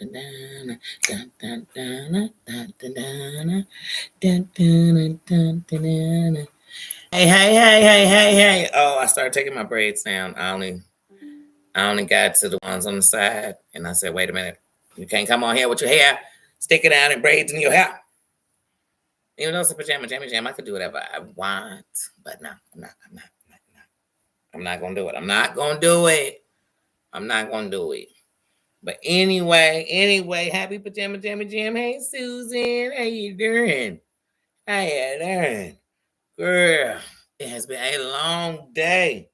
Hey. Oh, I started taking my braids down. I only got to the ones on the side, and I said, wait a minute. You can't come on here with your hair sticking out and braids in your hair. Even though it's a pajama jam, I could do whatever I want. But no, I'm not. I'm not gonna do it. I'm not gonna do it. But anyway, happy pajama jammy jam. Hey Susan, how you doing? How you doing? Girl, it has been a long day.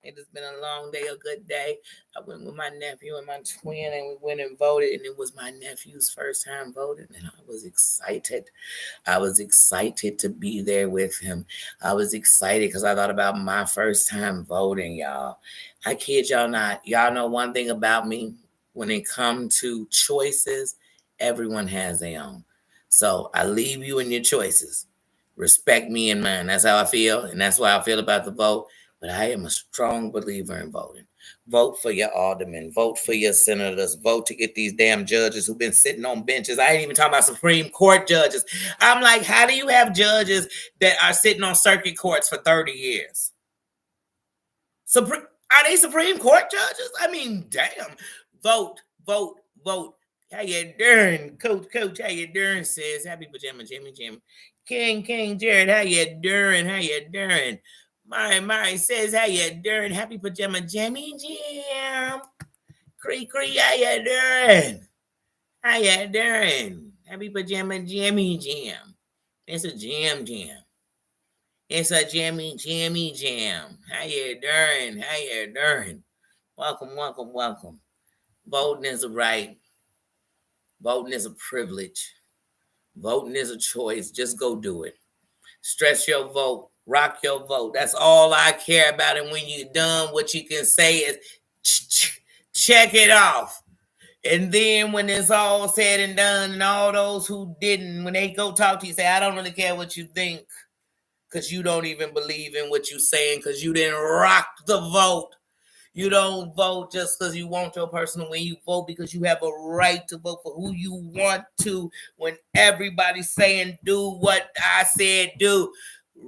It has been a long day, a good day. I went with my nephew and my twin, and we went and voted, and it was my nephew's first time voting, and I was excited. I was excited to be there with him. I was excited because I thought about my first time voting, y'all. I kid y'all not. Y'all know one thing about me. When it comes to choices, everyone has their own. So I leave you in your choices. Respect me and mine. That's how I feel, and that's why I feel about the vote. But I am a strong believer in voting. Vote for your aldermen. Vote for your senators. Vote to get these damn judges who've been sitting on benches. I ain't even talking about Supreme Court judges. I'm like, how do you have judges that are sitting on circuit courts for 30 years? Are they Supreme Court judges? I mean, damn. Vote. How you doing? Coach, how you doing, sis? Happy pajama, Jim. King, Jared, how you doing? Mari says, how you doing? Happy pajama, Jimmy Jam. Cree, how you doing? Happy pajama, Jimmy Jam. It's a jam. It's a jammy jam. How you doing? Welcome. Voting is a right. Voting is a privilege. Voting is a choice. Just go do it. Stress your vote. Rock your vote. That's all I care about. And when you're done, what you can say is check it off. And then when it's all said and done, and all those who didn't, when they go talk to you, say, I don't really care what you think, because you don't even believe in what you're saying, because you didn't rock the vote. You don't vote just because you want your person to win. You vote because you have a right to vote for who you want to. When everybody's saying, do what I said, do.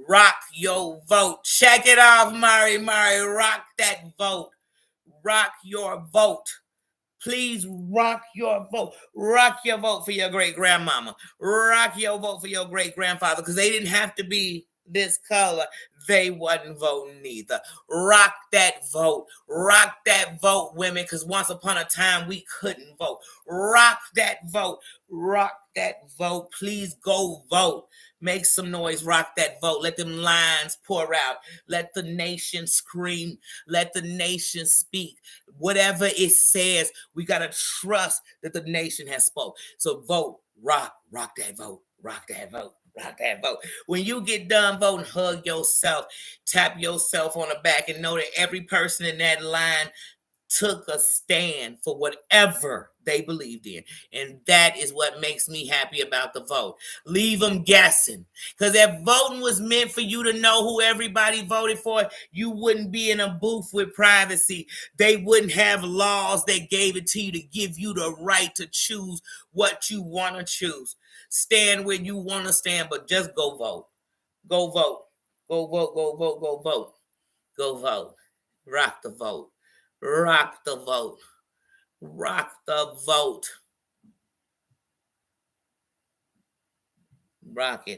Rock your vote. Check it off, Mari. Rock that vote. Rock your vote. Please rock your vote. Rock your vote for your great-grandmama. Rock your vote for your great-grandfather, because they didn't have to be this color. They wasn't voting either. Rock that vote. Rock that vote, women, because once upon a time we couldn't vote. Rock that vote. Rock that vote. Please go vote. Make some noise. Rock that vote. Let them lines pour out. Let the nation scream. Let the nation speak. Whatever it says, we got to trust that the nation has spoke. So vote. Rock that vote. Rock that vote. When you get done voting, hug yourself, tap yourself on the back, and know that every person in that line took a stand for whatever they believed in. And that is what makes me happy about the vote. Leave them guessing. Because if voting was meant for you to know who everybody voted for, you wouldn't be in a booth with privacy. They wouldn't have laws that gave it to you to give you the right to choose what you want to choose. Stand where you want to stand, but just go vote. Go vote. Go vote. Rock the vote. Rock the vote. Rock the vote. Rock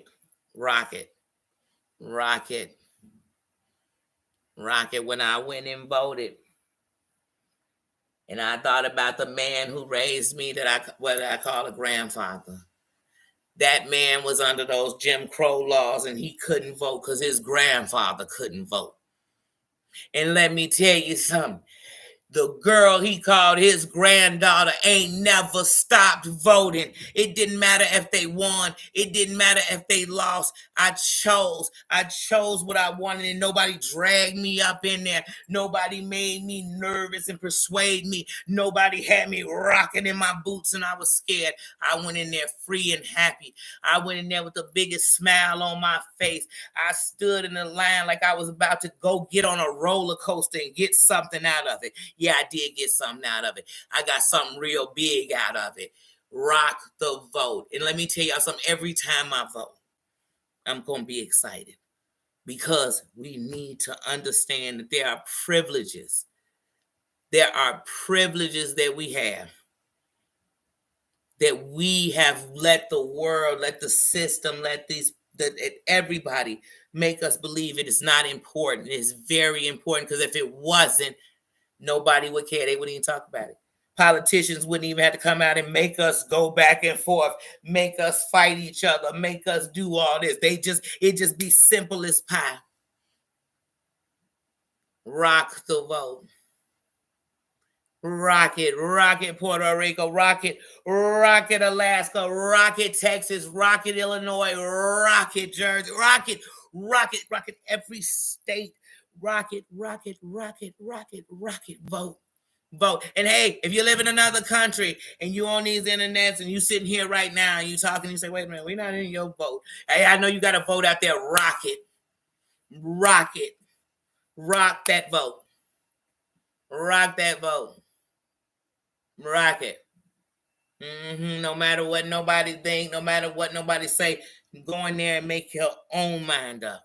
it. When I went and voted, and I thought about the man who raised me, what I call a grandfather. That man was under those Jim Crow laws, and he couldn't vote because his grandfather couldn't vote. And let me tell you something. The girl he called his granddaughter ain't never stopped voting. It didn't matter if they won. It didn't matter if they lost. I chose what I wanted, and nobody dragged me up in there. Nobody made me nervous and persuade me. Nobody had me rocking in my boots, and I was scared. I went in there free and happy. I went in there with the biggest smile on my face. I stood in the line like I was about to go get on a roller coaster and get something out of it. Yeah, I did get something out of it. I got something real big out of it. Rock the vote. And let me tell y'all something, every time I vote, I'm going to be excited because we need to understand that there are privileges. There are privileges that we have let the world, let the system, everybody make us believe it is not important. It is very important because if it wasn't, nobody would care. They wouldn't even talk about it. Politicians wouldn't even have to come out and make us go back and forth, make us fight each other, make us do all this. It just be simple as pie. Rock the vote. Rocket Puerto Rico, rocket Alaska, rocket Texas, rocket Illinois, rocket Jersey, rocket every state, rocket, vote. And hey, if you live in another country and you on these internets and you sitting here right now and you talking, you say, wait a minute, we're not in your vote. Hey, I know you got a vote out there, rock that vote. Rock that vote. Rock it. No matter what nobody think, no matter what nobody say, go in there and make your own mind up.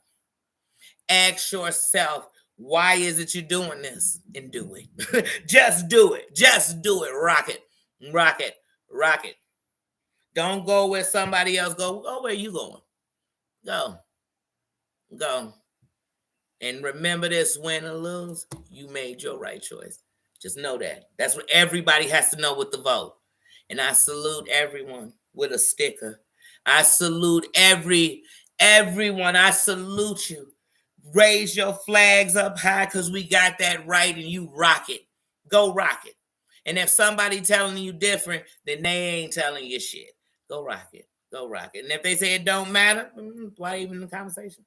Ask yourself, why is it you're doing this? And do it. Just do it. Rock it. Don't go where somebody else go. Go where you going. Go. And remember this, win or lose, you made your right choice. Just know that. That's what everybody has to know with the vote. And I salute everyone with a sticker. I salute everyone. I salute you. Raise your flags up high because we got that right and you rock it. Go rock it. And if somebody telling you different, then they ain't telling you shit. Go rock it. And if they say it don't matter, why even the conversation?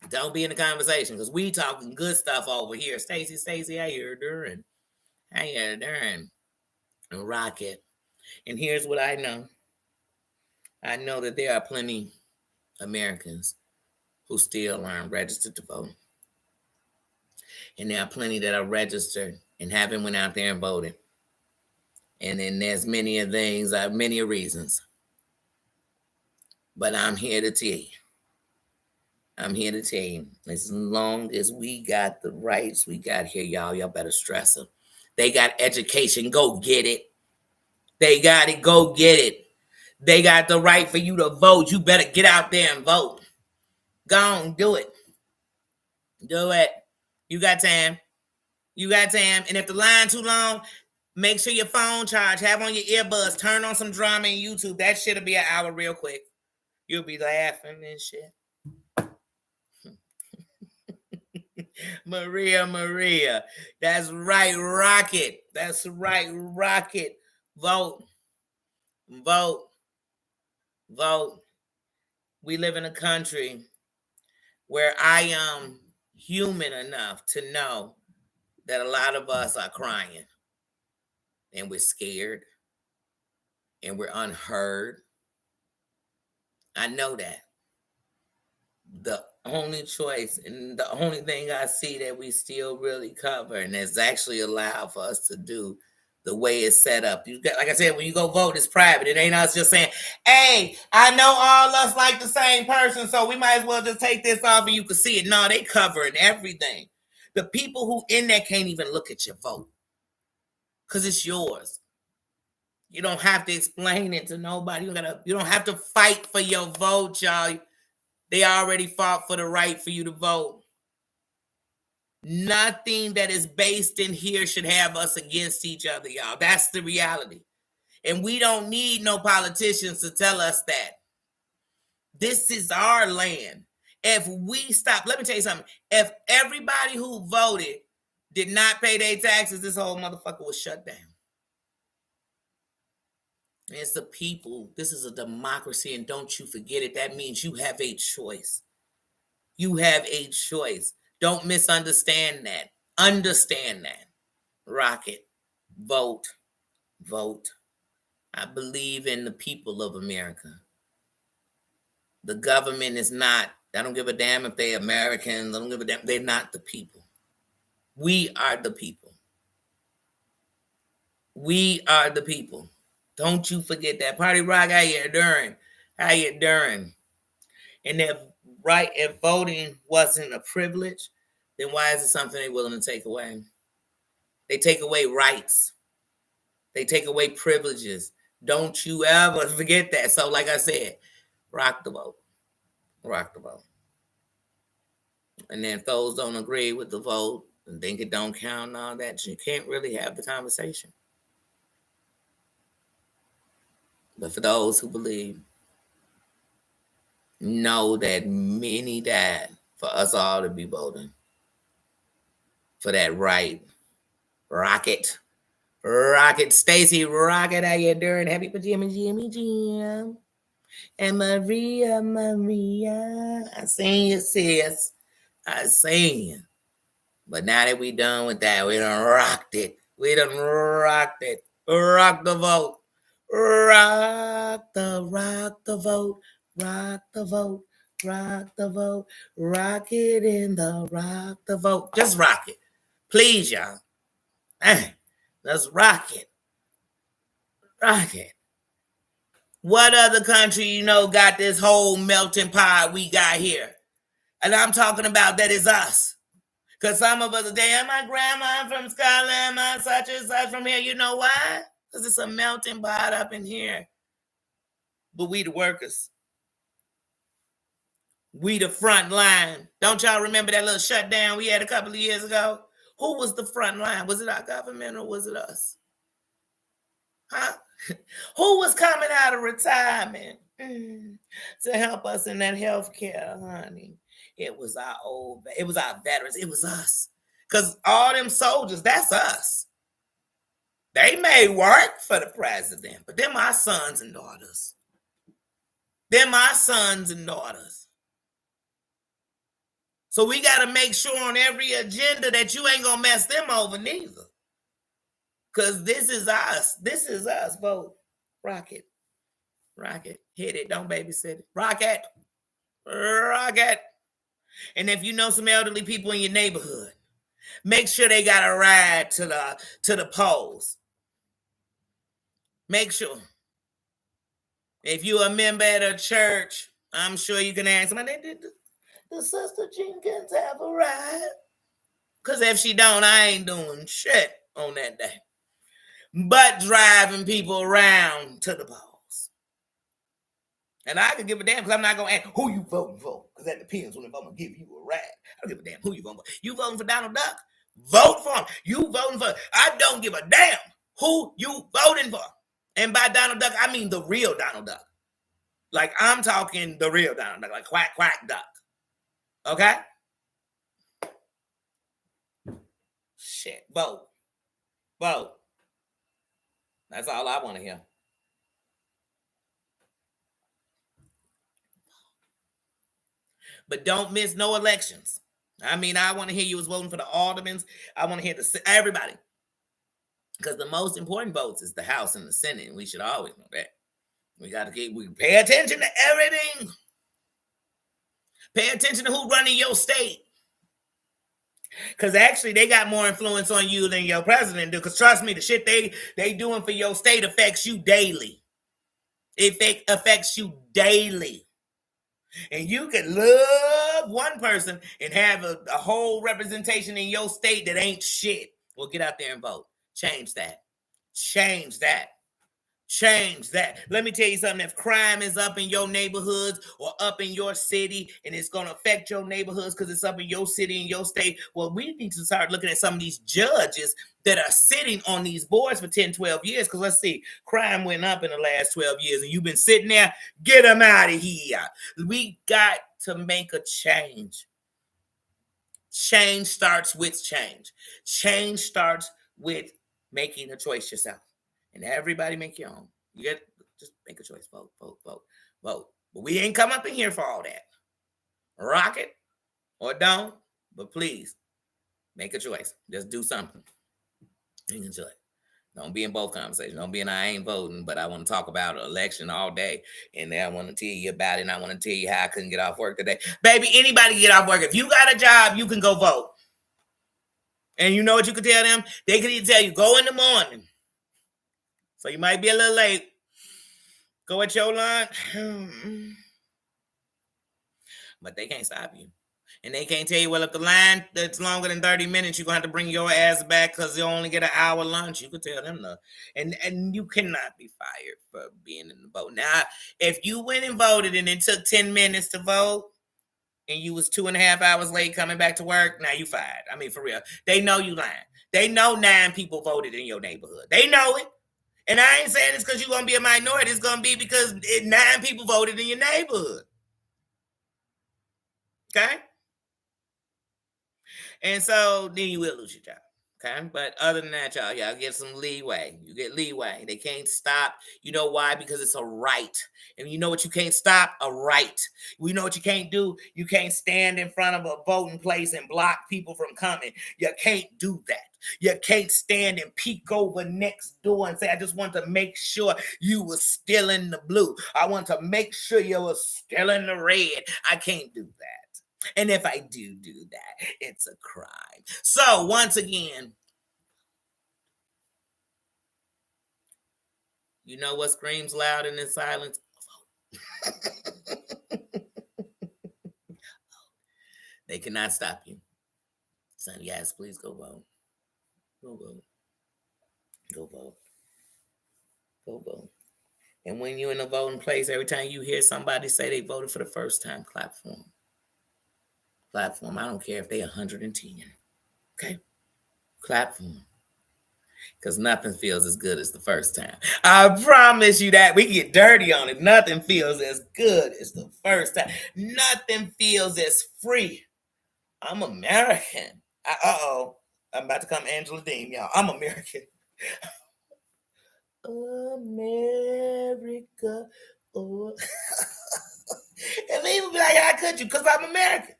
Don't be in the conversation because we talking good stuff over here. Stacy, how you doing? Rocket. And here's what I know. I know that there are plenty Americans who still aren't registered to vote. And there are plenty that are registered and haven't went out there and voted. And then there's many things, many reasons. But I'm here to tell you. As long as we got the rights we got here, y'all better stress them. They got education. Go get it. They got it. Go get it. They got the right for you to vote. You better get out there and vote. Go on, do it. Do it. You got time. And if the line too long, make sure your phone charge. Have on your earbuds. Turn on some drama on YouTube. That shit'll be an hour real quick. You'll be laughing and shit. Maria. That's right, rocket. Vote. We live in a country where I am human enough to know that a lot of us are crying and we're scared and we're unheard. I know that. The only choice and the only thing I see that we still really cover and that's actually allowed for us to do the way it's set up. You got, like I said, when you go vote, it's private. It ain't us just saying, hey, I know all us like the same person, so we might as well just take this off and you can see it. No, they covering everything. The people who in there can't even look at your vote because it's yours. You don't have to explain it to nobody. You don't have to fight for your vote, y'all. They already fought for the right for you to vote. Nothing that is based in here should have us against each other, y'all. That's the reality. And we don't need no politicians to tell us that. This is our land. If we stop, let me tell you something. If everybody who voted did not pay their taxes, this whole motherfucker was shut down. It's the people. This is a democracy, and don't you forget it. That means you have a choice. You have a choice. Don't misunderstand that. Understand that. Rocket. Vote. I believe in the people of America. The government is not They don't give a damn if they're Americans. They don't give a damn. They're not the people. We are the people. We are the people. Don't you forget that. Party Rock, how you doing? How you doing? And if voting wasn't a privilege, then why is it something they're willing to take away? They take away rights. They take away privileges. Don't you ever forget that. So, like I said, rock the vote. Rock the vote. And then if those don't agree with the vote and think it don't count and all that, you can't really have the conversation. But for those who believe, know that many died for us all to be voting for that right. Rocket. Stacy Rocket, how you doing? Happy for Jim. And Maria. I seen you, sis. I seen you. But now that we done with that, we done rocked it. Rock the vote. Rock the vote. Rock the vote. Rock it in the rock the vote. Just rock it. Please, y'all. Hey, let's rock it. Rock it. What other country, got this whole melting pot we got here? And I'm talking about that is us. Because some of us are damn, my grandma from Scotland, my such and such from here. You know why? Because it's a melting pot up in here. But we the workers. We the front line. Don't y'all remember that little shutdown we had a couple of years ago? Who was the front line? Was it our government or was it us? Huh? Who was coming out of retirement to help us in that health care, honey? It was our veterans. It was us. Because all them soldiers, that's us. They may work for the president, but they're my sons and daughters. So we got to make sure on every agenda that you ain't going to mess them over neither. Because this is us. Vote. Rock it. Hit it. Don't babysit it. Rock it. And if you know some elderly people in your neighborhood, make sure they got a ride to the polls. Make sure. If you're a member at a church, I'm sure you can ask them, did the Sister Jenkins have a ride? Because if she don't, I ain't doing shit on that day. But driving people around to the polls. And I could give a damn because I'm not going to ask who you voting for. Because that depends on if I'm going to give you a ride. I don't give a damn who you voting for. You voting for Donald Duck? Vote for him. You voting for, I don't give a damn who you voting for. And by Donald Duck, I mean the real Donald Duck. Like I'm talking the real Donald Duck, like quack, quack duck. Okay? Shit, vote. That's all I want to hear. But don't miss no elections. I mean, I want to hear you was voting for the aldermen. I want to hear everybody. Because the most important votes is the House and the Senate. And we should always know that. We pay attention to everything. Pay attention to who's running your state. Because actually, they got more influence on you than your president do. Because trust me, the shit they doing for your state affects you daily. It affects you daily. And you can love one person and have a whole representation in your state that ain't shit. Well, get out there and vote. Change that. Let me tell you something. If crime is up in your neighborhoods or up in your city and it's going to affect your neighborhoods because it's up in your city and your state, well, we need to start looking at some of these judges that are sitting on these boards for 10, 12 years. Because let's see, crime went up in the last 12 years and you've been sitting there. Get them out of here. We got to make a change. Change starts with change. Change starts with making a choice yourself. And everybody make your own. You just make a choice. Vote. But we ain't come up in here for all that. Rock it or don't. But please, make a choice. Just do something. Make a choice. Don't be in both conversations. Don't be in I ain't voting, but I want to talk about an election all day. And then I want to tell you about it. And I want to tell you how I couldn't get off work today. Baby, anybody can get off work. If you got a job, you can go vote. And you know what you can tell them? They can even tell you, go in the morning. So you might be a little late. Go at your lunch. But they can't stop you. And they can't tell you, well, if the line that's longer than 30 minutes, you're going to have to bring your ass back because you only get an hour lunch. You could tell them no. And you cannot be fired for being in the vote. Now, if you went and voted and it took 10 minutes to vote and you was 2.5 hours late coming back to work, now you fired. I mean, for real. They know you lying. They know 9 people voted in your neighborhood. They know it. And I ain't saying it's because you're going to be a minority. It's going to be because 9 people voted in your neighborhood. Okay? And so then you will lose your job. Okay. But other than that, y'all get some leeway. You get leeway. They can't stop. You know why? Because it's a right. And you know what you can't stop? A right. We know what you can't do. You can't stand in front of a voting place and block people from coming. You can't do that. You can't stand and peek over next door and say, I just want to make sure you were still in the blue. I want to make sure you were still in the red. I can't do that. And if I do that, it's a crime. So once again, you know what screams loud in this silence? They cannot stop you. So yes, please go vote. Go vote. Go vote. Go vote. And when you're in a voting place, every time you hear somebody say they voted for the first time, clap for them. Clap for them. I don't care if they're 110. Okay? Clap for them. Because nothing feels as good as the first time. I promise you that. We get dirty on it. Nothing feels as good as the first time. Nothing feels as free. I'm American. Uh-oh. I'm about to come Angela Dean, y'all. I'm American. America. Oh. And people be like, how could you? Because I'm American.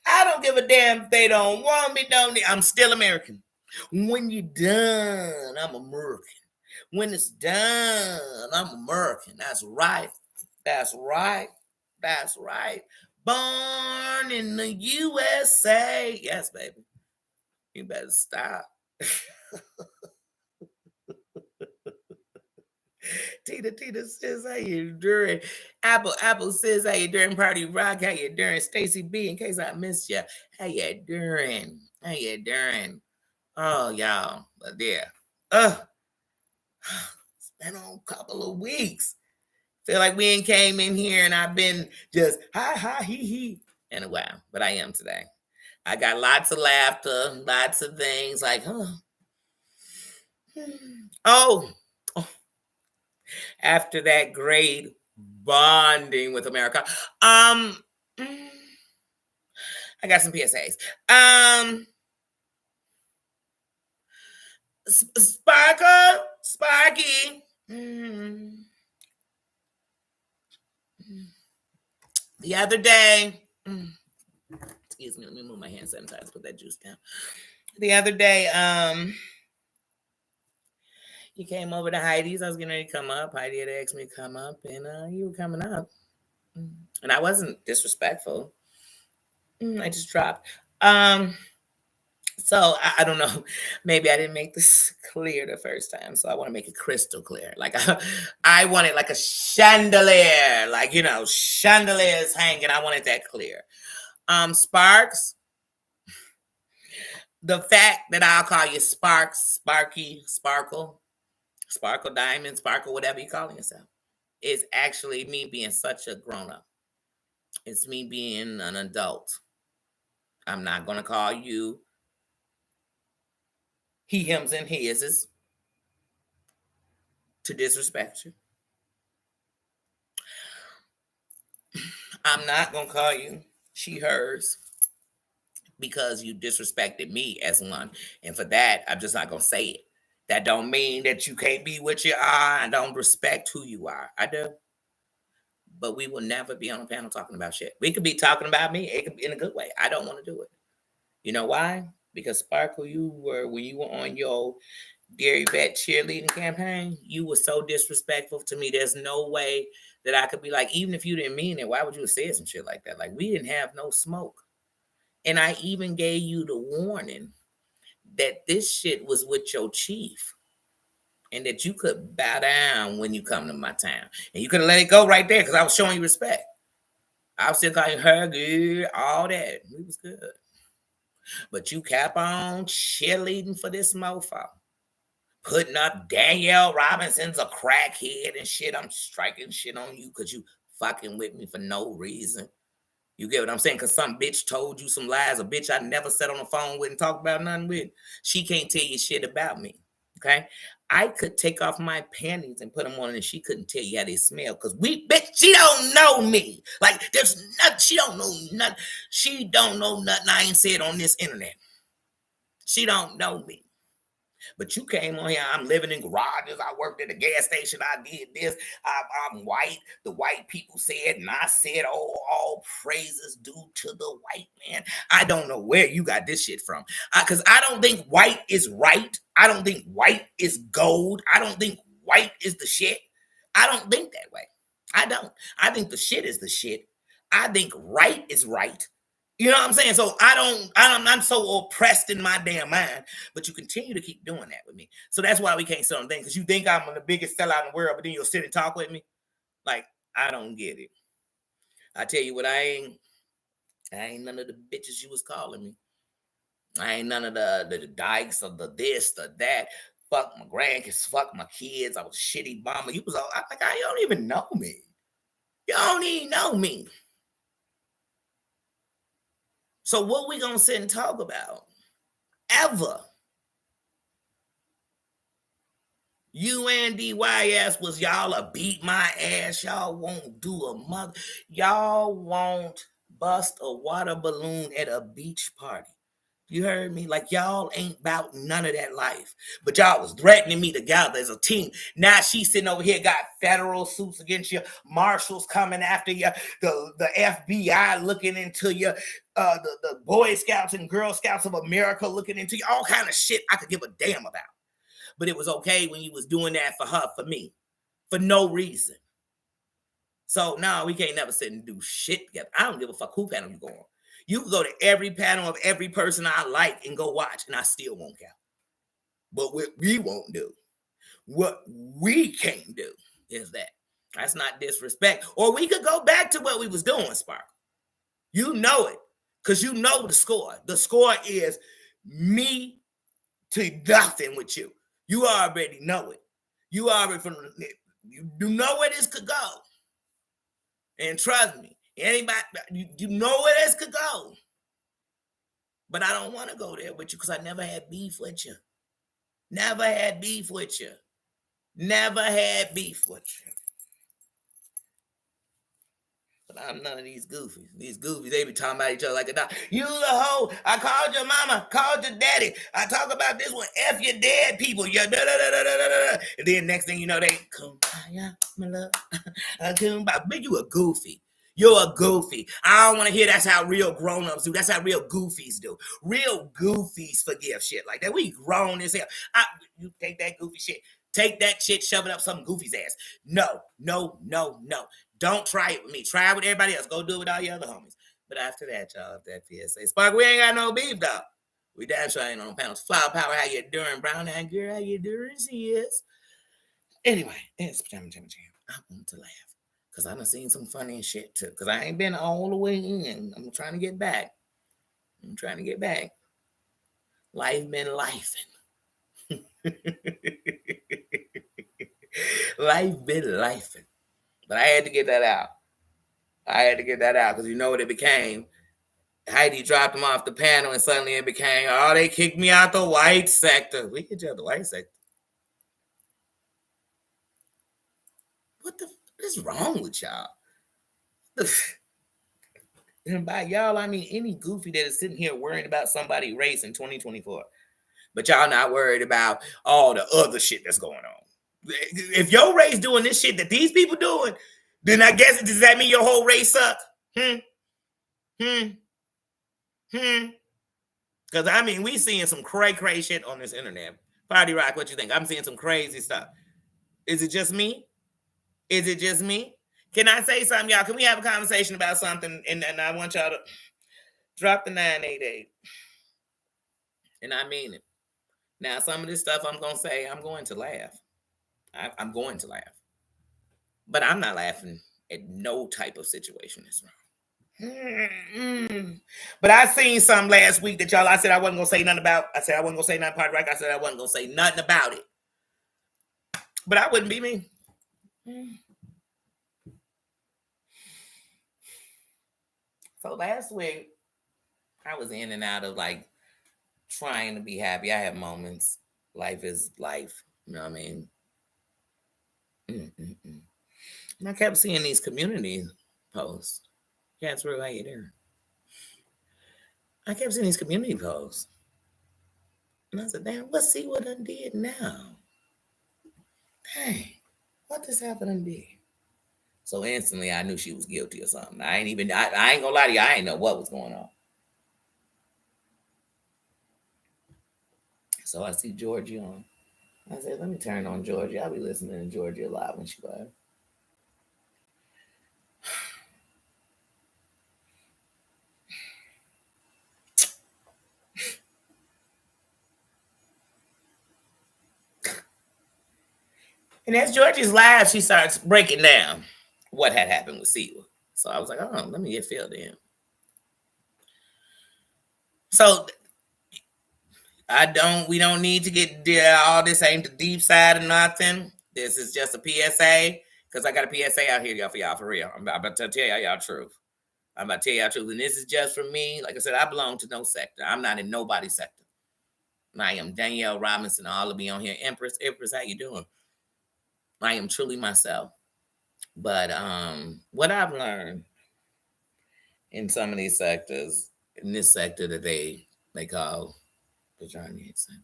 I don't give a damn if they don't want me, don't they? I'm still American. When you're done, I'm American. When it's done, I'm American. That's right. That's right. That's right. Born in the USA. Yes, baby. You better stop. Tina says, how you doing? Apple says, how you doing? Party Rock, how you doing? Stacy B, in case I missed you, how you doing? How you doing? Oh, y'all, but yeah. It's been on a couple of weeks. Feel like we ain't came in here and I've been just hi, he in a while, but I am today. I got lots of laughter, lots of things like, oh, after that great bonding with America. I got some PSAs. Sparky. The other day, excuse me, let me move my hand sanitizer, put that juice down. The other day, you came over to Heidi's. I was getting ready to come up. Heidi had asked me to come up, and you were coming up. And I wasn't disrespectful. I just dropped. So I don't know. Maybe I didn't make this clear the first time. So I want to make it crystal clear. Like I want it like a chandelier. Like, chandeliers hanging. I wanted that clear. Sparks. The fact that I'll call you Sparks, Sparky, Sparkle Diamond, Sparkle, whatever you're calling yourself, is actually me being such a grown-up. It's me being an adult. I'm not going to call you he, hims, and hises to disrespect you. I'm not going to call you she, hers because you disrespected me as one. And for that, I'm just not going to say it. That don't mean that you can't be what you are. I don't respect who you are. I do. But we will never be on a panel talking about shit. We could be talking about me. It could be in a good way. I don't want to do it. You know why? Because Sparkle, when you were on your Dear Yvette cheerleading campaign, you were so disrespectful to me. There's no way that I could be like, even if you didn't mean it, why would you have said some shit like that? Like, we didn't have no smoke. And I even gave you the warning that this shit was with your chief and that you could bow down when you come to my town. And you could have let it go right there because I was showing you respect. I was still calling her good, all that. We was good. But you kept on cheerleading for this mofo. Putting up Danielle Robinson's a crackhead and shit. I'm striking shit on you because you fucking with me for no reason. You get what I'm saying? Because some bitch told you some lies. A bitch I never sat on the phone with and talked about nothing with. She can't tell you shit about me. Okay? I could take off my panties and put them on and she couldn't tell you how they smell. Because bitch, she don't know me. Like, there's nothing. She don't know nothing. She don't know nothing I ain't said on this internet. She don't know me. But you came on here, I'm living in garages, I worked at a gas station, I did this, I'm white, the white people said, and I said, oh, all praises due to the white man. I don't know where you got this shit from. Because I don't think white is right. I don't think white is gold. I don't think white is the shit. I don't think that way. I don't. I think the shit is the shit. I think right is right. You know what I'm saying? So I'm so oppressed in my damn mind, but you continue to keep doing that with me. So that's why we can't sell them things, because you think I'm the biggest sellout in the world, but then you'll sit and talk with me. Like, I don't get it. I tell you what, I ain't none of the bitches you was calling me. I ain't none of the dykes or the this, the that. Fuck my grandkids, fuck my kids. I was a shitty mama. You was all like, I don't even know me. You don't even know me. So what we gonna sit and talk about? Ever? UNDYS was y'all a beat my ass. Y'all won't do a mother. Y'all won't bust a water balloon at a beach party. You heard me? Like, y'all ain't about none of that life. But y'all was threatening me together as a team. Now she's sitting over here, got federal suits against you, marshals coming after you, the FBI looking into you, the Boy Scouts and Girl Scouts of America looking into you, all kind of shit I could give a damn about. But it was okay when you was doing that for her, for me, for no reason. So no, we can't never sit and do shit together. I don't give a fuck who panel you go on. You can go to every panel of every person I like and go watch, and I still won't count. But what we won't do, what we can't do, is that. That's not disrespect. Or we could go back to what we was doing, Spark. You know it, because you know the score. The score is me to nothing with you. You already know it. You already you know where this could go. And trust me, anybody, you know where this could go. But I don't want to go there with you because I never had beef with you. Never had beef with you. Never had beef with you. But I'm none of these goofies. These goofies, they be talking about each other like a dog. You the hoe. I called your mama. Called your daddy. I talk about this one. F your dead people. Yeah, da, da, da, da, da, da. And then next thing you know, they kumbaya, my love. Kumbaya. But you a goofy. You're a goofy. I don't want to hear that's how real grown-ups do. That's how real goofies do. Real goofies forgive shit like that. We grown as hell. You take that goofy shit. Take that shit, shove it up some goofy's ass. No, no, no, no. Don't try it with me. Try it with everybody else. Go do it with all your other homies. But after that, y'all, if that PSA Spark, we ain't got no beef, dog. We damn sure ain't on panels. Flower Power, how you doing? Brown eyed girl, how you doing? Yes. Anyway, it's Pajama Jam Jam. I want to laugh because I done seen some funny shit too. Because I ain't been all the way in. I'm trying to get back. Life been lifing. Life been lifing. But I had to get that out. Because you know what it became? Heidi dropped him off the panel and suddenly it became, oh, they kicked me out the white sector. We kicked you out the white sector. What is wrong with y'all? And by y'all, I mean any goofy that is sitting here worrying about somebody's race in 2024. But y'all not worried about all the other shit that's going on. If your race doing this shit that these people doing, then I guess, does that mean your whole race sucks? Because I mean, we seeing some cray shit on this internet. Party Rock, what you think? I'm seeing some crazy stuff. Is it just me? Is it just me? Can I say something, y'all? Can we have a conversation about something? And I want y'all to drop the 988. And I mean it. Now, some of this stuff I'm going to say, I'm going to laugh. I'm going to laugh. But I'm not laughing at no type of situation that's wrong. But I seen some last week that I said I wasn't going to say nothing about. I said I wasn't going to say nothing about. I said I wasn't going to say nothing about it. But I wouldn't be me. So last week, I was in and out of like trying to be happy. I have moments. Life is life. You know what I mean? And I kept seeing these community posts. Cats real, how you doing? I kept seeing these community posts. And I said, damn, let's see what I did now. Dang, what this happened did? So instantly I knew she was guilty of something. I ain't gonna lie to you, I ain't know what was going on. So I see Georgie on. I said, let me turn on Georgie. I'll be listening to Georgie a lot when she live. And as Georgie's live, she starts breaking down what had happened with Siwa. So I was like, oh, let me get filled in. So we don't need to get all this ain't the deep side of nothing. This is just a PSA. Because I got a PSA out here, y'all, for real. I'm about to tell y'all truth. I'm about to tell y'all truth. And this is just for me. Like I said, I belong to no sector. I'm not in nobody's sector. I am Danielle Robinson. All of me on here. Empress, how you doing? I am truly myself. But what I've learned in some of these sectors, in this sector that they call the Johnny sector.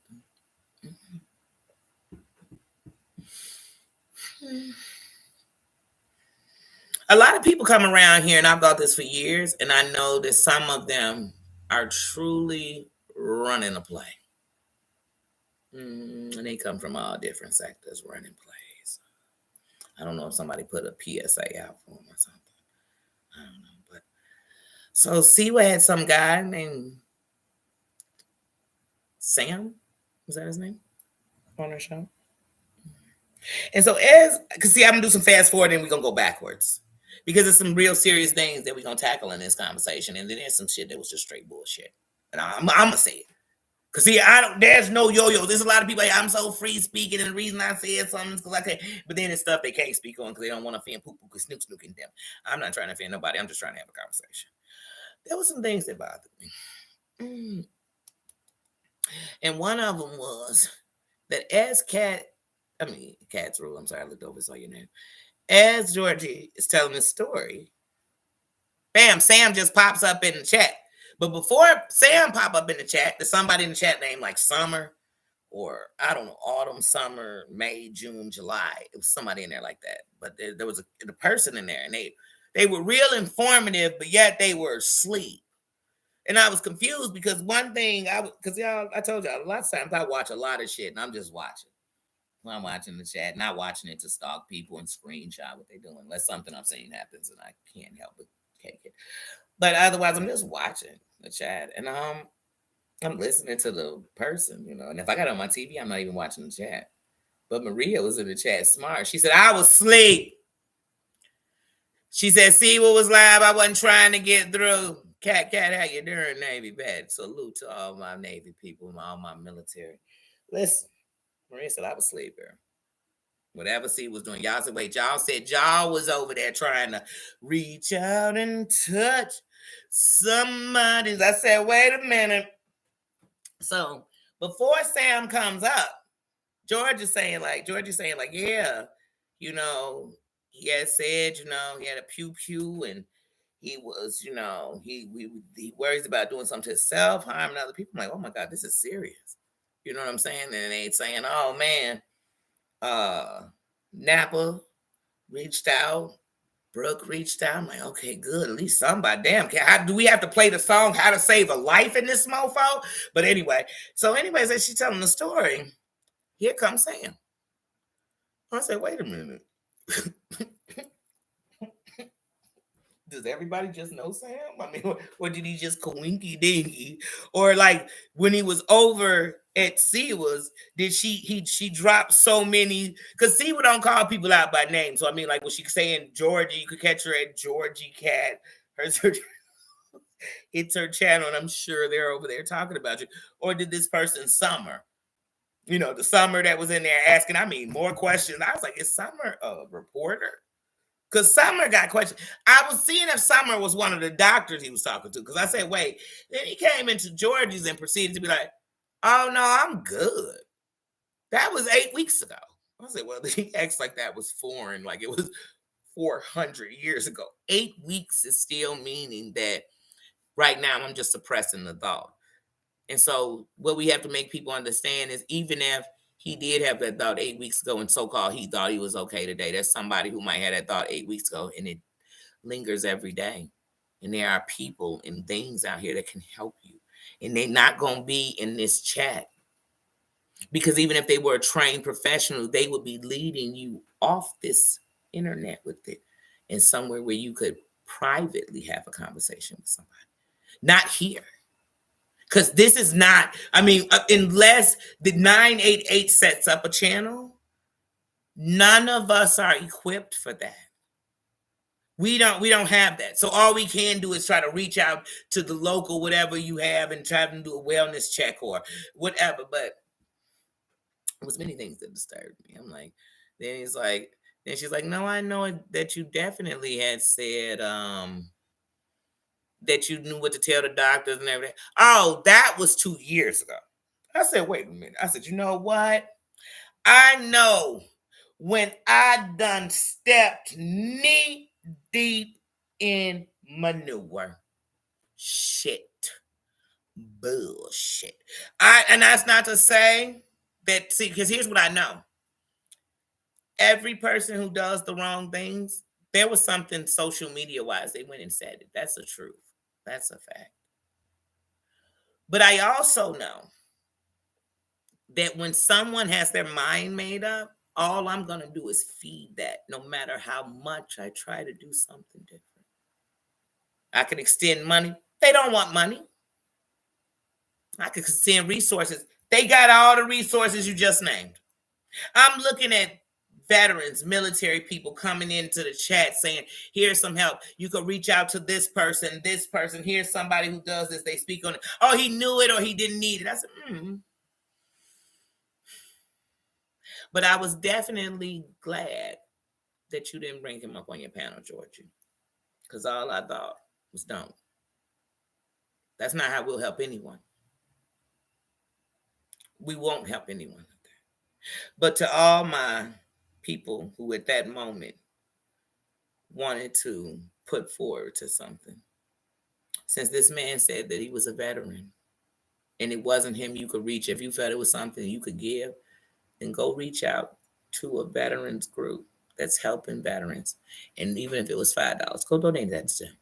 A lot of people come around here, and I've thought this for years, and I know that some of them are truly running a play. And they come from all different sectors running plays. I don't know if somebody put a PSA out for them or something. I don't know. But so Siwa had some guy named Sam. Was that his name? On our show. And so because see, I'm going to do some fast forward and we're going to go backwards. Because there's some real serious things that we're going to tackle in this conversation. And then there's some shit that was just straight bullshit. And I'm going to say it. Because see, there's no yo-yo. There's a lot of people like, I'm so free speaking. And the reason I said something is because I can't. But then it's stuff they can't speak on because they don't want to offend poo-poo because snook-snooking them. I'm not trying to offend nobody. I'm just trying to have a conversation. There were some things that bothered me. And one of them was that as Cat's Rule, I'm sorry, I looked over, saw your name. As Georgie is telling the story, bam, Sam just pops up in the chat. But before Sam pop up in the chat, there's somebody in the chat named like Summer or I don't know, autumn, summer, May, June, July. It was somebody in there like that. But there was a person in there and they were real informative, but yet they were asleep. And I was confused because one thing because y'all, I told y'all a lot of times I watch a lot of shit and I'm just watching. I'm watching the chat, not watching it to stalk people and screenshot what they're doing, unless something I'm saying happens and I can't help but take it. But otherwise, I'm just watching the chat and I'm listening to the person, you know. And if I got it on my TV, I'm not even watching the chat. But Maria was in the chat smart. She said, I was asleep. She said, see what was live. I wasn't trying to get through. Cat, how you doing, Navy? Bad. Salute to all my Navy people, all my military. Listen. Maria said, I was asleep here. Whatever C was doing. Y'all said, wait, y'all said y'all was over there trying to reach out and touch somebody's. I said, wait a minute. So before Sam comes up, George is saying like, yeah, you know, he had said, you know, he had a pew and he was, you know, he worries about doing something to himself, harming other people. I'm like, oh my God, this is serious. You know what I'm saying? And they ain't saying, oh man, Napa reached out, Brooke reached out. I'm like, okay, good. At least somebody. Damn, do we have to play the song "How to Save a Life" in this mofo? But anyway, so anyways, as she's telling the story, Here comes Sam. I said, wait a minute. Does everybody just know Sam? I mean, or did he just coinky dinky? Or like when he was over at Siwa's, did she dropped so many? Because Siwa don't call people out by name. So I mean, like when she's saying Georgie, you could catch her at Georgie Cat. It's her channel, and I'm sure they're over there talking about you. Or did this person Summer? You know, the Summer that was in there asking, I mean, more questions. I was like, is Summer a reporter? Because Summer got questions. I was seeing if Summer was one of the doctors he was talking to. Because I said, wait. Then he came into Georgie's and proceeded to be like, oh, no, I'm good. That was 8 weeks ago. I said, well, he acts like that was foreign, like it was 400 years ago. 8 weeks is still meaning that right now I'm just suppressing the thought. And so what we have to make people understand is even if he did have that thought 8 weeks ago and so-called he thought he was okay today, there's somebody who might have that thought 8 weeks ago and it lingers every day. And there are people and things out here that can help you. And they're not going to be in this chat. Because even if they were a trained professional, they would be leading you off this internet with it and somewhere where you could privately have a conversation with somebody. Not here. Because this is not, I mean, unless the 988 sets up a channel, none of us are equipped for that. We don't have that. So all we can do is try to reach out to the local whatever you have and try to do a wellness check or whatever. But it was many things that disturbed me. I'm like, then she's like, no, I know that you definitely had said that you knew what to tell the doctors and everything. Oh, that was 2 years ago. I said, wait a minute. I said, you know what? I know when I done stepped knee deep in manure. Shit. Bullshit. And that's not to say that, see, because here's what I know. Every person who does the wrong things, there was something social media wise, they went and said it. That's the truth. That's a fact. But I also know that when someone has their mind made up, all I'm going to do is feed that, no matter how much I try to do something different. I can extend money. They don't want money. I can extend resources. They got all the resources you just named. I'm looking at veterans, military people coming into the chat saying, here's some help. You can reach out to this person. Here's somebody who does this. They speak on it. Oh, he knew it or he didn't need it. I said, But I was definitely glad that you didn't bring him up on your panel, Georgie. Because all I thought was don't. That's not how we'll help anyone. We won't help anyone like that. But to all my people who at that moment wanted to put forward to something, since this man said that he was a veteran and it wasn't him you could reach, if you felt it was something you could give, then go reach out to a veterans group that's helping veterans. And even if it was $5, go donate that to them.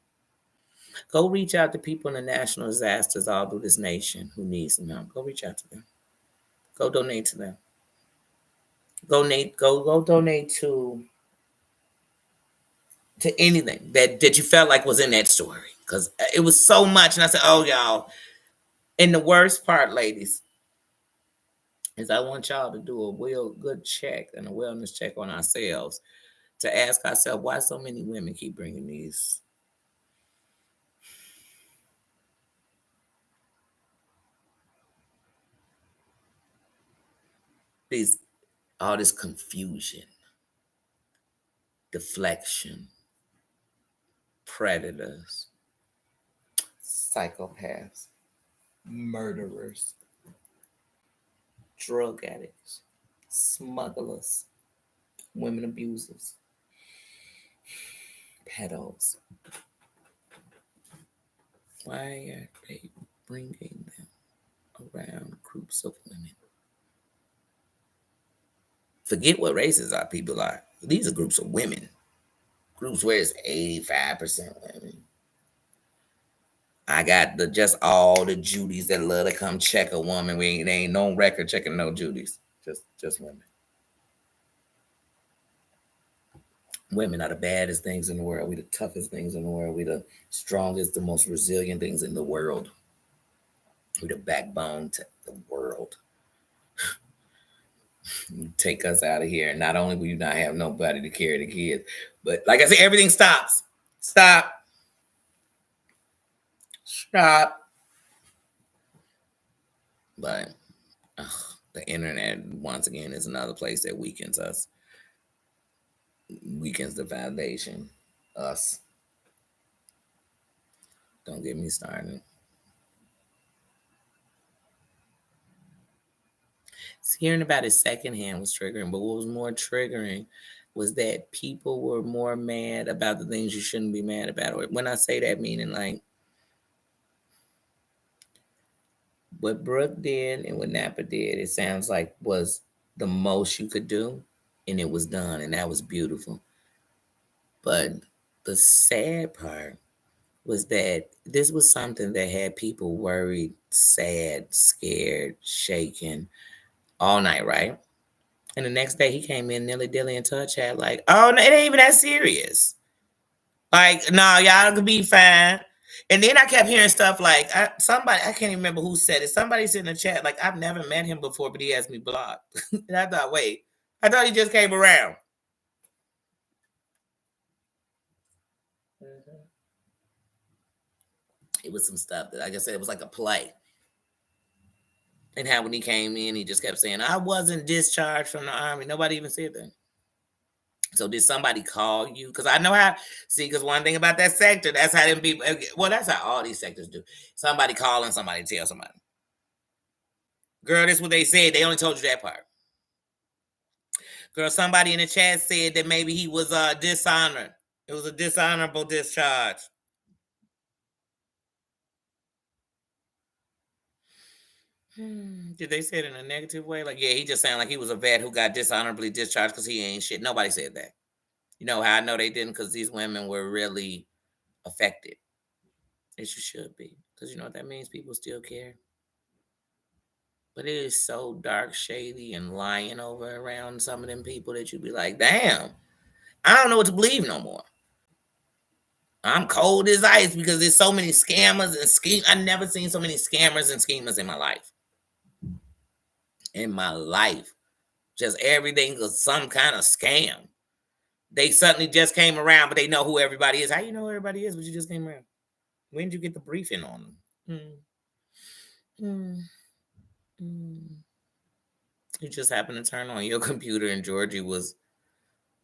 Go reach out to people in the national disasters all through this nation who need some help. Go reach out to them. Go donate to them. Go donate to anything that you felt like was in that story. Because it was so much. And I said, oh, y'all. And the worst part, ladies, is I want y'all to do a good check and a wellness check on ourselves to ask ourselves why so many women keep bringing all this confusion, deflection, predators, psychopaths, murderers, drug addicts, smugglers, women abusers, pedos. Why are they bringing them around groups of women? Forget what races our people are. These are groups of women. Groups where it's 85% women. I got just all the Judies that love to come check a woman. They ain't no record checking no Judies. Just women. Women are the baddest things in the world. We the toughest things in the world. We the strongest, the most resilient things in the world. We the backbone to the world. You take us out of here, and not only will you not have nobody to carry the kids, but like I said, everything stops. Stop. Stop. But the internet, once again, is another place that weakens us, weakens the foundation. Us. Don't get me started. Hearing about it secondhand was triggering, but what was more triggering was that people were more mad about the things you shouldn't be mad about. Or when I say that, meaning like what Brooke did and what Napa did, it sounds like was the most you could do, and it was done, and that was beautiful. But the sad part was that this was something that had people worried, sad, scared, shaken all night, right? And the next day he came in nilly dilly and touch had like, oh no, it ain't even that serious. Like, no, y'all could be fine. And then I kept hearing stuff like somebody, I can't even remember who said it. Somebody said in the chat, like, I've never met him before, but he has me blocked. And I thought, wait, I thought he just came around. Mm-hmm. It was some stuff that, like I said, it was like a play. And how when he came in, he just kept saying, I wasn't discharged from the army. Nobody even said that. So did somebody call you? Because I know how, see, because one thing about that sector, that's how them people, well, that's how all these sectors do. Somebody calling, somebody tell somebody. Girl, that's what they said. They only told you that part. Girl, somebody in the chat said that maybe he was dishonored. It was a dishonorable discharge. Did they say it in a negative way? Like, yeah, he just sounded like he was a vet who got dishonorably discharged because he ain't shit. Nobody said that. You know how I know they didn't? Because these women were really affected. As you should be. Because you know what that means? People still care. But it is so dark, shady, and lying over around some of them people that you be like, damn, I don't know what to believe no more. I'm cold as ice because there's so many scammers and schemes. I've never seen so many scammers and schemers in my life. In my life. Just everything was some kind of scam. They suddenly just came around, but they know who everybody is. How you know who everybody is, but you just came around? When did you get the briefing on them? Mm. Mm. You just happened to turn on your computer and Georgie was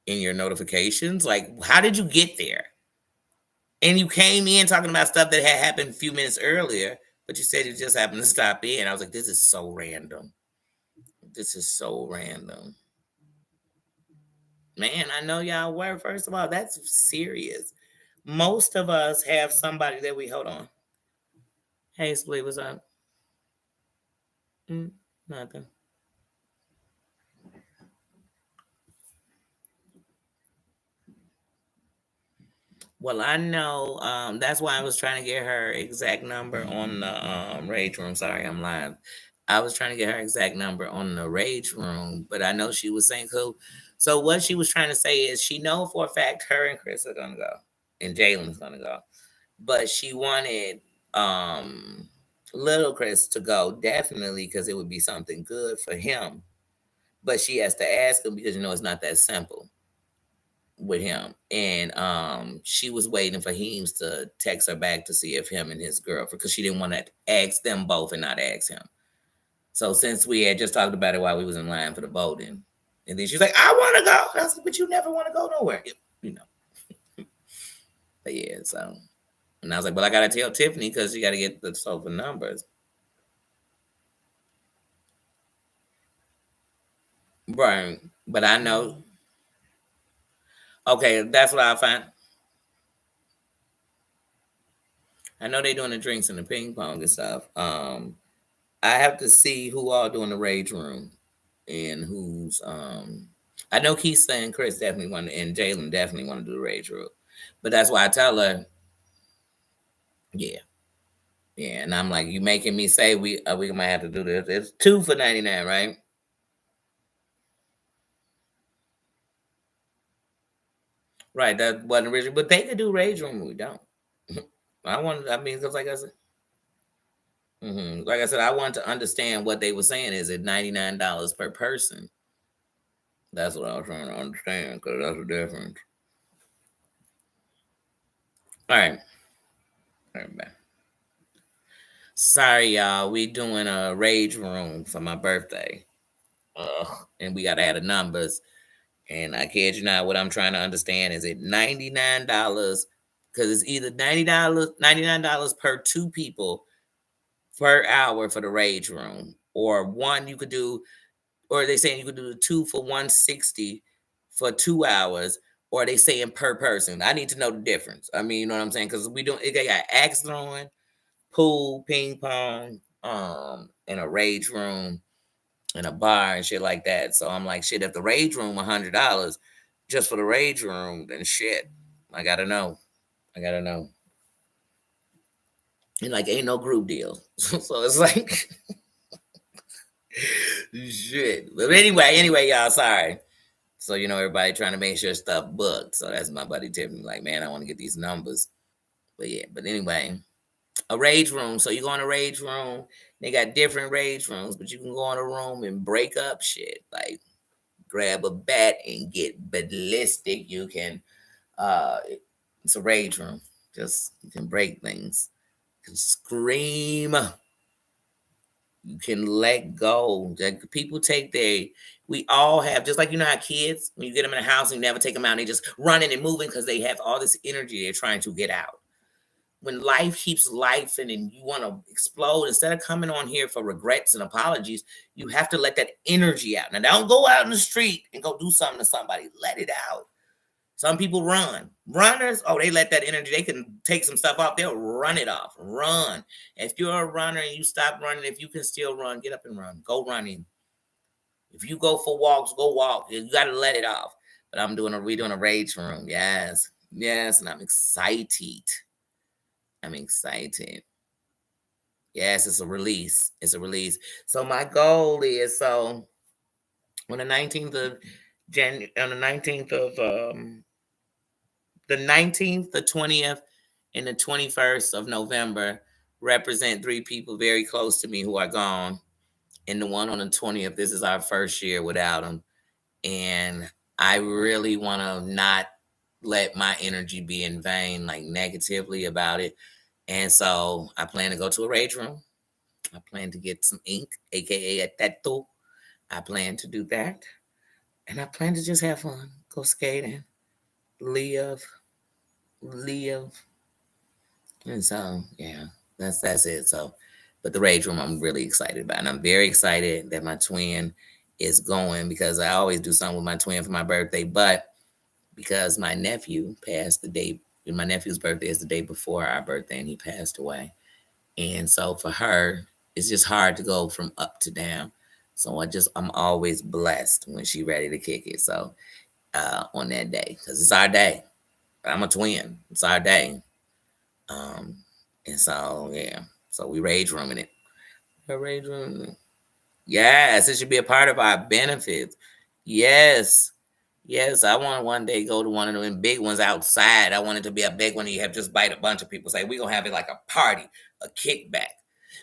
in your notifications. Like, how did you get there? And you came in talking about stuff that had happened a few minutes earlier, but you said you just happened to stop in. I was like, this is so random. This is so random. Man, I know y'all were. First of all, that's serious. Most of us have somebody that we hold on. Hey, Split, what's up? Nothing. Well, I know that's why I was trying to get her exact number on the rage room. Sorry, I'm live. I was trying to get her exact number on the rage room, but I know she was saying cool. So what she was trying to say is she know for a fact her and Chris are gonna go, and Jalen's gonna go, but she wanted little Chris to go definitely because it would be something good for him. But she has to ask him because it's not that simple with him. And she was waiting for Heems to text her back to see if him and his girlfriend, because she didn't want to ask them both and not ask him. So since we had just talked about it while we was in line for the voting, and then she's like, I want to go. And I was like, but you never want to go nowhere. You know. But yeah, so. And I was like, well, I got to tell Tiffany because she got to get the sofa numbers. Right. But I know. Okay, that's what I find. I know they're doing the drinks and the ping pong and stuff. I have to see who all doing the rage room and who's I know Keith and Chris definitely want to, and Jalen definitely want to do the rage room. But that's why I tell her, yeah. Yeah. And I'm like, you making me say we might have to do this. It's 2 for 99, right? Right, that wasn't original, but they could do rage room. We don't. I mean, because like I said, I wanted to understand what they were saying. Is it $99 per person? That's what I was trying to understand because that's the difference. All right, all right, man. Sorry, y'all. We doing a rage room for my birthday. And we gotta add the numbers. And I kid you not, what I'm trying to understand is it $99 because it's either $99 per two people per hour for the rage room, or one you could do, or they saying you could do the two for 160 for 2 hours, or they saying per person. I need to know the difference. I mean, you know what I'm saying? Because we don't. They got axe throwing, pool, ping pong, and a rage room and a bar and shit like that. So I'm like, shit, if the rage room $100 just for the rage room, then shit. I gotta know. I gotta know. And like ain't no group deal. So it's like shit. But anyway, y'all, sorry. So everybody trying to make sure stuff booked. So that's my buddy Tiffany. Like, man, I want to get these numbers. But yeah, but anyway, a rage room. So you go in a rage room, they got different rage rooms, but you can go in a room and break up shit. Like grab a bat and get ballistic. You can it's a rage room. Just you can break things. You can scream. You can let go. Like people take we all have, just like how kids, when you get them in a house and you never take them out, and they just running and moving because they have all this energy they're trying to get out. When life keeps life and you want to explode, instead of coming on here for regrets and apologies, you have to let that energy out. Now, don't go out in the street and go do something to somebody. Let it out. Some people run. Runners, oh, they let that energy, they can take some stuff off, they'll run it off. Run. If you're a runner and you stop running, if you can still run, get up and run. Go running. If you go for walks, go walk. You got to let it off. But we doing a rage room. Yes. Yes. And I'm excited. I'm excited. Yes, it's a release. It's a release. So my goal is on the 19th of January, on the 19th of the 19th, the 20th, and the 21st of November represent three people very close to me who are gone. And the one on the 20th, this is our first year without them. And I really want to not let my energy be in vain, like negatively about it. And so I plan to go to a rage room. I plan to get some ink, aka a tattoo. I plan to do that. And I plan to just have fun, go skating, live, live. And so, yeah, that's it. So, but the rage room, I'm really excited about, and I'm very excited that my twin is going because I always do something with my twin for my birthday. But because my nephew passed the day, my nephew's birthday is the day before our birthday, and he passed away. And so for her, it's just hard to go from up to down. So I'm always blessed when she's ready to kick it. So on that day, because it's our day. I'm a twin. It's our day. Um, and so yeah, so we rage rooming it. We rage rooming it. Yes, it should be a part of our benefits. Yes. Yes, I want to one day go to one of them big ones outside. I want it to be a big one and you have just bite a bunch of people. Say, we're going to have it like a party, a kickback.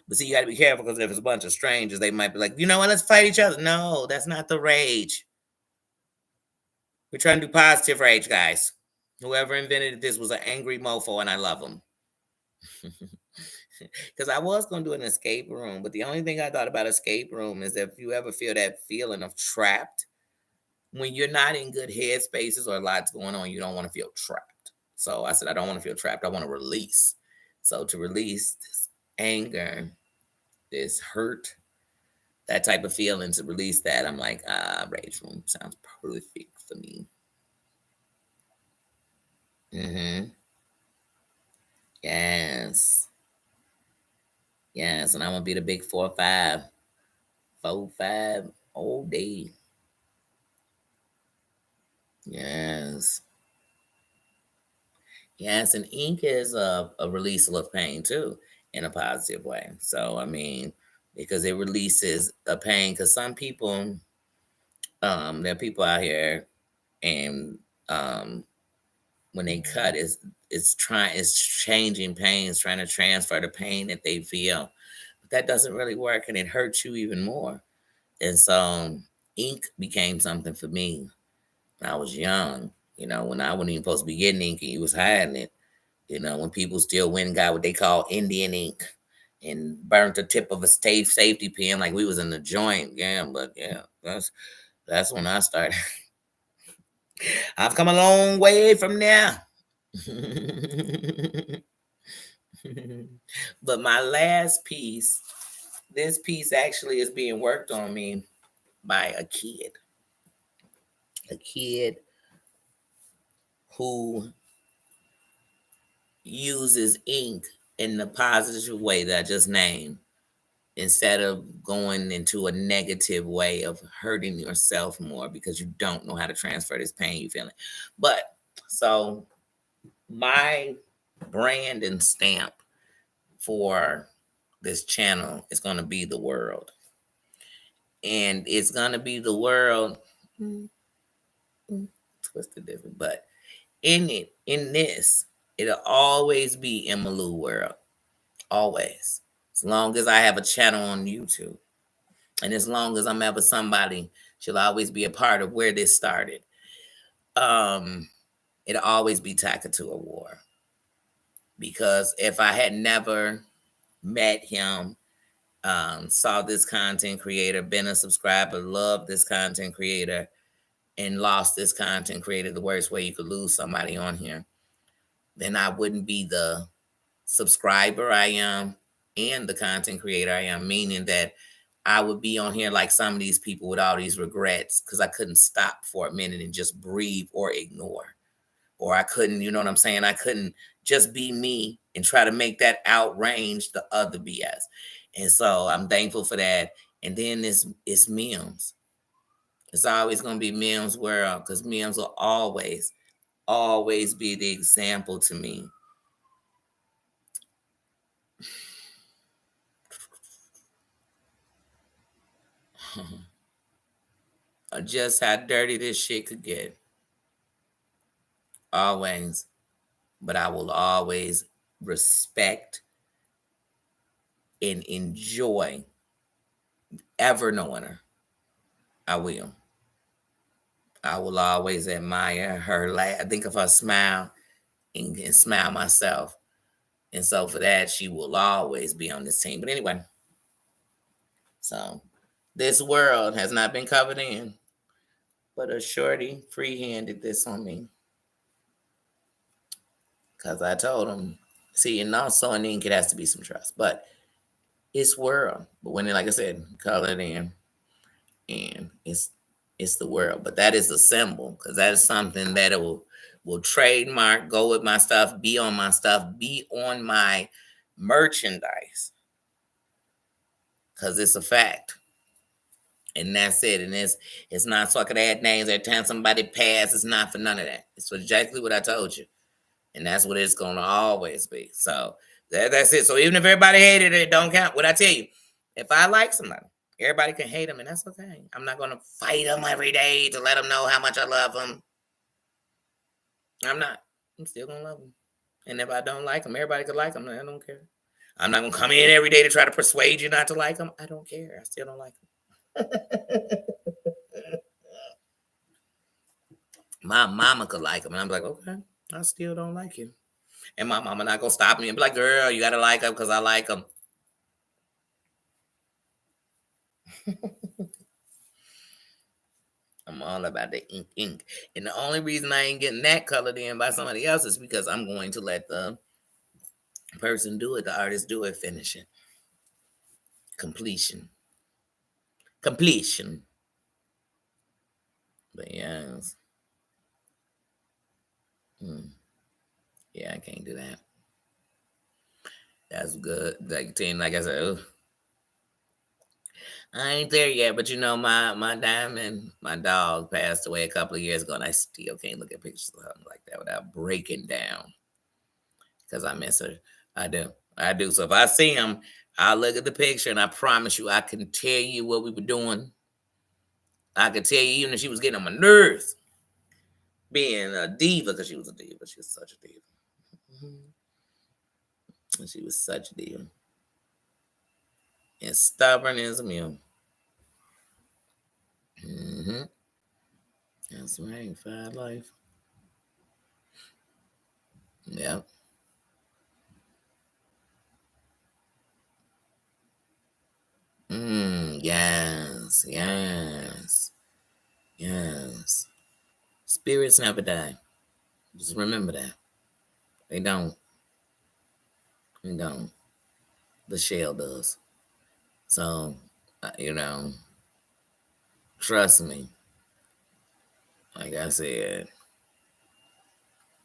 But see, you got to be careful because if it's a bunch of strangers, they might be like, you know what, let's fight each other. No, that's not the rage. We're trying to do positive rage, guys. Whoever invented this was an angry mofo, and I love him. Because I was going to do an escape room, but the only thing I thought about escape room is if you ever feel that feeling of trapped, when you're not in good head spaces or a lot's going on, you don't want to feel trapped. So I said, I don't want to feel trapped. I want to release. So to release this anger, this hurt, that type of feeling, to release that, I'm like, rage room sounds perfect for me. Mm-hmm. Yes. Yes. And I'm going to be the big 4-5. 4-5 all day. Yes. Yes, and ink is a release of pain too, in a positive way. So I mean, because it releases a pain. Because some people, there are people out here, and when they cut, it's changing pains, trying to transfer the pain that they feel. But that doesn't really work, and it hurts you even more. And so ink became something for me when I was young. When I wasn't even supposed to be getting ink and you was hiding it. When people still went and got what they call Indian ink and burnt the tip of a safety pin like we was in the joint. Yeah, but yeah, that's when I started. I've come a long way from there. But my last piece, this piece actually is being worked on me by a kid. A kid who uses ink in the positive way that I just named, instead of going into a negative way of hurting yourself more because you don't know how to transfer this pain you're feeling. But so my brand and stamp for this channel is going to be the world. And it's going to be the world twisted different, but in this, it'll always be Emma Lou world. Always. As long as I have a channel on YouTube. And as long as I'm ever somebody, she'll always be a part of where this started. It'll always be Takatu War. Because if I had never met him, saw this content creator, been a subscriber, loved this content creator, and lost this content creator the worst way you could lose somebody on here, then I wouldn't be the subscriber I am and the content creator I am, meaning that I would be on here like some of these people with all these regrets because I couldn't stop for a minute and just breathe or ignore. Or I couldn't, you know what I'm saying? I couldn't just be me and try to make that outrange the other BS. And so I'm thankful for that. And then it's memes. It's always going to be memes world because memes will always be the example to me of just how dirty this shit could get. Always. But I will always respect and enjoy ever knowing her. I will. I will always admire her laugh. I think of her smile and smile myself. And so for that, she will always be on this team. But anyway, so this world has not been covered in, but a shorty free-handed this on me. Because I told him, see, and also in ink, it has to be some trust. But it's world. But when, like I said, color it in, and it's the world. But that is a symbol, because that is something that it will trademark, go with my stuff, be on my stuff, be on my merchandise. Because it's a fact. And that's it. And it's not so I could add names every time somebody passed. It's not for none of that. It's exactly what I told you. And that's what it's going to always be. So that's it. So even if everybody hated it, it don't count. What I tell you, if I like somebody, everybody can hate them, and that's okay. I'm not going to fight them every day to let them know how much I love them. I'm not. I'm still going to love them. And if I don't like them, everybody could like them. I don't care. I'm not going to come in every day to try to persuade you not to like them. I don't care. I still don't like them. My mama could like him, and I'm like, okay, I still don't like you. And my mama not gonna stop me and be like, girl, you gotta like him because I like him. I'm all about the ink. And the only reason I ain't getting that colored in by somebody else is because I'm going to let the person do it, the artist do it, finish it. Completion. But yes. Yeah, I can't do that. That's good. Like I said, ugh. I ain't there yet, but my diamond, my dog passed away a couple of years ago, and I still can't look at pictures of something like that without breaking down because I miss her. I do. So if I see him, I'll look at the picture, and I promise you, I can tell you what we were doing. I could tell you even if she was getting on my nerves. being a diva, because she was a diva. She was such a diva. She was such a diva. And stubborn as a mule. Mm-hmm. That's right. Five life. Yep. Yes. Yes. Yes. Spirits never die. Just remember that. They don't. They don't. The shell does. So, you know, trust me. Like I said,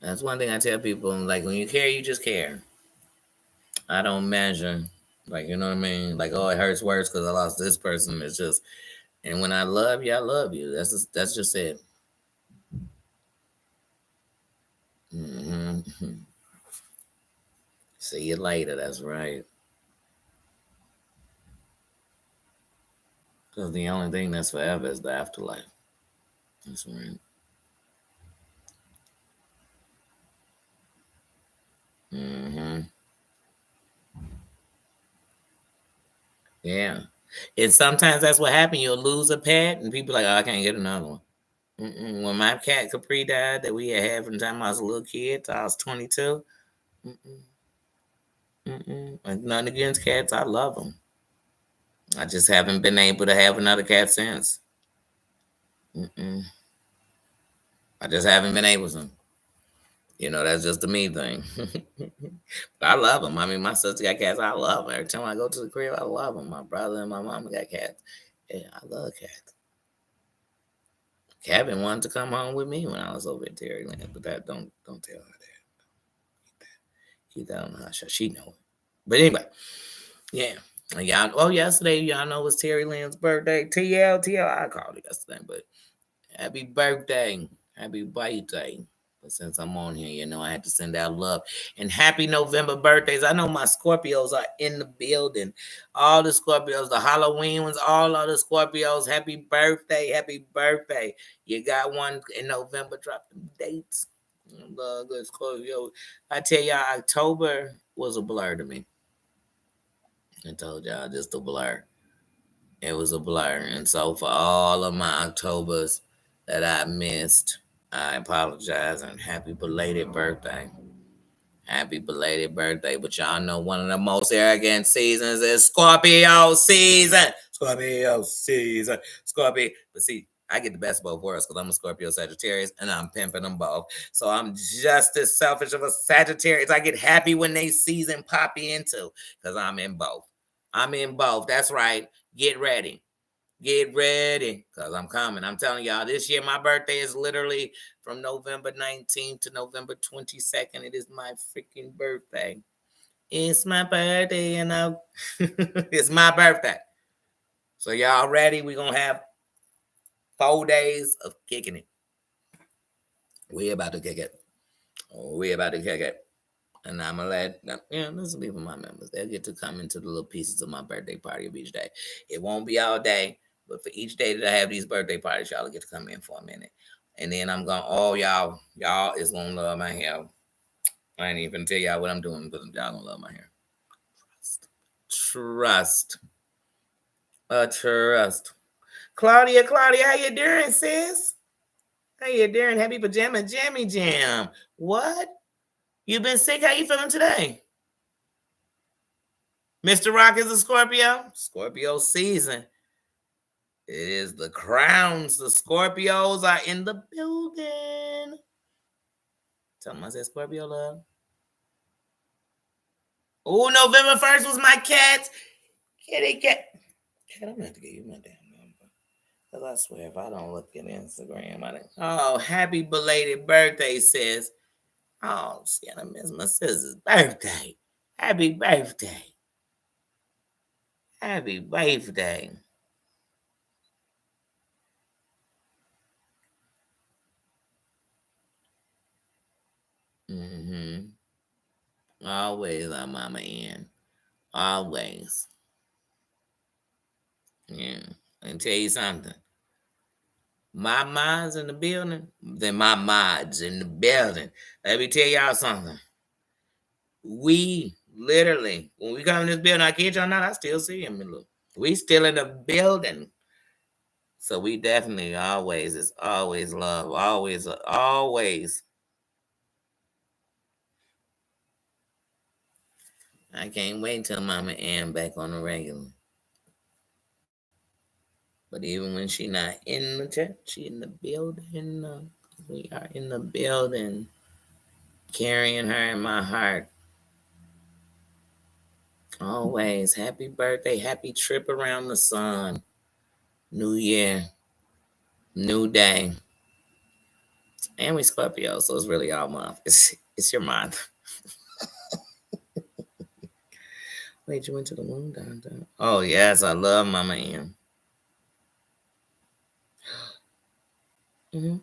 that's one thing I tell people. Like, when you care, you just care. I don't measure. Like, you know what I mean? Like, oh, it hurts worse because I lost this person. It's just, and when I love you, I love you. That's just it. Mm-hmm. See you later. That's right. Because the only thing that's forever is the afterlife. That's right. Mm-hmm. Yeah. And sometimes that's what happens. You'll lose a pet, and people are like, oh, I can't get another one. When my cat Capri died, that we had from the time I was a little kid till I was 22. Mm-mm. And nothing against cats. I love them. I just haven't been able to have another cat since. Mm-mm. I just haven't been able to. That's just the me thing. But I love them. I mean, my sister got cats. I love them. Every time I go to the crib, I love them. My brother and my mama got cats. Yeah, I love cats. Kevin wanted to come home with me when I was over at Terry Land, but that don't tell her that. Keep that on the hush. She know it. But anyway, yeah. And y'all, yesterday, y'all know, was Terry Lynn's birthday. TL, I called it yesterday, but happy birthday. Happy birthday. But since I'm on here, I had to send out love. And happy November birthdays. I know my Scorpios are in the building. All the Scorpios, the Halloween ones, all of the Scorpios. Happy birthday. Happy birthday. You got one in November. Drop them dates. Love good Scorpio. I tell y'all, October was a blur to me. I told y'all, just a blur. It was a blur. And so for all of my Octobers that I missed, I apologize and happy belated birthday. Happy belated birthday. But y'all know one of the most arrogant seasons is Scorpio season. Scorpio season. Scorpio. But see, I get the best of both worlds because I'm a Scorpio Sagittarius and I'm pimping them both. So I'm just as selfish of a Sagittarius. I get happy when they season pop into because I'm in both. I'm in both. That's right. Get ready. Get ready because I'm coming. I'm telling y'all, this year my birthday is literally from November 19th to November 22nd. It is my freaking birthday. It's my birthday, it's my birthday. So y'all ready? We're going to have 4 days of kicking it. We about to kick it. We about to kick it. And I'm going to this will be for my members. They'll get to come into the little pieces of my birthday party of each day. It won't be all day, but for each day that I have these birthday parties, y'all get to come in for a minute. And then I'm going, y'all is going to love my hair. I ain't even tell y'all what I'm doing, but y'all going to love my hair. Trust. Trust. Claudia, how you doing, sis? How you doing? Happy pajama jammy jam. What? You been sick? How you feeling today? Mr. Rock is a Scorpio. Scorpio season. It is the crowns. The Scorpios are in the building. Tell them I said Scorpio love. Oh, November 1st was my cat. Kitty cat. Cat, I'm going to have to get you my damn number. Because I swear, if I don't look at Instagram, I don't. Oh, happy belated birthday, sis. Oh, see, I miss my sister's birthday. Happy birthday. Happy birthday. Mm-hmm. Always on Mama N. Always. Yeah. And tell you something. My mods in the building. Then my mods in the building. Let me tell y'all something. We literally, when we come in this building, I kid y'all not, I still see him. Look, we still in the building. So we definitely always, it's always love. Always, always. I can't wait until Mama Ann back on the regular. But even when she not in the church, she in the building. We are in the building, carrying her in my heart. Always. Happy birthday, happy trip around the sun. New year, new day. And we Scorpio, so it's really all month. It's your month. Wait, you went to the moon down. Oh yes, I love Mama M. Mm-hmm.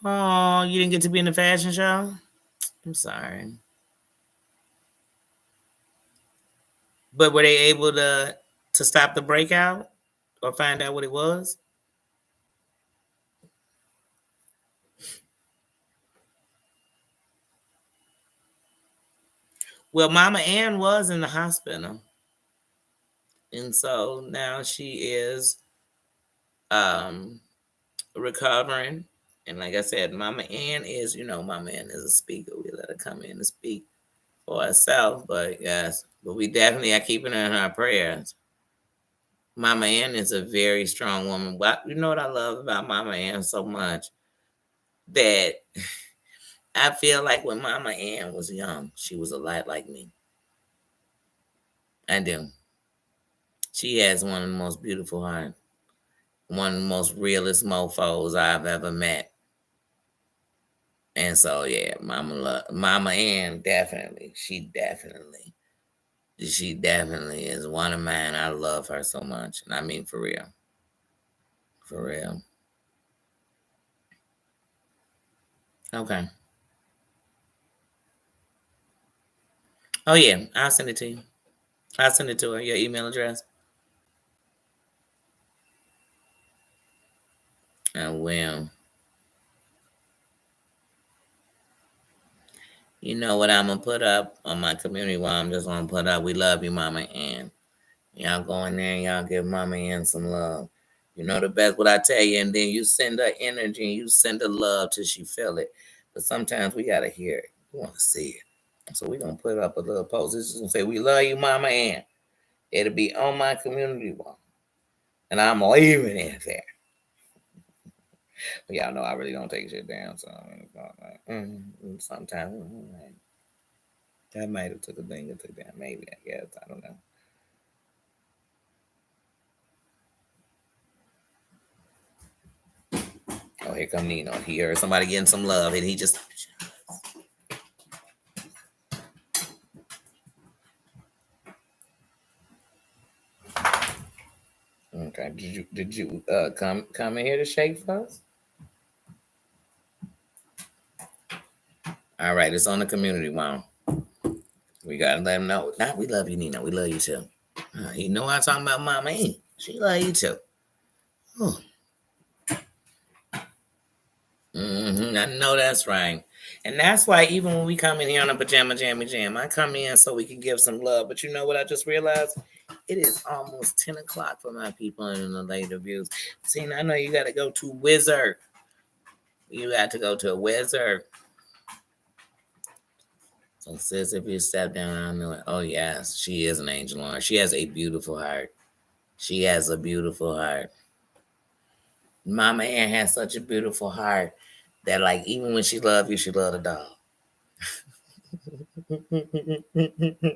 Oh, you didn't get to be in the fashion show? I'm sorry. But were they able to stop the breakout or find out what it was? Well, Mama Ann was in the hospital, and so now she is um recovering. And like I said, Mama Ann is, Mama Ann is a speaker. We let her come in and speak for herself, but yes, but we definitely are keeping her in our prayers. Mama Ann is a very strong woman. But you know what I love about Mama Ann so much? That I feel like when Mama Ann was young, she was a lot like me. I do. She has one of the most beautiful hearts, one of the most realest mofos I've ever met. And so yeah, Mama Ann definitely. She definitely is one of mine. I love her so much. And I mean for real. For real. Okay. Oh yeah, I'll send it to you. I'll send it to her. Your email address. I will. You know what I'm gonna put up on my community wall? I'm just gonna put up, "We love you, Mama Ann." Y'all go in there and y'all give Mama Ann some love. You know the best what I tell you, and then you send her energy and you send her love till she feel it. But sometimes we gotta hear it. We want to see it. So we're gonna put up a little post. This is gonna say, "We love you, Mama Ann." It'll be on my community wall. And I'm leaving it there. But y'all know I really don't take shit down. So sometimes that might have took a thing and took down. Maybe, I guess. I don't know. Oh, here come Nino. He heard somebody getting some love, and he just. Okay. Did you come in here to shake for us? All right, it's on the community. Wow. We gotta let him know. Nah, we love you, Nino. We love you too. He know I'm talking about Mama E. She love you too. Oh. I know that's right. And that's why even when we come in here on a pajama jammy jam, I come in so we can give some love. But you know what I just realized? It is almost 10 o'clock for my people in the later views. See, I know you got to go to Wizard. You got to go to a Wizard. So, sis, if you step down, I know it. Oh, yes, she is an angel on her. She has a beautiful heart. She has a beautiful heart. Mama Ann has such a beautiful heart that, like, even when she love you, she love the dog.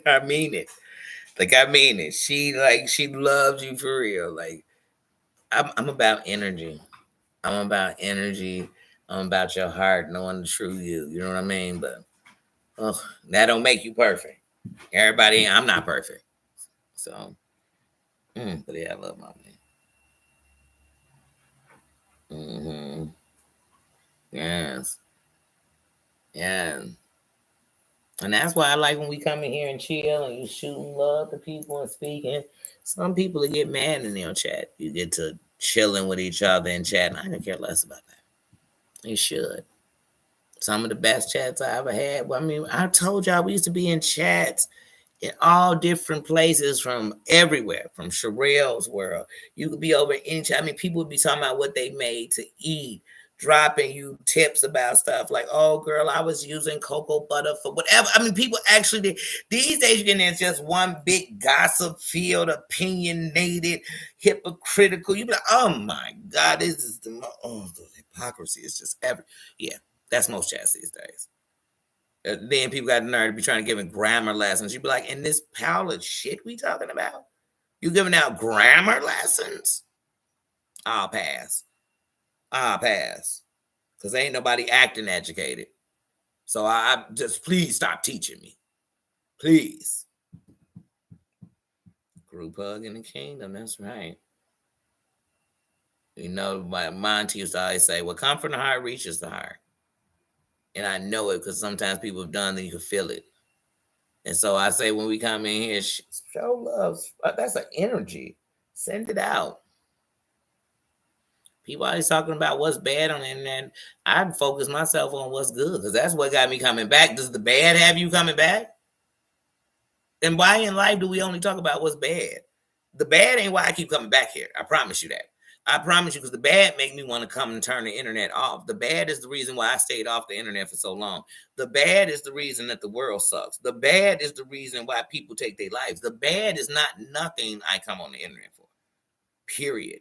I mean it. Like I mean it. She loves you for real. Like I'm about energy. I'm about energy. I'm about your heart, knowing the true you. You know what I mean? But that don't make you perfect. Everybody, I'm not perfect. So, but yeah, I love my man. Yes. Yeah. And that's why I like when we come in here and chill and you shooting love to people and speaking. Some people that get mad in their chat. You get to chilling with each other and chatting. I don't care less about that. You should. Some of the best chats I ever had. Well, I mean, I told y'all we used to be in chats in all different places from everywhere, from Sherelle's world. You could be over any chat. I mean, people would be talking about what they made to eat, dropping you tips about stuff like, oh, girl, I was using cocoa butter for whatever. I mean, people actually did. These days, you're getting just one big gossip field, opinionated, hypocritical. You be like, oh my God, this is the hypocrisy is just yeah. That's most chats these days. Then people got the nerve to be trying to give grammar lessons. You'd be like, in this pile of shit we talking about? You giving out grammar lessons? I'll pass. Because ain't nobody acting educated. So I just, please stop teaching me. Please. Group hug in the kingdom, that's right. You know, my Monty used to always say, what come from the heart reaches the heart. And I know it because sometimes people have done that, you can feel it. And so I say when we come in here, show love. That's an energy. Send it out. People always talking about what's bad on the internet. I focus myself on what's good because that's what got me coming back. Does the bad have you coming back? Then why in life do we only talk about what's bad? The bad ain't why I keep coming back here. I promise you that. I promise you, because the bad make me want to come and turn the internet off. The bad is the reason why I stayed off the internet for so long. The bad is the reason that the world sucks. The bad is the reason why people take their lives. The bad is not nothing I come on the internet for. Period.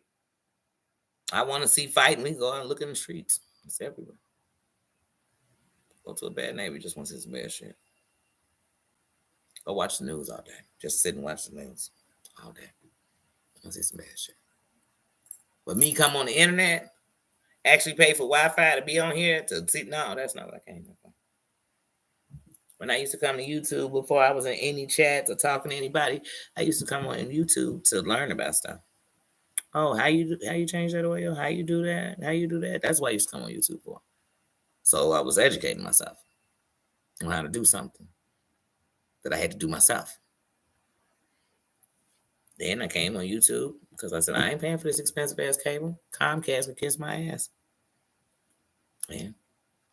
I want to see fighting. We go out and look in the streets. It's everywhere. Go to a bad neighbor, just want to see some bad shit. Go watch the news all day. Just sit and watch the news all day. I want to see some bad shit. But me come on the internet, actually pay for Wi-Fi to be on here to see. No, that's not what I came for. When I used to come to YouTube before I was in any chats or talking to anybody, I used to come on YouTube to learn about stuff. Oh, how you change that oil? How you do that? How you do that? That's why I used to come on YouTube for. So I was educating myself on how to do something that I had to do myself. Then I came on YouTube because I said, I ain't paying for this expensive ass cable. Comcast would kiss my ass. And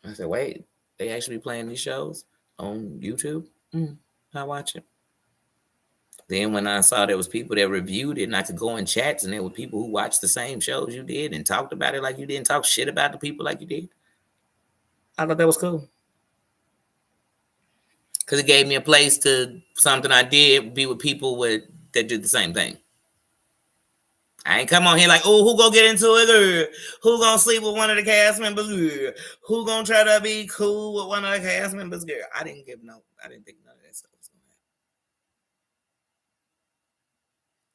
I said, wait, they actually playing these shows on YouTube? I watch it. Then when I saw there was people that reviewed it and I could go in chats and there were people who watched the same shows you did and talked about it like you didn't, talk shit about the people like you did. I thought that was cool. Because it gave me a place to, something I did, be with people that did the same thing. I ain't come on here like, oh, who gonna get into it? Who gonna sleep with one of the cast members? Who gonna try to be cool with one of the cast members? I didn't think none of that stuff was gonna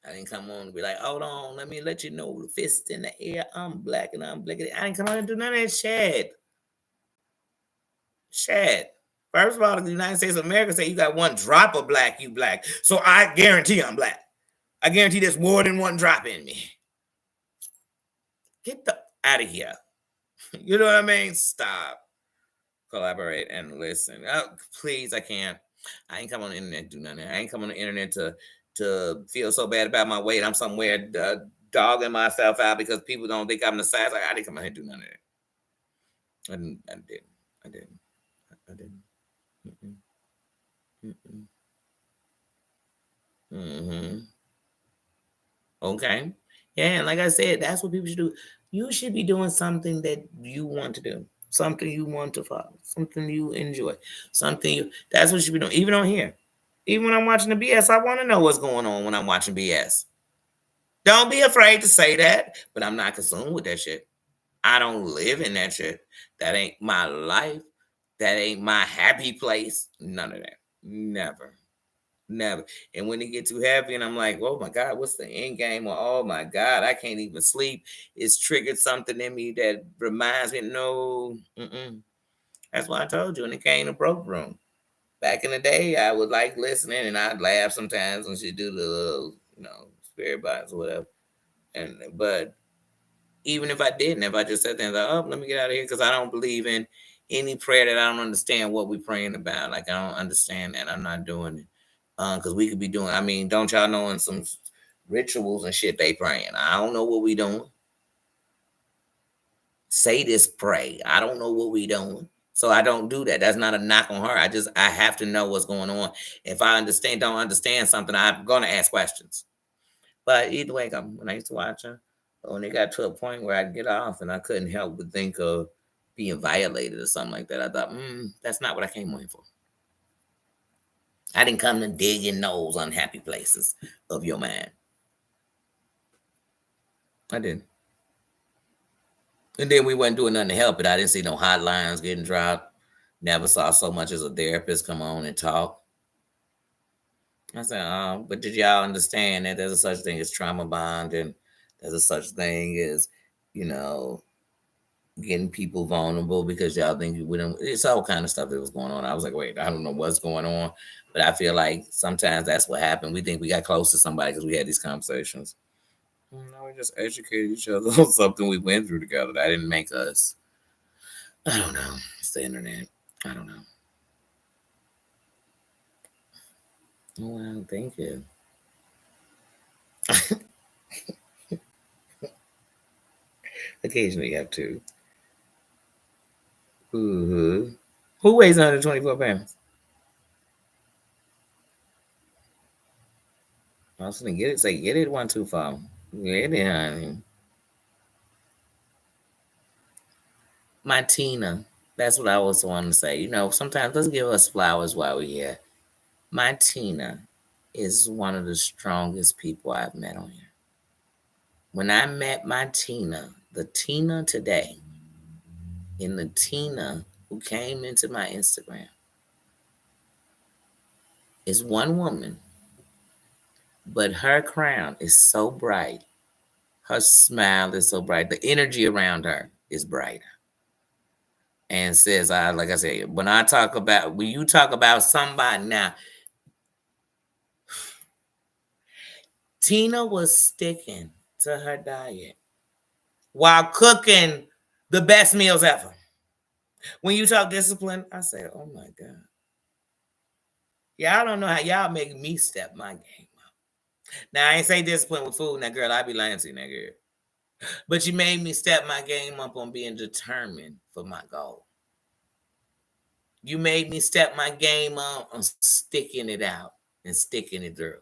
happen. I didn't come on and be like, hold on, let me let you know the fist in the air. I'm black and I'm black. I didn't come on and do none of that shit. First of all, the United States of America say you got one drop of black, you black. So I guarantee I'm black. I guarantee there's more than one drop in me. Get the out of here. You know what I mean? Stop. Collaborate and listen. Please, I can't. I ain't come on the internet to do nothing. I ain't come on the internet to feel so bad about my weight. I'm somewhere dogging myself out because people don't think I'm the size. I didn't come on here to do none of that. I didn't. Okay. Yeah, and like I said, that's what people should do. You should be doing something that you want to do, something you want to follow, something you enjoy, that's what you should be doing. Even on here, even when I'm watching the BS, I want to know what's going on when I'm watching BS. Don't be afraid to say that, but I'm not consumed with that shit. I don't live in that shit. That ain't my life. That ain't my happy place. None of that. Never. And when it get too heavy and I'm like, oh my God, what's the end game? Or, oh my God, I can't even sleep. It's triggered something in me that reminds me, no. That's why I told you when it came to Broke Room. Back in the day, I would like listening and I'd laugh sometimes when she do the little, spirit box or whatever. But even if I didn't, if I just sat there and thought, oh, let me get out of here because I don't believe in Any prayer that I don't understand what we praying about, like I don't understand that, I'm not doing it. Because we could be doing. I mean, don't y'all know in some rituals and shit they praying? I don't know what we doing. Say this, pray. I don't know what we doing. So I don't do that. That's not a knock on her. I have to know what's going on. If I don't understand something, I'm gonna ask questions. But either way, when I used to watch her, when it got to a point where I'd get off and I couldn't help but think of being violated or something like that, I thought, that's not what I came on here for. I didn't come to dig in those unhappy places of your mind. I didn't. And then we wasn't doing nothing to help it. I didn't see no hotlines getting dropped. Never saw so much as a therapist come on and talk. I said, but did y'all understand that there's a such thing as trauma bond and there's a such thing as, you know, getting people vulnerable because y'all think we don't. It's all kind of stuff that was going on. I was like, wait, I don't know what's going on, but I feel like sometimes that's what happened. We think we got close to somebody because we had these conversations. No, we just educated each other on something we went through together. That didn't make us. I don't know. It's the internet. I don't know. Well, thank you. Occasionally you have to. Ooh. Who weighs 124 pounds? I was gonna get it. Say, get it 125. Get it, honey. My Tina. That's what I was wanting to say. You know, sometimes let's give us flowers while we're here. My Tina is one of the strongest people I've met on here. When I met my Tina, the Tina today, and the Tina who came into my Instagram, is one woman, but her crown is so bright. Her smile is so bright. The energy around her is brighter. And says, like I said, when you talk about somebody now, Tina was sticking to her diet while cooking the best meals ever. When you talk discipline, I say, oh my God. Y'all don't know how y'all make me step my game up. Now, I ain't say discipline with food. Now, girl, I be lying to you, now, girl. But you made me step my game up on being determined for my goal. You made me step my game up on sticking it out and sticking it through.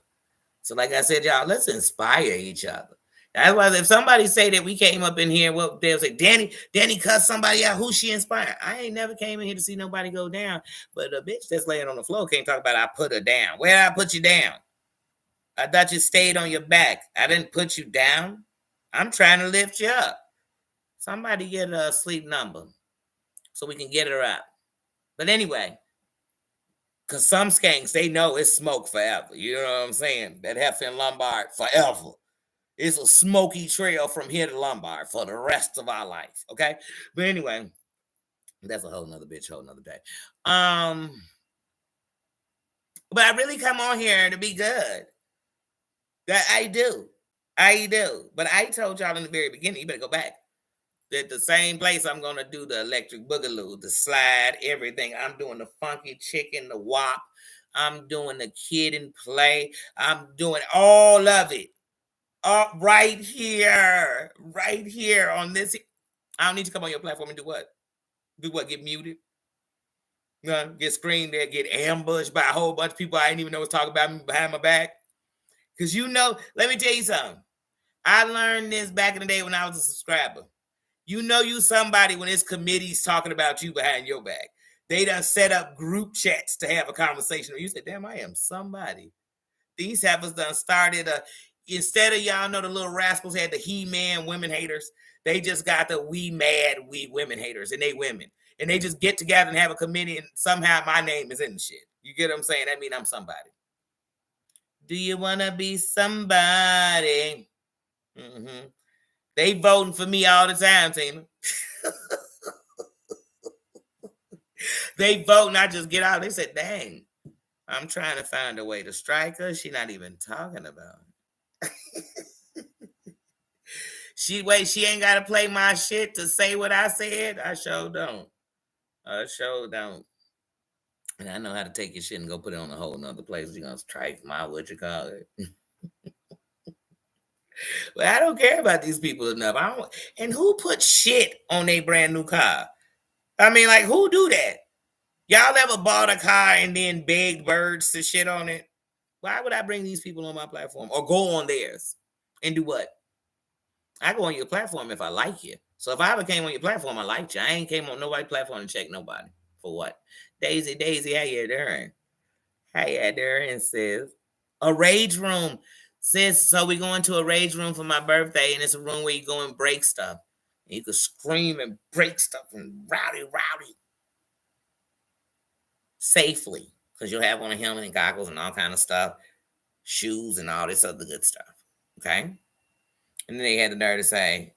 So, like I said, y'all, let's inspire each other. That's why if somebody say that we came up in here, well, they'll say, Danny cussed somebody out. Who she inspired? I ain't never came in here to see nobody go down. But a bitch that's laying on the floor can't talk about I put her down. Where did I put you down? I thought you stayed on your back. I didn't put you down. I'm trying to lift you up. Somebody get a sleep number so we can get her out. But anyway, because some skanks, they know it's smoke forever. You know what I'm saying? That Heifer Lombard forever. It's a smoky trail from here to Lombard for the rest of our life. Okay. But anyway, that's a whole nother bitch, whole nother day. But I really come on here to be good. That I do. I do. But I told y'all in the very beginning, you better go back. At the same place, I'm gonna do the electric boogaloo, the slide, everything. I'm doing the funky chicken, the wop. I'm doing the kid and play. I'm doing all of it. Right here on this. I don't need to come on your platform and do what? Do what? Get muted? Get screamed at, get ambushed by a whole bunch of people I didn't even know was talking about me behind my back. Because let me tell you something. I learned this back in the day when I was a subscriber. You know you somebody when it's committees talking about you behind your back. They done set up group chats to have a conversation. You say, damn, I am somebody. These heifers done started instead of y'all know the little rascals had the He-Man women haters, they just got the we women haters, and they women. And they just get together and have a committee, and somehow my name is in the shit. You get what I'm saying? That means I'm somebody. Do you want to be somebody? Mm-hmm. They voting for me all the time, Tina. They vote and I just get out. They said, dang, I'm trying to find a way to strike her. She not even talking about it. She ain't got to play my shit to say what I said. I sure don't. Show don't. And I know how to take your shit and go put it on a whole nother place. You're gonna strike my what you call it. But I don't care about these people enough. I don't. And who put shit on a brand new car? I mean, like who do that? Y'all ever bought a car and then begged birds to shit on it? Why would I bring these people on my platform or go on theirs and do what? I go on your platform if I like you. So if I ever came on your platform, I liked you. I ain't came on nobody's platform to check nobody. For what? Daisy, how you doing? How you doing, sis? A rage room. Sis, so we going to a rage room for my birthday, and it's a room where you go and break stuff. And you can scream and break stuff and rowdy safely. Because you'll have on a helmet and goggles and all kind of stuff, shoes and all this other good stuff. Okay? And then they had the nerve to say,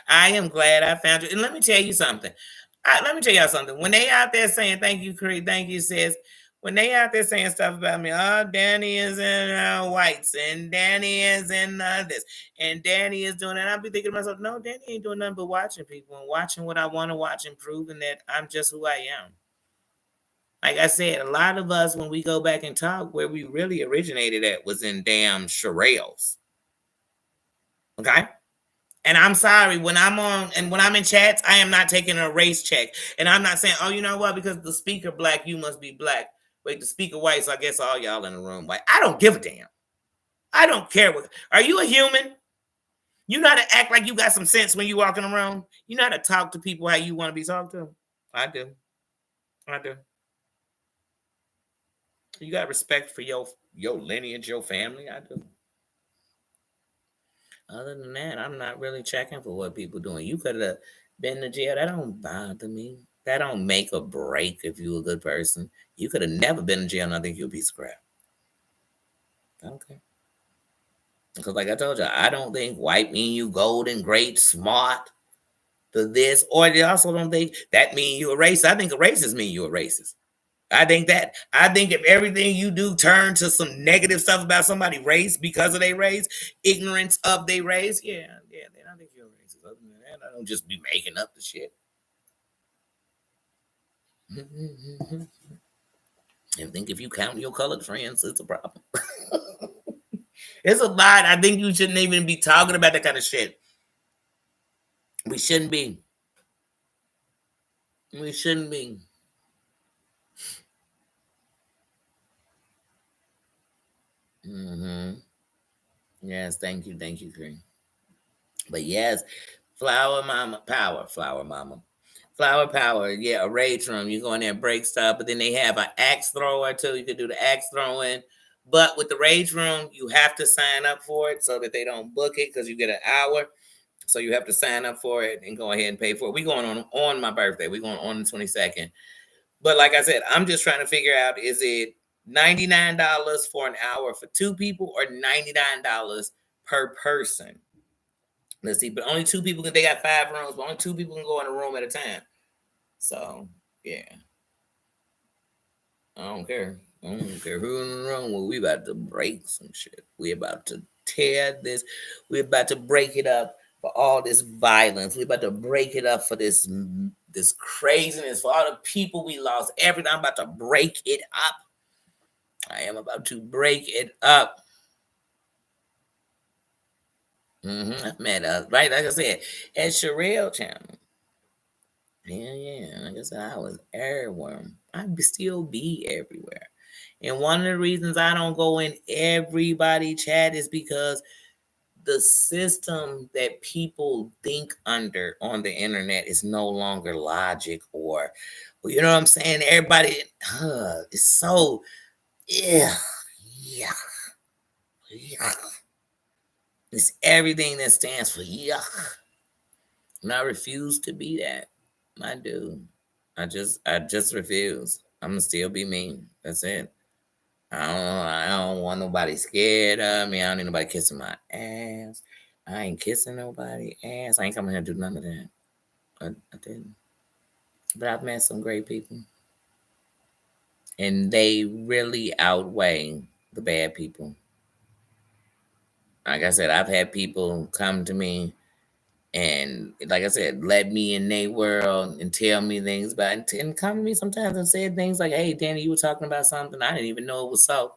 I am glad I found you. And let me tell you something. Let me tell y'all something. When they out there saying thank you, Creed, thank you, sis. When they out there saying stuff about me, oh, Danny is in whites, and Danny is in this, and Danny is doing that. I'll be thinking to myself, no, Danny ain't doing nothing but watching people and watching what I want to watch and proving that I'm just who I am. Like I said, a lot of us, when we go back and talk, where we really originated at was in damn charelles. Okay? And I'm sorry, when I'm on and when I'm in chats, I am not taking a race check. And I'm not saying, oh, you know what, because the speaker black, you must be black. Wait, the speaker white, so I guess all y'all in the room white. I don't give a damn. I don't care what. Are you a human? You know how to act like you got some sense when you walking around? You know how to talk to people how you want to be talked to? I do. I do. You got respect for your lineage, your family? I do. Other than that, I'm not really checking for what people doing. You could have been to jail. That don't bother me. That don't make or break if you a good person. You could have never been in jail and I think you'll be scrapped. Okay. Because like I told you, I don't think white mean you golden, great, smart to this. Or they also don't think that mean you a racist. I think a racist mean you a racist. I think if everything you do turn to some negative stuff about somebody's race because of their race, ignorance of their race, then I think you're a racist. Other than that, I don't just be making up the shit. And think if you count your colored friends, it's a problem. It's a lot. I think you shouldn't even be talking about that kind of shit. We shouldn't be. We shouldn't be. Mm-hmm. Yes, thank you, Green. But yes, flower mama power, flower mama. Flower power, yeah, a rage room. You go in there and break stuff, but then they have an axe thrower too. You can do the axe throwing. But with the rage room, you have to sign up for it so that they don't book it because you get an hour. So you have to sign up for it and go ahead and pay for it. We're going on my birthday. We're going on the 22nd. But like I said, I'm just trying to figure out, is it $99 for an hour for two people or $99 per person? Let's see, but only two people they got 5 rooms, but only 2 people can go in a room at a time. So yeah. I don't care. I don't care who in the room. Well, we about to break some shit. We about to tear this. We about to break it up for all this violence. We about to break it up for this craziness, for all the people we lost. Everything. I'm about to break it up. I am about to break it up. I've met right, like I said, at Sherelle channel. Yeah. Like I said, I was everywhere. I'd still be everywhere. And one of the reasons I don't go in everybody chat is because the system that people think under on the internet is no longer logic or you know what I'm saying? Everybody it's so yeah. It's everything that stands for yuck. And I refuse to be that. I do. I just refuse. I'm gonna still be me. That's it. I don't want nobody scared of me. I don't need nobody kissing my ass. I ain't kissing nobody ass. I ain't coming here to do none of that. I didn't. But I've met some great people. And they really outweigh the bad people. Like I said, I've had people come to me And like I said, let me in their world and tell me things about it. And come to me sometimes and say things like, hey, Danny, you were talking about something. I didn't even know it was so.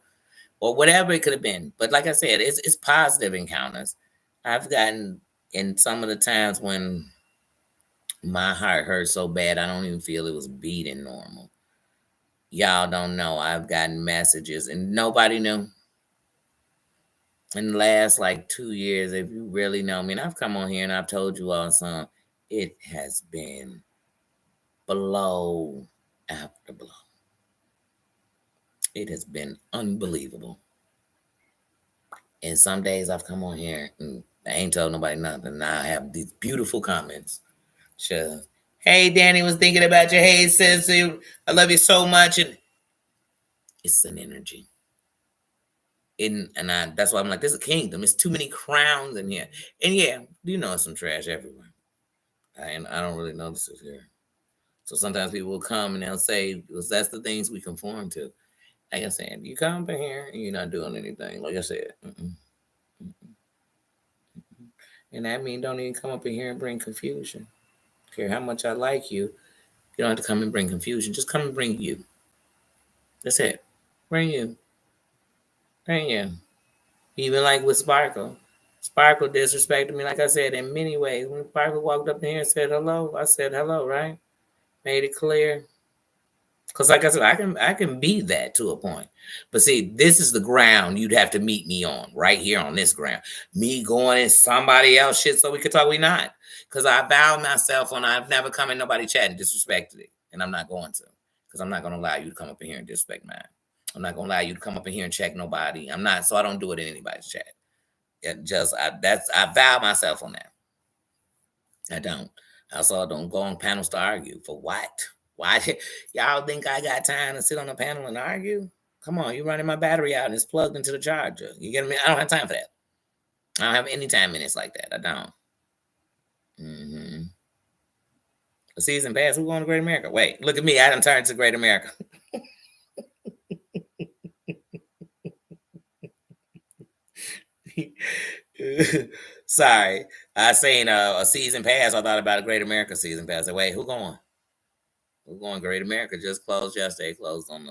Or whatever it could have been. But like I said, it's positive encounters. I've gotten in some of the times when my heart hurt so bad I don't even feel it was beating normal. Y'all don't know. I've gotten messages and nobody knew. In the last like 2 years, if you really know me, and I've come on here and I've told you all some, it has been blow after blow. It has been unbelievable. And some days I've come on here and I ain't told nobody nothing. Now I have these beautiful comments. Sure. Hey, Danny, was thinking about you. Hey, sis, I love you so much. And it's an energy. That's why I'm like, this is a kingdom. It's too many crowns in here. And yeah, you know, some trash everywhere. I don't really notice it here. So sometimes people will come and they'll say, well, that's the things we conform to. Like I said, you come up in here and you're not doing anything. Like I said, and that means don't even come up in here and bring confusion. I don't care how much I like you, you don't have to come and bring confusion. Just come and bring you. That's it. Bring you. Bring you. Even like with Sparkle. Sparkle disrespected me, like I said, in many ways. When Sparkle walked up in here and said hello, I said hello, right? Made it clear. Because like I said, I can be that to a point. But see, this is the ground you'd have to meet me on, right here on this ground. Me going in somebody else shit so we could talk, we not. Because I vow myself on I've never come in nobody chat and disrespected it. And I'm not going to. Because I'm not going to allow you to come up in here and disrespect mine. I'm not going to allow you to come up in here and check nobody. I'm not, so I don't do it in anybody's chat. I vow myself on that. I don't. I also don't go on panels to argue. For what? Why? Y'all think I got time to sit on a panel and argue? Come on, you're running my battery out and it's plugged into the charger. You get me? I don't have time for that. I don't have any time minutes like that. I don't. A season pass. Who going to Great America? Wait, look at me. I done turned to Great America. Sorry, I seen a season pass. I thought about a Great America season pass. I said, wait, who going? Who going? Great America just closed yesterday. Closed on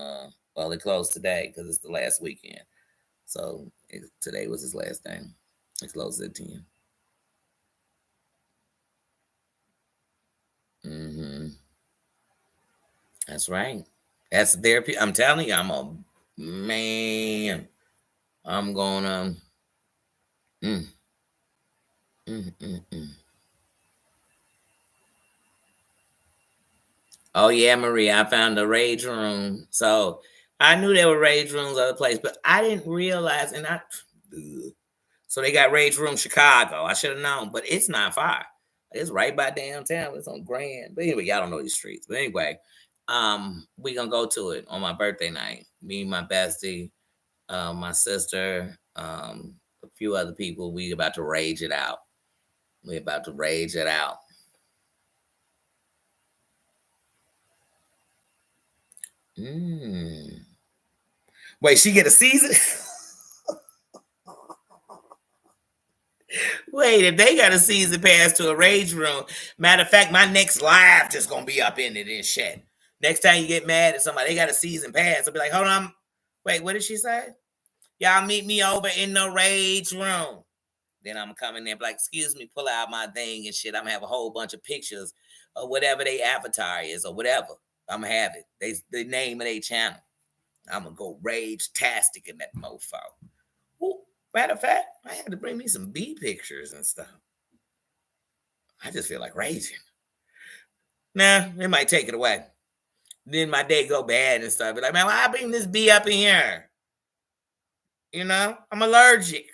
well, it closed today because it's the last weekend. So today was his last day. It closed at 10. That's right. That's therapy. I'm telling you, I'm a man. I'm gonna. Mm, mm. Oh yeah, Maria, I found the rage room. So I knew there were rage rooms other places, but I didn't realize. So they got rage room Chicago. I should have known, but it's not far. It's right by downtown. It's on Grand. But anyway, y'all don't know these streets. But anyway, we gonna go to it on my birthday night. Me, my bestie, my sister, a few other people. We about to rage it out. We about to rage it out. Wait, she get a season? Wait, if they got a season pass to a rage room, matter of fact, my next live just gonna be up in it and shit. Next time you get mad at somebody, they got a season pass. I'll be like, hold on. Wait, what did she say? Y'all meet me over in the rage room. Then I'm coming there, like, excuse me, pull out my thing and shit. I'm gonna have a whole bunch of pictures of whatever they avatar is or whatever. I'm gonna have it. The name of their channel. I'm gonna go rage tastic in that mofo. Ooh, matter of fact, I had to bring me some B pictures and stuff. I just feel like raging. Nah, it might take it away. Then my day go bad and stuff. Be like, man, why I bring this bee up in here? You know, I'm allergic.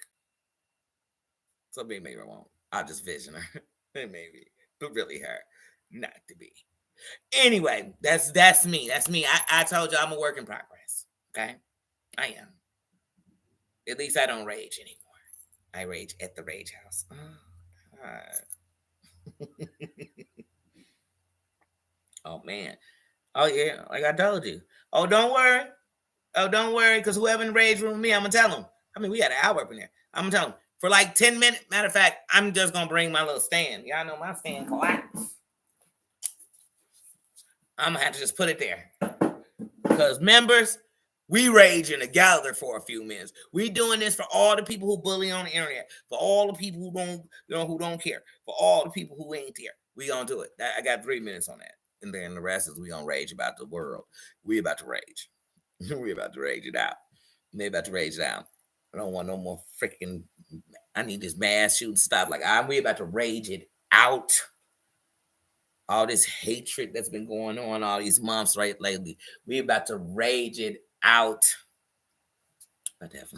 So maybe I won't. I'll just vision her. Maybe. But really her. Not to be. Anyway, that's me. That's me. I told you I'm a work in progress. Okay? I am. At least I don't rage anymore. I rage at the rage house. Oh, God. Oh man. Oh yeah, like I told you. Oh, don't worry. Oh, don't worry, because whoever in the rage room with me, I'm gonna tell them. I mean, we had an hour up in there. I'm gonna tell them, for like 10 minutes. Matter of fact, I'm just going to bring my little stand. Y'all know my stand collapsed. I'm going to have to just put it there. Because members, we raging together for a few minutes. We doing this for all the people who bully on the internet, for all the people who don't care, for all the people who ain't there. We gonna do it. I got 3 minutes on that, and then the rest is we gonna rage about the world. We about to rage. We about to rage it out. They about to rage it out. I don't want no more freaking. I need this mass shooting stop. Like we about to rage it out. All this hatred that's been going on all these months right lately. We about to rage it out. But it's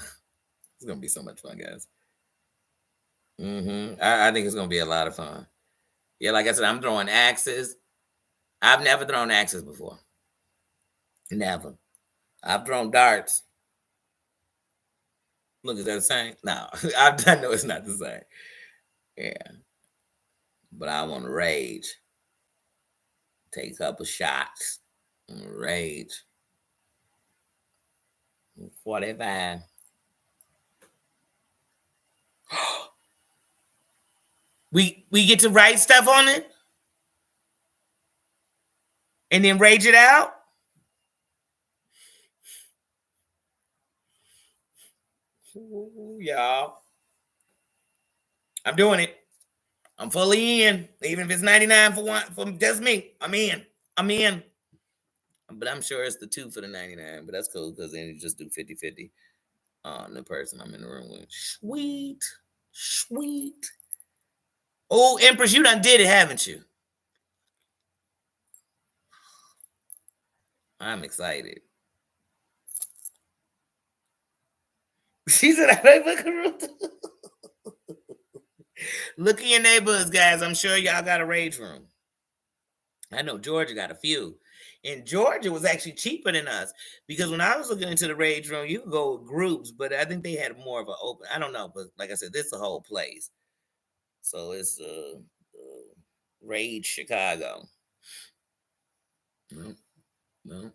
gonna be so much fun, guys. I think it's gonna be a lot of fun. Yeah, like I said, I'm throwing axes. I've never thrown axes before. Never. I've thrown darts. Look, is that the same? No, I know it's not the same. Yeah, but I want to rage. Take a couple shots. Rage. 45. we get to write stuff on it and then rage it out. Ooh, y'all, I'm doing it. I'm fully in, even if it's 99 for just me. I'm in. But I'm sure it's the 2 for the 99. But that's cool because then you just do 50-50 on the person I'm in the room with. Sweet. Oh, Empress, you done did it, haven't you? I'm excited. She said, I ain't looking room. Look in your neighborhoods, guys. I'm sure y'all got a rage room. I know Georgia got a few. And Georgia was actually cheaper than us because when I was looking into the rage room, you could go with groups, but I think they had more of an open. I don't know, but like I said, this is a whole place. So it's Rage Chicago. No.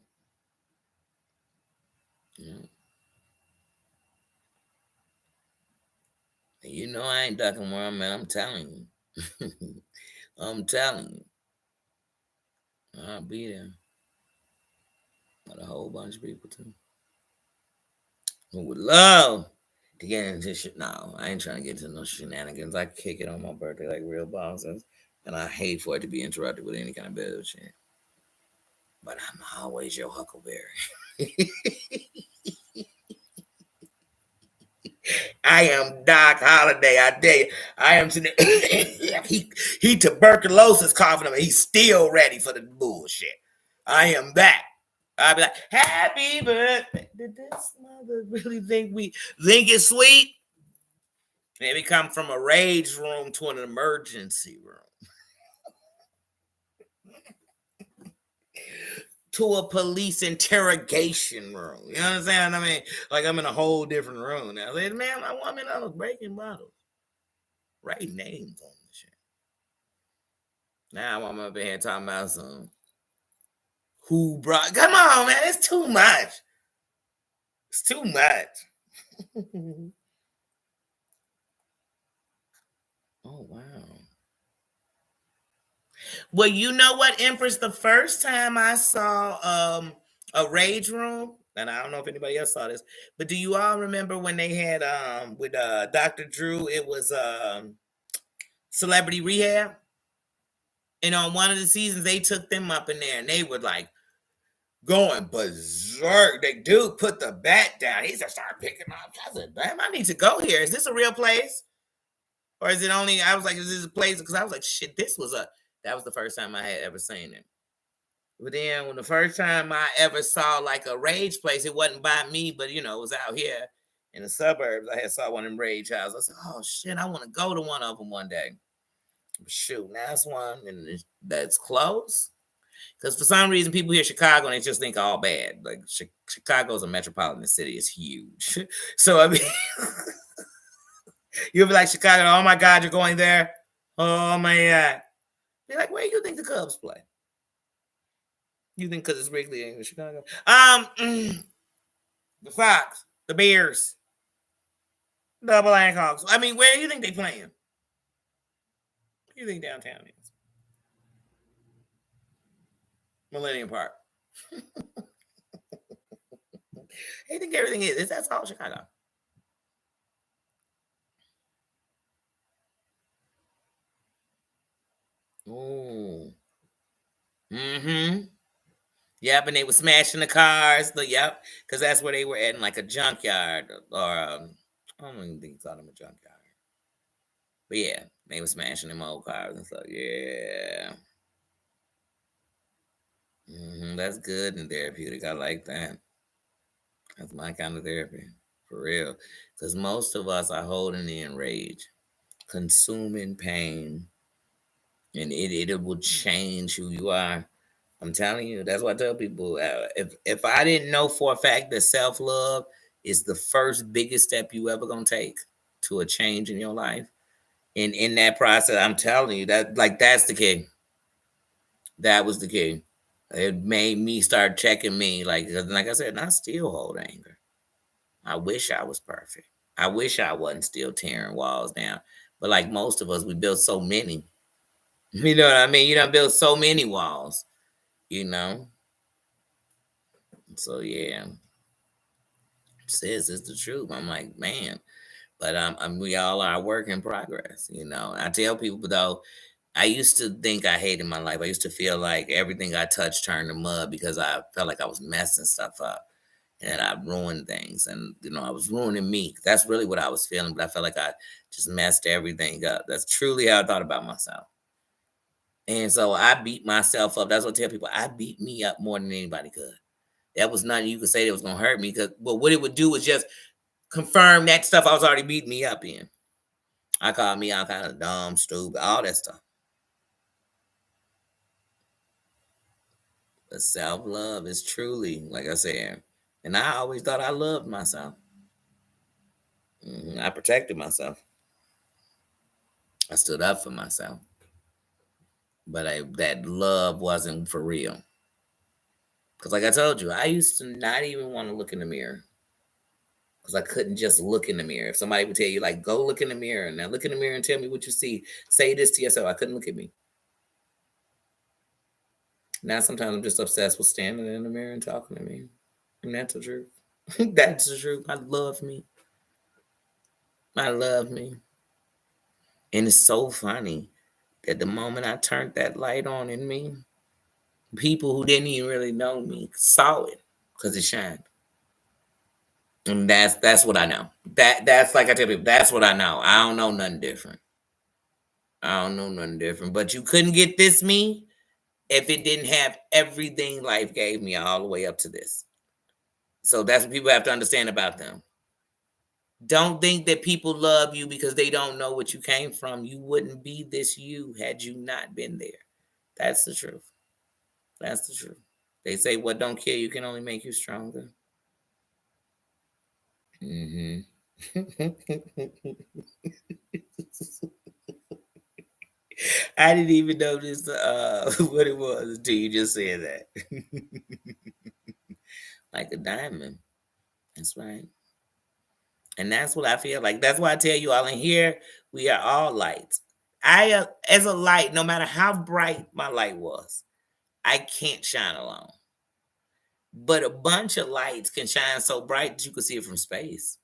You know I ain't ducking where I'm at. I'm telling you. I'm telling you. I'll be there. Got a whole bunch of people too. Who would love to get into shit. No, I ain't trying to get into no shenanigans. I kick it on my birthday like real bosses. And I hate for it to be interrupted with any kind of bullshit. But I'm always your huckleberry. I am Doc Holliday. I dare you. I am he tuberculosis coughing him. He's still ready for the bullshit. I am that. I'll be like, happy birthday. Did this mother really think it's sweet? Maybe come from a rage room to an emergency room. To a police interrogation room. You know what I'm saying? I mean, like I'm in a whole different room now. Like, man, I was breaking bottles. Write names on the shit. Now I'm up in here talking about some who brought. Come on, man, it's too much. It's too much. Oh wow. Well, you know what, Empress? The first time I saw a rage room, and I don't know if anybody else saw this, but do you all remember when they had with Dr. Drew? It was Celebrity Rehab, and on one of the seasons they took them up in there, and they were like going berserk. They dude put the bat down. He just started picking up. I said, "Damn, I need to go here. Is this a real place, or is it only?" I was like, "Is this a place?" Because I was like, "Shit, that was the first time I had ever seen it." But then when the first time I ever saw like a rage place, it wasn't by me, but it was out here in the suburbs. I had saw one of them rage houses. I said, "Oh shit, I want to go to one of them one day." Shoot, now that's one and that's close. Because for some reason, people hear Chicago and they just think all bad. Like Chicago's a metropolitan city; it's huge. So I mean, you'll be like Chicago. Oh my God, you're going there? Oh my God! Be like, where do you think the Cubs play? You think because it's Wrigley in Chicago? The Sox, the Bears. The Blackhawks. I mean, where do you think they playing? Where do you think downtown is? Millennium Park. They think everything is. That's all Chicago. Ooh. Mm-hmm. Yep, and they were smashing the cars. Yep, because that's where they were at, in like a junkyard, or I don't even think you call them a junkyard. But yeah, they were smashing them old cars and stuff. Yeah, that's good and therapeutic. I like that. That's my kind of therapy, for real. Because most of us are holding in rage, consuming pain, and it will change who you are. I'm telling you, that's what I tell people. If I didn't know for a fact that self love is the first biggest step you ever gonna take to a change in your life, and in that process, I'm telling you that that's the key. That was the key. It made me start checking me, like I said, I still hold anger. I wish I was perfect. I wish I wasn't still tearing walls down. But like most of us, we built so many. You know what I mean? You don't build so many walls. You know. So yeah, sis, it's the truth. I'm like, man, but we all are a work in progress. I tell people though, I used to think I hated my life. I used to feel like everything I touched turned to mud because I felt like I was messing stuff up and I ruined things, and I was ruining me. That's really what I was feeling, but I felt like I just messed everything up. That's truly how I thought about myself. And so I beat myself up. That's what I tell people. I beat me up more than anybody could. That was nothing you could say that was gonna hurt me. Because but what it would do was just confirm that stuff I was already beating me up in. I called me all kind of dumb, stupid, all that stuff. But self love is truly, like I said, and I always thought I loved myself. I protected myself. I stood up for myself. But that love wasn't for real. Because, like I told you, I used to not even want to look in the mirror. Because I couldn't just look in the mirror. If somebody would tell you, like, go look in the mirror, now look in the mirror and tell me what you see, say this to yourself. I couldn't look at me. Now sometimes I'm just obsessed with standing in the mirror and talking to me. And that's the truth. That's the truth. I love me. I love me. And it's so funny that the moment I turned that light on in me, people who didn't even really know me saw it because it shined. And that's what I know. That's like I tell people, that's what I know. I don't know nothing different. I don't know nothing different. But you couldn't get this me if it didn't have everything life gave me all the way up to this. So that's what people have to understand about them. Don't think that people love you because they don't know what you came from. You wouldn't be this you had you not been there. That's the truth. That's the truth. They say what don't kill you can only make you stronger. Hmm. I didn't even notice what it was until you just said that. Like a diamond. That's right. And that's what I feel like. That's why I tell you all in here, we are all lights. As a light, no matter how bright my light was, I can't shine alone. But a bunch of lights can shine so bright that you can see it from space.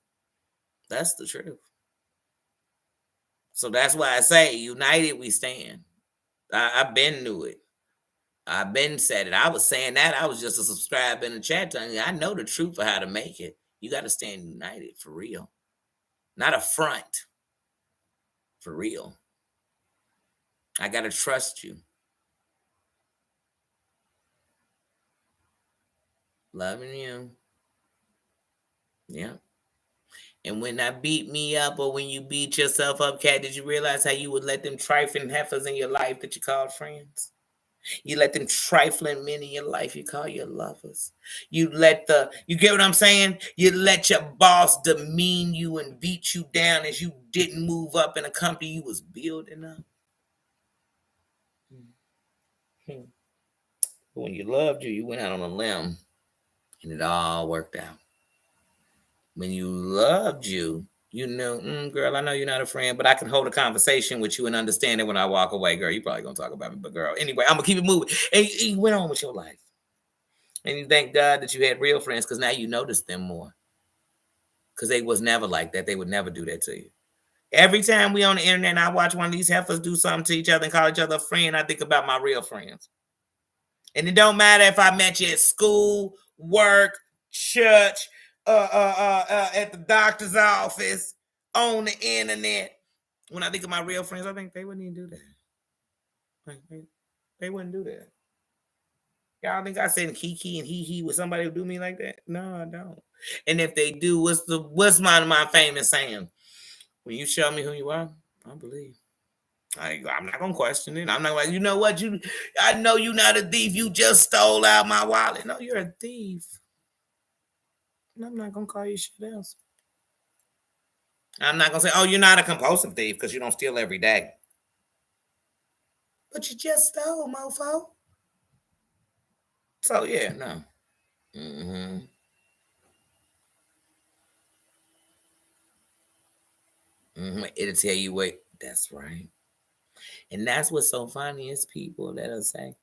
That's the truth. So that's why I say, united we stand. I've been knew it. I've been said it. I was saying that. I was just a subscribe in the chat telling you I know the truth of how to make it. You got to stand united for real. Not a front. For real. I got to trust you. Loving you. Yeah. And when I beat me up or when you beat yourself up, Cat, did you realize how you would let them trifling heifers in your life that you called friends? You let them trifling men in your life you call your lovers. You get what I'm saying? You let your boss demean you and beat you down as you didn't move up in a company you was building up. But when you loved you went out on a limb and it all worked out. When you loved you You know, girl, I know you're not a friend, but I can hold a conversation with you and understand it when I walk away, girl. You probably gonna talk about me, but girl, anyway, I'm gonna keep it moving. And you went on with your life, and you thank God that you had real friends because now you notice them more. Because they was never like that. They would never do that to you. Every time we on the internet and I watch one of these heifers do something to each other and call each other a friend, I think about my real friends. And it don't matter if I met you at school, work, church, at the doctor's office, on the internet. When I think of my real friends, I think they wouldn't even do that. They wouldn't do that. Y'all think I said kiki and he with somebody who do me like that? No, I don't. And if they do, what's my famous saying? When you show me who you are, I believe. I'm not gonna question it. I'm not like, you know what? I know you're not a thief. You just stole out my wallet. No, you're a thief. And I'm not gonna call you shit else. I'm not gonna say, oh, you're not a compulsive thief because you don't steal every day. But you just stole, mofo. So yeah, no. Mm-hmm. Mm-hmm. It'll tell you what. That's right. And that's what's so funny is people that'll say,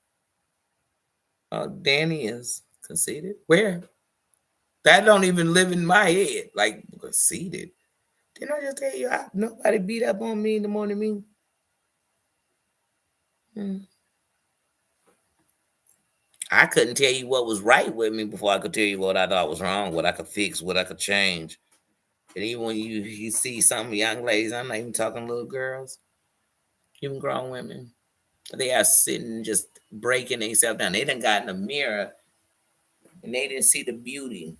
"Oh, Danny is conceited." Where? That don't even live in my head. Like conceited. Didn't I just tell you nobody beat up on me in the morning? Me. Hmm. I couldn't tell you what was right with me before I could tell you what I thought was wrong, what I could fix, what I could change. And even when you see some young ladies, I'm not even talking little girls, even grown women, they are sitting just breaking themselves down. They done got in the mirror and they didn't see the beauty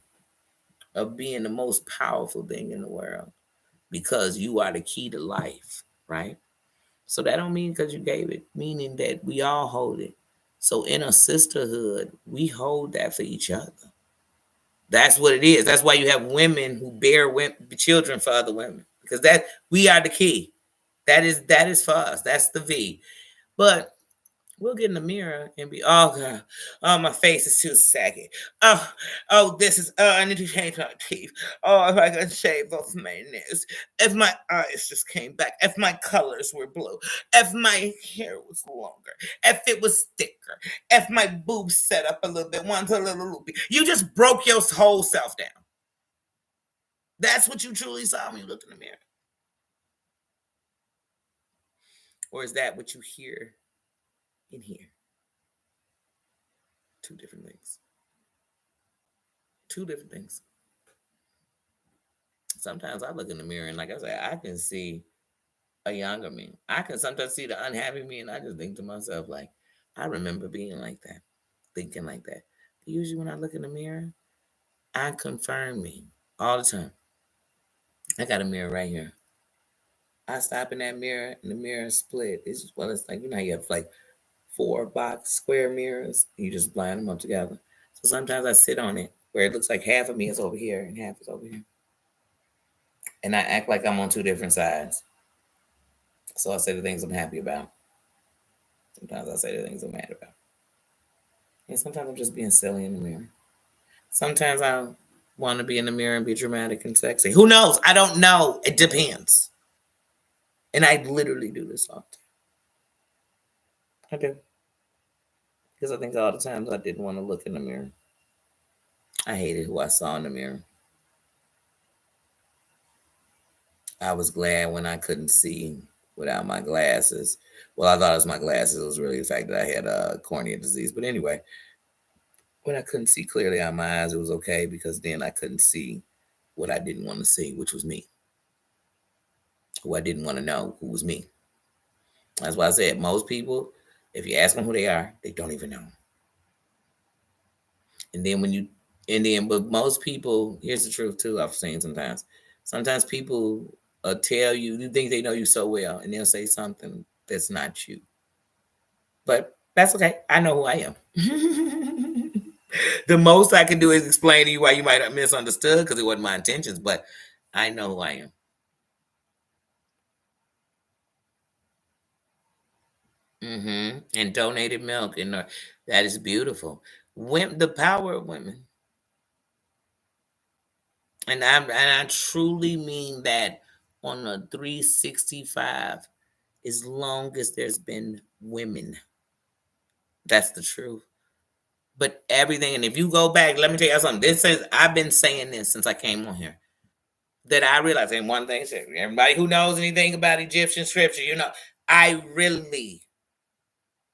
of being the most powerful thing in the world because you are the key to life, right? So that don't mean because you gave it, meaning that we all hold it. So in a sisterhood, we hold that for each other. That's what it is. That's why you have women who bear children for other women because that we are the key. That is for us. That's the V. But we'll get in the mirror and be, oh god, oh my face is too saggy. This is I need to change my teeth. Oh, if I could shave off my nails. If my eyes just came back. If my colors were blue. If my hair was longer. If it was thicker. If my boobs set up a little bit. One's a little loopy. You just broke your whole self down. That's what you truly saw when you looked in the mirror. Or is that what you hear in here? Two different things. Two different things. Sometimes I look in the mirror and, like I said, I can see a younger me. I can sometimes see the unhappy me, and I just think to myself, like, I remember being like that, thinking like that. But usually, when I look in the mirror, I confirm me all the time. I got a mirror right here. I stop in that mirror, and the mirror is split. It's like how you have like four box square mirrors. You just blind them up together. So sometimes I sit on it where it looks like half of me is over here and half is over here, and I act like I'm on two different sides. So I say the things I'm happy about. Sometimes I say the things I'm mad about. And sometimes I'm just being silly in the mirror. Sometimes I want to be in the mirror and be dramatic and sexy. Who knows? I don't know. It depends. And I literally do this all the time. I do. Because I think all the times I didn't want to look in the mirror. I hated who I saw in the mirror. I was glad when I couldn't see without my glasses. Well, I thought it was my glasses. It was really the fact that I had cornea disease. But anyway, when I couldn't see clearly out my eyes, it was okay because then I couldn't see what I didn't want to see, which was me. Who I didn't want to know, who was me. That's why I said most people, if you ask them who they are, they don't even know. And then but most people, here's the truth too. I've seen sometimes. Sometimes people tell you think they know you so well, and they'll say something that's not you. But that's okay. I know who I am. The most I can do is explain to you why you might have misunderstood because it wasn't my intentions, but I know who I am. And donated milk, and that is beautiful. The power of women. And I truly mean that on a 365, as long as there's been women. That's the truth. But everything, and if you go back, let me tell you something. This is I've been saying this since I came on here. That I realized, and one thing, everybody who knows anything about Egyptian scripture, I really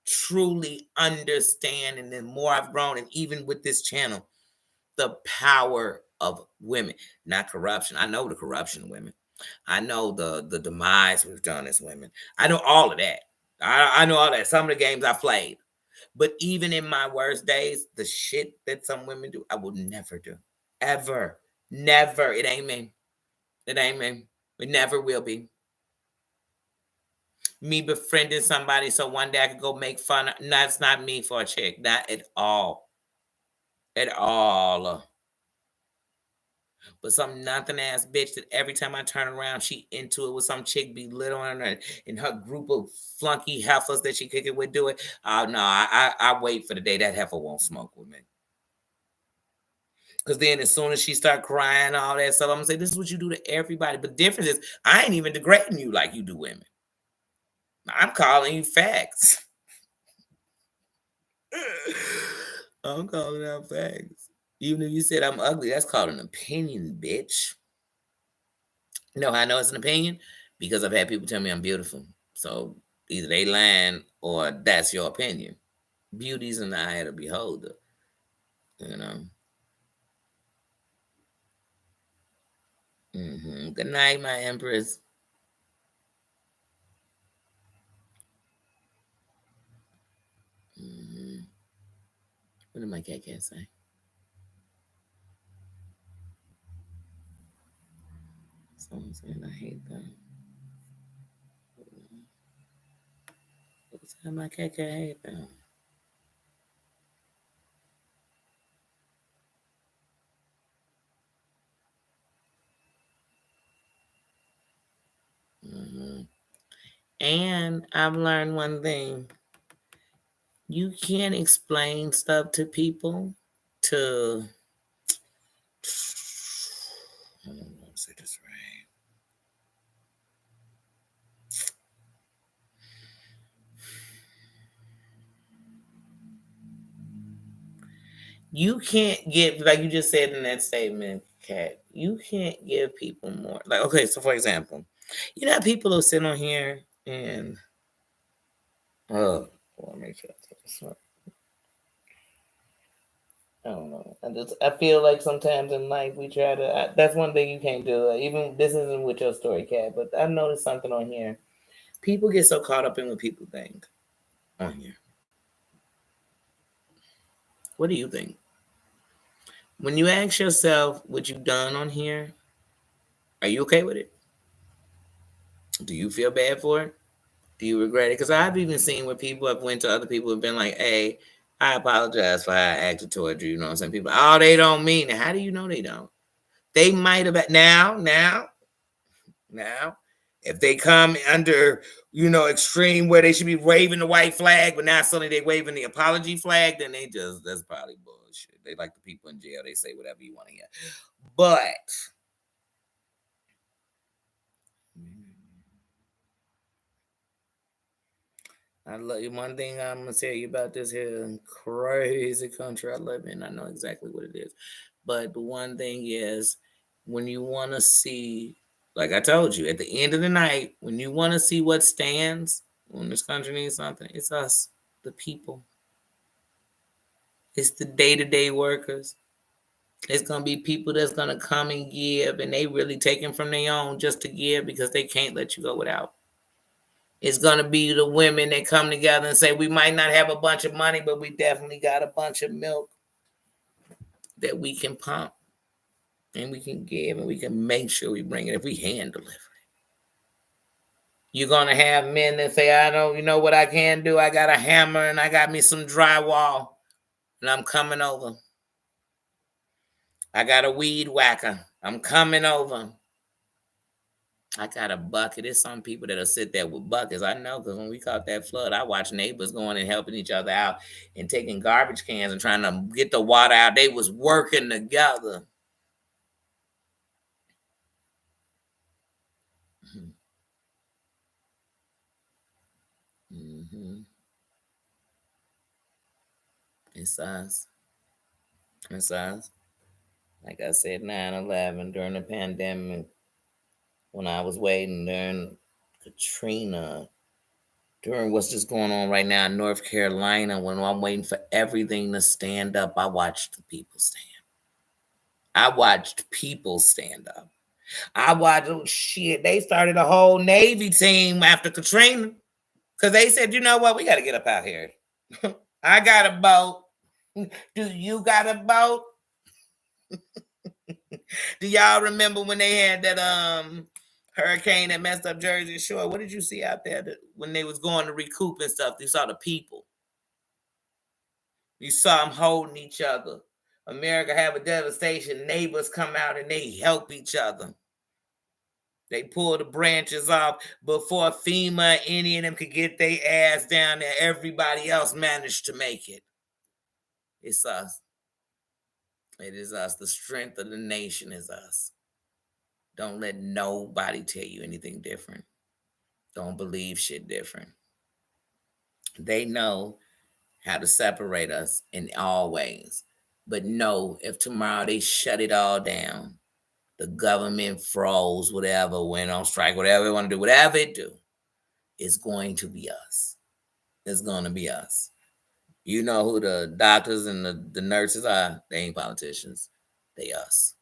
truly understand, and the more I've grown, and even with this channel, the power of women, not corruption. I know the corruption of women. I know the demise we've done as women. I know all of that. I know all that. Some of the games I played. But even in my worst days, the shit that some women do, I will never do. Ever. Never. It ain't me. It ain't me. It never will be. Me befriending somebody so one day I could go make fun of. That's not me for a chick. Not at all. At all. But some nothing ass bitch that every time I turn around, she into it with some chick belittling her and her group of flunky heifers that she kick it with do it. Oh no, I wait for the day that heifer won't smoke with me. Because then as soon as she start crying, all that stuff, I'm gonna say, this is what you do to everybody. But the difference is I ain't even degrading you like you do women. I'm calling you facts. I'm calling out facts. Even if you said I'm ugly, that's called an opinion, bitch. No, I know it's an opinion because I've had people tell me I'm beautiful. So either they lying or that's your opinion. Beauty's in the eye of the beholder, you know. Good night, my empress. What did my cat say? Someone saying I hate them. What's my cat hate them? And I've learned one thing. You can't explain stuff to people to I don't want to say this right. You can't give, like you just said in that statement, Kat, you can't give people more. Like, okay, so for example, you know how people will sit on here and oh, I want to make sure I take this one. I don't know. I feel like sometimes in life we try to. That's one thing you can't do. Even this isn't with your story, Kat, but I noticed something on here. People get so caught up in what people think on here. What do you think? When you ask yourself what you've done on here, are you okay with it? Do you feel bad for it? Do you regret it? Because I've even seen where people have went to other people and been like, "Hey, I apologize for how I acted towards you." You know, some people, oh, they don't mean it. How do you know they don't? They might have now. If they come under, extreme where they should be waving the white flag, but now suddenly they waving the apology flag, then that's probably bullshit. They like the people in jail. They say whatever you want to hear. But I love you. One thing I'm gonna tell you about this here crazy country I live in. I know exactly what it is. But the one thing is, when you want to see, like I told you, at the end of the night, when you want to see what stands, when this country needs something, it's us, the people. It's the day-to-day workers. It's gonna be people that's gonna come and give, and they really taking from their own just to give because they can't let you go without. It's going to be the women that come together and say, we might not have a bunch of money, but we definitely got a bunch of milk that we can pump and we can give and we can make sure we bring it if we hand deliver it. You're going to have men that say, I don't, you know what I can do? I got a hammer and I got me some drywall and I'm coming over. I got a weed whacker. I'm coming over. I got a bucket. There's some people that'll sit there with buckets. I know because when we caught that flood, I watched neighbors going and helping each other out and taking garbage cans and trying to get the water out. They was working together. Mm-hmm. It's us. It's us. Like I said, 9/11 during the pandemic, when I was waiting during Katrina, during what's just going on right now in North Carolina, when I'm waiting for everything to stand up, I watched the people stand. I watched people stand up. I watched, oh shit, they started a whole Navy team after Katrina because they said, you know what, we got to get up out here. I got a boat. Do you got a boat? Do y'all remember when they had that hurricane that messed up Jersey Shore? What did you see out there when they was going to recoup and stuff? You saw the people. You saw them holding each other. America have a devastation. Neighbors come out and they help each other. They pull the branches off before FEMA, any of them could get their ass down there. Everybody else managed to make it. It's us. It is us. The strength of the nation is us. Don't let nobody tell you anything different. Don't believe shit different. They know how to separate us in all ways. But no, if tomorrow they shut it all down, the government froze, whatever, went on strike, whatever they want to do, whatever it do, it's going to be us. It's going to be us. You know who the doctors and the nurses are? They ain't politicians. They us.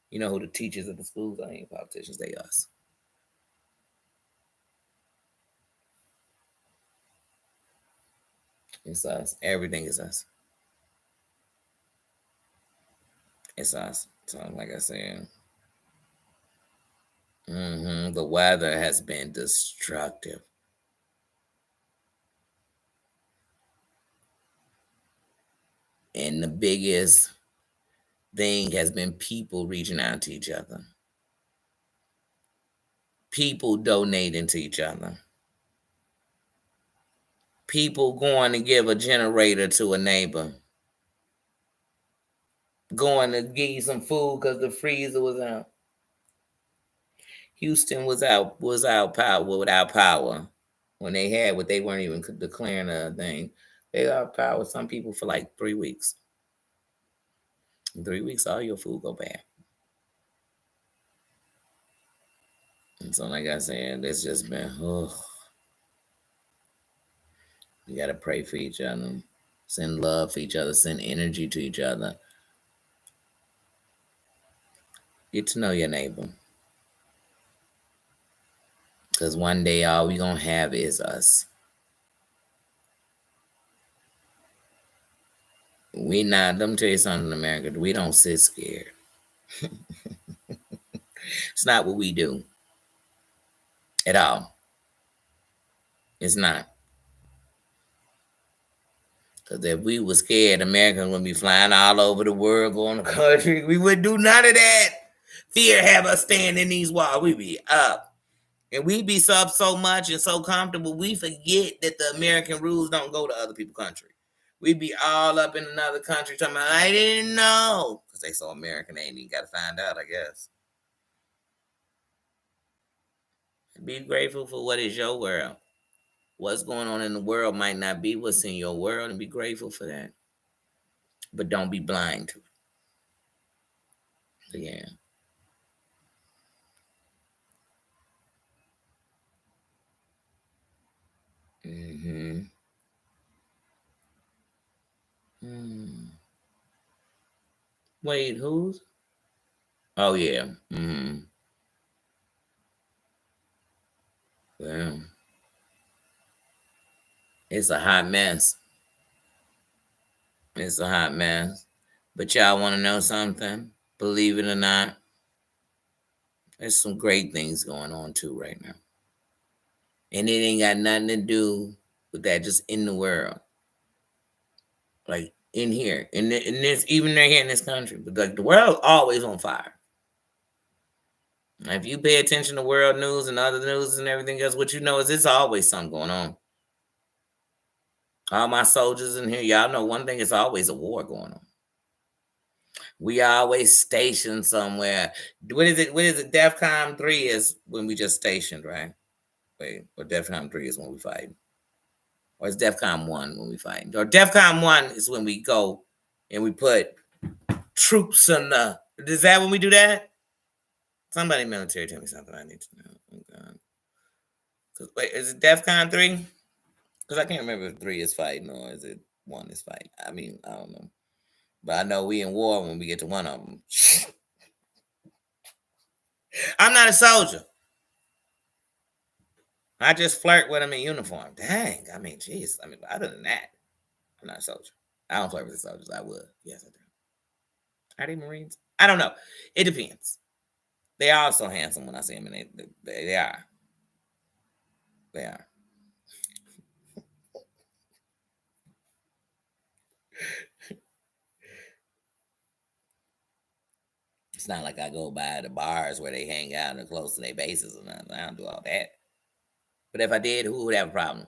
You know who the teachers at the schools are? They ain't politicians. They us. It's us. Everything is us. It's us. So, like I said, the weather has been destructive. And the biggest thing has been people reaching out to each other, people donating to each other, people going to give a generator to a neighbor, going to give you some food because the freezer was out. Houston was out power without power when they had what they weren't even declaring a thing. They got power some people for like 3 weeks. In 3 weeks, all your food go bad. And so, like I said, it's just been, you got to pray for each other, send love for each other, send energy to each other. Get to know your neighbor. Because one day, all we going to have is us. Let me tell you something, America, we don't sit scared. It's not what we do at all. It's not. Because if we were scared, Americans would be flying all over the world, going to country. We wouldn't do none of that. Fear have us staying in these walls. We'd be up. And we be up so much and so comfortable, we forget that the American rules don't go to other people's country. We be all up in another country talking about, I didn't know. Because they so American, they ain't even got to find out, I guess. Be grateful for what is your world. What's going on in the world might not be what's in your world, and be grateful for that. But don't be blind to it. So, yeah. Mm-hmm. Wait, who's? Oh, yeah. Well, it's a hot mess. It's a hot mess. But y'all want to know something? Believe it or not, there's some great things going on too right now. And it ain't got nothing to do with that, just in the world. Like in here. In this, even they're here in this country. But like the world's always on fire. If you pay attention to world news and other news and everything else, what you know is it's always something going on. All my soldiers in here, y'all know one thing, it's always a war going on. We always stationed somewhere. What is it? What is it? DEFCON 3 is when we just stationed, right? Wait, or DEFCON 3 is when we fight. Or it's DEFCON 1 when we fight. Or DEFCON 1 is when we go and we put troops on the... Is that when we do that? Somebody in the military tell me something I need to know. Oh, God. Wait, is it DEFCON 3? Because I can't remember if 3 is fighting or is it 1 is fighting. I mean, I don't know. But I know we in war when we get to one of them. I'm not a soldier. I just flirt with them in uniform. Dang. I mean, jeez. I mean, other than that, I'm not a soldier. I don't flirt with the soldiers. I would. Yes, I do. Are they Marines? I don't know. It depends. They are so handsome when I see them, and they are. They are. It's not like I go by the bars where they hang out and are close to their bases or nothing. I don't do all that. But if I did, who would have a problem?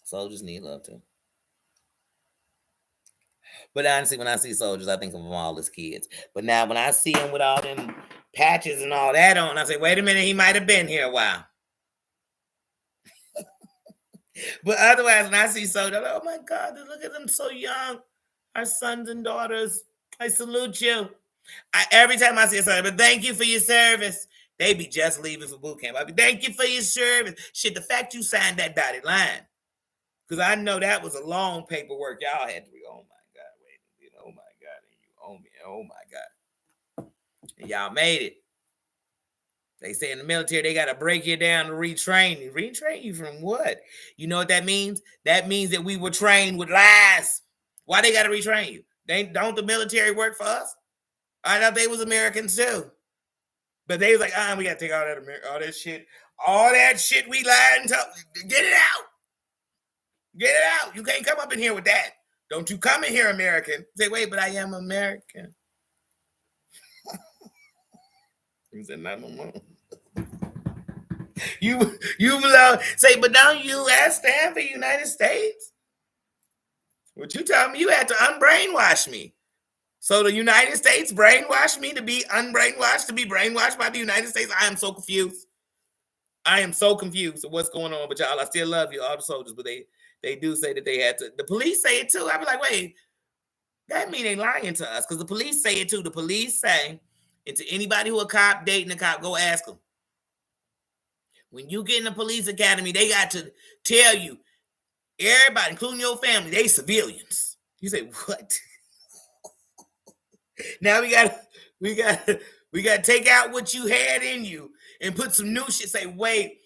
Soldiers need love too. But honestly, when I see soldiers, I think of them all as kids. But now when I see them with all them patches and all that on, I say, wait a minute, he might have been here a while. But otherwise, when I see soldiers, I'm like, oh my God, look at them so young. Our sons and daughters, I salute you. Every time I see a soldier, but thank you for your service. They be just leaving for boot camp. I be, thank you for your service. Shit, the fact you signed that dotted line. Because I know that was a long paperwork y'all had to be, oh my God, wait, oh my God, and you owe me, oh my God. And y'all made it. They say in the military, they got to break you down to retrain you. Retrain you from what? You know what that means? That means that we were trained with lies. Why they got to retrain you? Don't the military work for us? I thought they was Americans too. But they was like, we got to take all that shit. All that shit we lied and told. Get it out. Get it out. You can't come up in here with that. Don't you come in here, American. Say, wait, but I am American. He said, not no more. You belong. Say, but don't U.S. stand for United States? What you tell me? You had to unbrainwash me. So the United States brainwashed me to be unbrainwashed, to be brainwashed by the United States. I am so confused. I am so confused of what's going on. But y'all, I still love you, all the soldiers. But they do say that they had to. The police say it too. I be like, wait, that mean they lying to us? Because the police say it too. The police say, and to anybody who a cop dating a cop, go ask them. When you get in the police academy, they got to tell you, everybody, including your family, they civilians. You say, what? Now we got to take out what you had in you and put some new shit. Say, wait,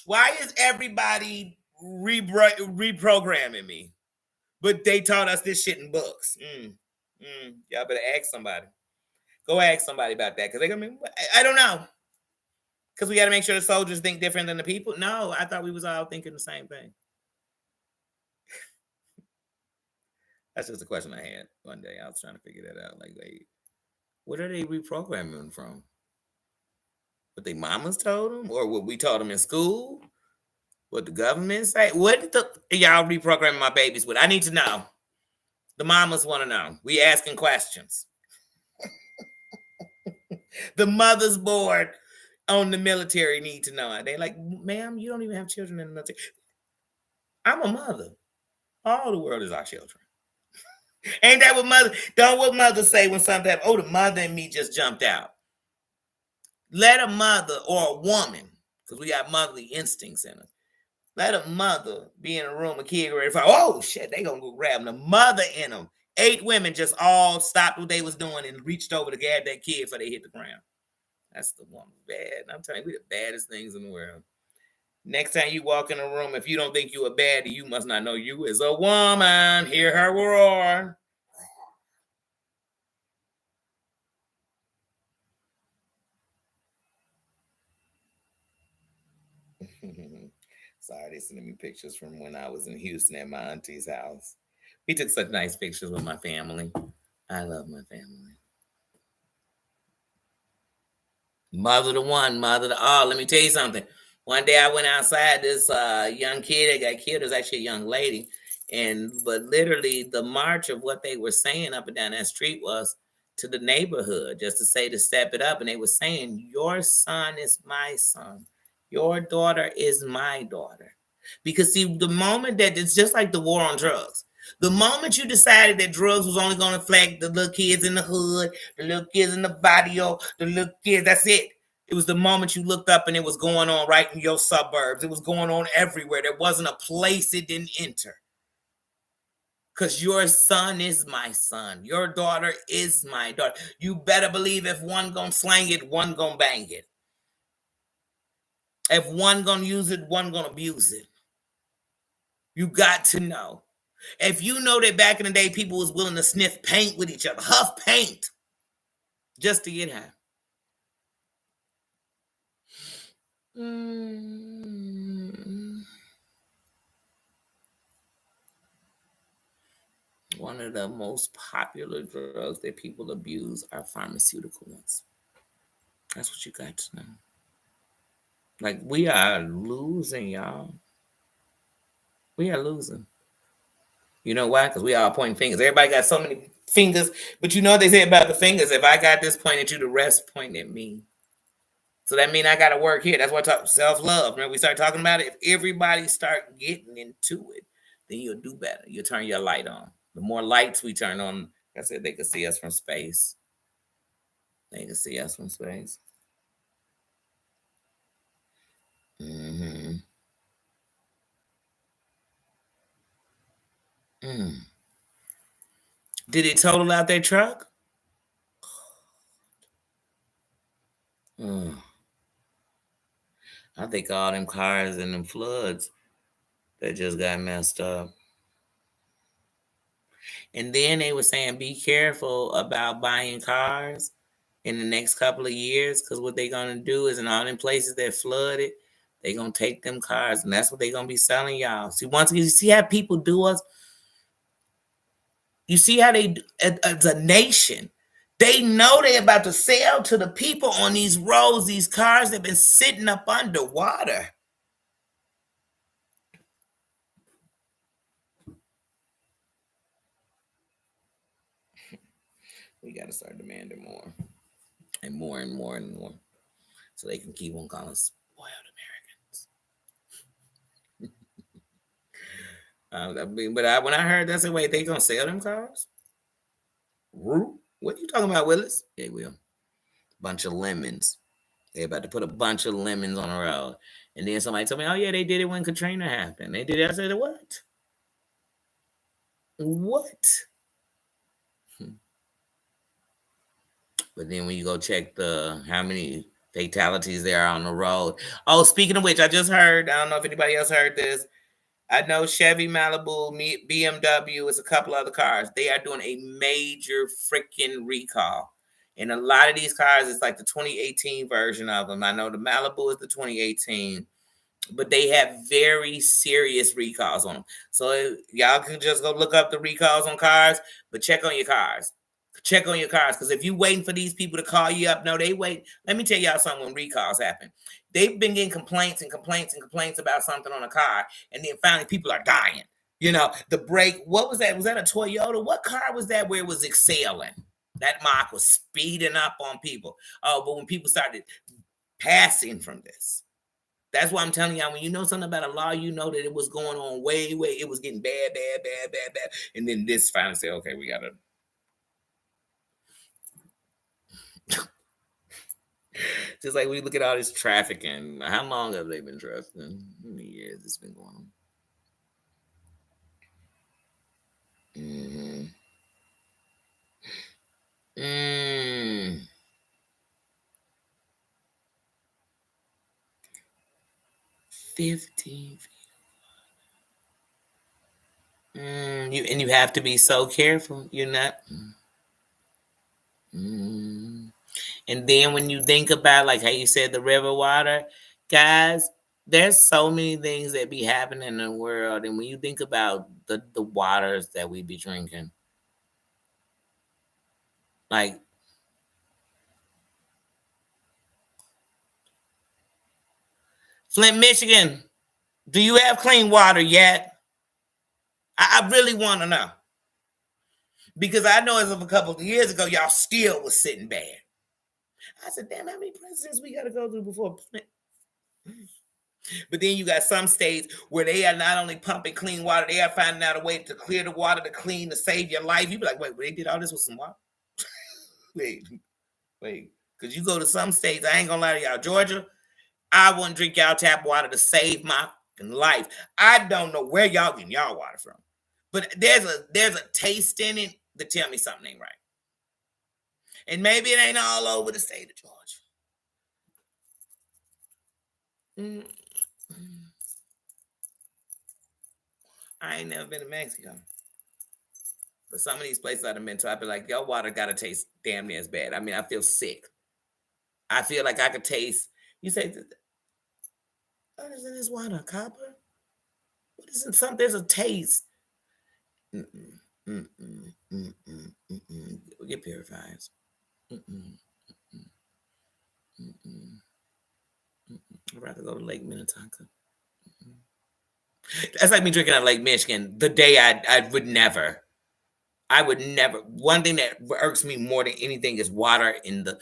why is everybody reprogramming me? But they taught us this shit in books. Y'all better ask somebody. Go ask somebody about that. Because they're going to be, I don't know. Because we got to make sure the soldiers think different than the people. No, I thought we was all thinking the same thing. That's just a question I had one day. I was trying to figure that out. Like, wait, what are they reprogramming from? What their mamas told them? Or what we taught them in school? What the government say? What y'all reprogramming my babies with? I need to know. The mamas want to know. We asking questions. The mothers board on the military need to know. They like, ma'am, you don't even have children in the military. I'm a mother. All the world is our children. Ain't that what mothers say when something happens? Oh, the mother and me just jumped out. Let a mother or a woman, because we got motherly instincts in us. Let a mother be in a room, a kid ready to fight. Oh shit, they gonna go grab the mother in them. 8 women just all stopped what they was doing and reached over to grab that kid before they hit the ground. That's the woman bad. I'm telling you, we're the baddest things in the world. Next time you walk in a room, if you don't think you a baddie, you must not know you is a woman. Hear her roar. Sorry, they sending me pictures from when I was in Houston at my auntie's house. We took such nice pictures with my family. I love my family. Mother to one, mother to all. Let me tell you something. One day I went outside, this young kid that got killed was actually a young lady. But literally the march of what they were saying up and down that street was to the neighborhood, just to say to step it up. And they were saying, your son is my son. Your daughter is my daughter. Because see, the moment that it's just like the war on drugs. The moment you decided that drugs was only going to affect the little kids in the hood, the little kids in the barrio, the little kids, that's it. It was the moment you looked up and it was going on right in your suburbs. It was going on everywhere. There wasn't a place it didn't enter. Because your son is my son. Your daughter is my daughter. You better believe if one gonna slang it, one gonna bang it. If one gonna use it, one gonna abuse it. You got to know. If you know that back in the day, people was willing to sniff paint with each other, huff paint, just to get high. One of the most popular drugs that people abuse are pharmaceutical ones. That's what you got to know. Like, we are losing, y'all. We are losing. You know why? Because we all pointing fingers. Everybody got so many fingers, but you know what they say about the fingers? If I got this point at you, the rest point at me. So that means I got to work here. That's why I talk self-love. Remember, we start talking about it. If everybody start getting into it, then you'll do better. You'll turn your light on. The more lights we turn on, like I said, they can see us from space. They can see us from space. Mm-hmm. Did it total out their truck? I think all them cars and them floods that just got messed up. And then they were saying, be careful about buying cars in the next couple of years, because what they're going to do is in all them places that flooded, they're going to take them cars, and that's what they're going to be selling y'all. See, once again, you see how people do us? You see how they, as a nation, they know they're about to sell to the people on these roads, these cars that have been sitting up underwater. We got to start demanding more and more and more and more so they can keep on calling spoiled Americans. When I heard that's the way they gonna sell them cars, what are you talking about, Willis? They will. Bunch of lemons. They about to put a bunch of lemons on the road, and then somebody told me, "Oh yeah, they did it when Katrina happened. They did it." I said, "What? What?" But then when you go check how many fatalities there are on the road. Oh, speaking of which, I just heard. I don't know if anybody else heard this. I know Chevy, Malibu, BMW, is a couple other cars. They are doing a major freaking recall. And a lot of these cars, it's like the 2018 version of them. I know the Malibu is the 2018, but they have very serious recalls on them. So y'all can just go look up the recalls on cars, but check on your cars. Check on your cars, because if you waiting for these people to call you up, no, they wait. Let me tell y'all something. When recalls happen, they've been getting complaints and complaints and complaints about something on a car, and then finally people are dying. You know, the brake. What was that? Was that a Toyota? What car was that where it was exhaling? That mark was speeding up on people. Oh, but when people started passing from this, that's why I'm telling y'all, when you know something about a law, you know that it was going on way, it was getting bad. And then this finally said, okay, we got to. Just like we look at all this trafficking. How long have they been trafficking? How many years it's been going on? 15 feet. You have to be so careful. You're not. And then when you think about, like how you said, the river water, guys, there's so many things that be happening in the world. And when you think about the waters that we be drinking, like Flint, Michigan, do you have clean water yet? I really want to know. Because I know as of a couple of years ago, y'all still was sitting bad. I said, damn, how many presidents we got to go through before Flint? But then you got some states where they are not only pumping clean water, they are finding out a way to clear the water to clean to save your life. You be like, wait, they did all this with some water? wait, wait. Because you go to some states, I ain't gonna lie to y'all, Georgia, I wouldn't drink y'all tap water to save my life. I don't know where y'all getting y'all water from. But there's a taste in it that tell me something ain't right. And maybe it ain't all over the state of Georgia. Mm. I ain't never been to Mexico. But some of these places I've been to, I be like, your water gotta taste damn near as bad. I mean, I feel sick. I feel like I could taste. You say, what is in this water? Copper? What is in something? There's a taste. Mm-mm, mm-mm, mm-mm, mm-mm. Get purifiers. Mm-mm, mm-mm, mm-mm. I'd rather go to Lake Minnetonka. Mm-mm. That's like me drinking out of Lake Michigan. The day I would never. I would never. One thing that irks me more than anything is water in the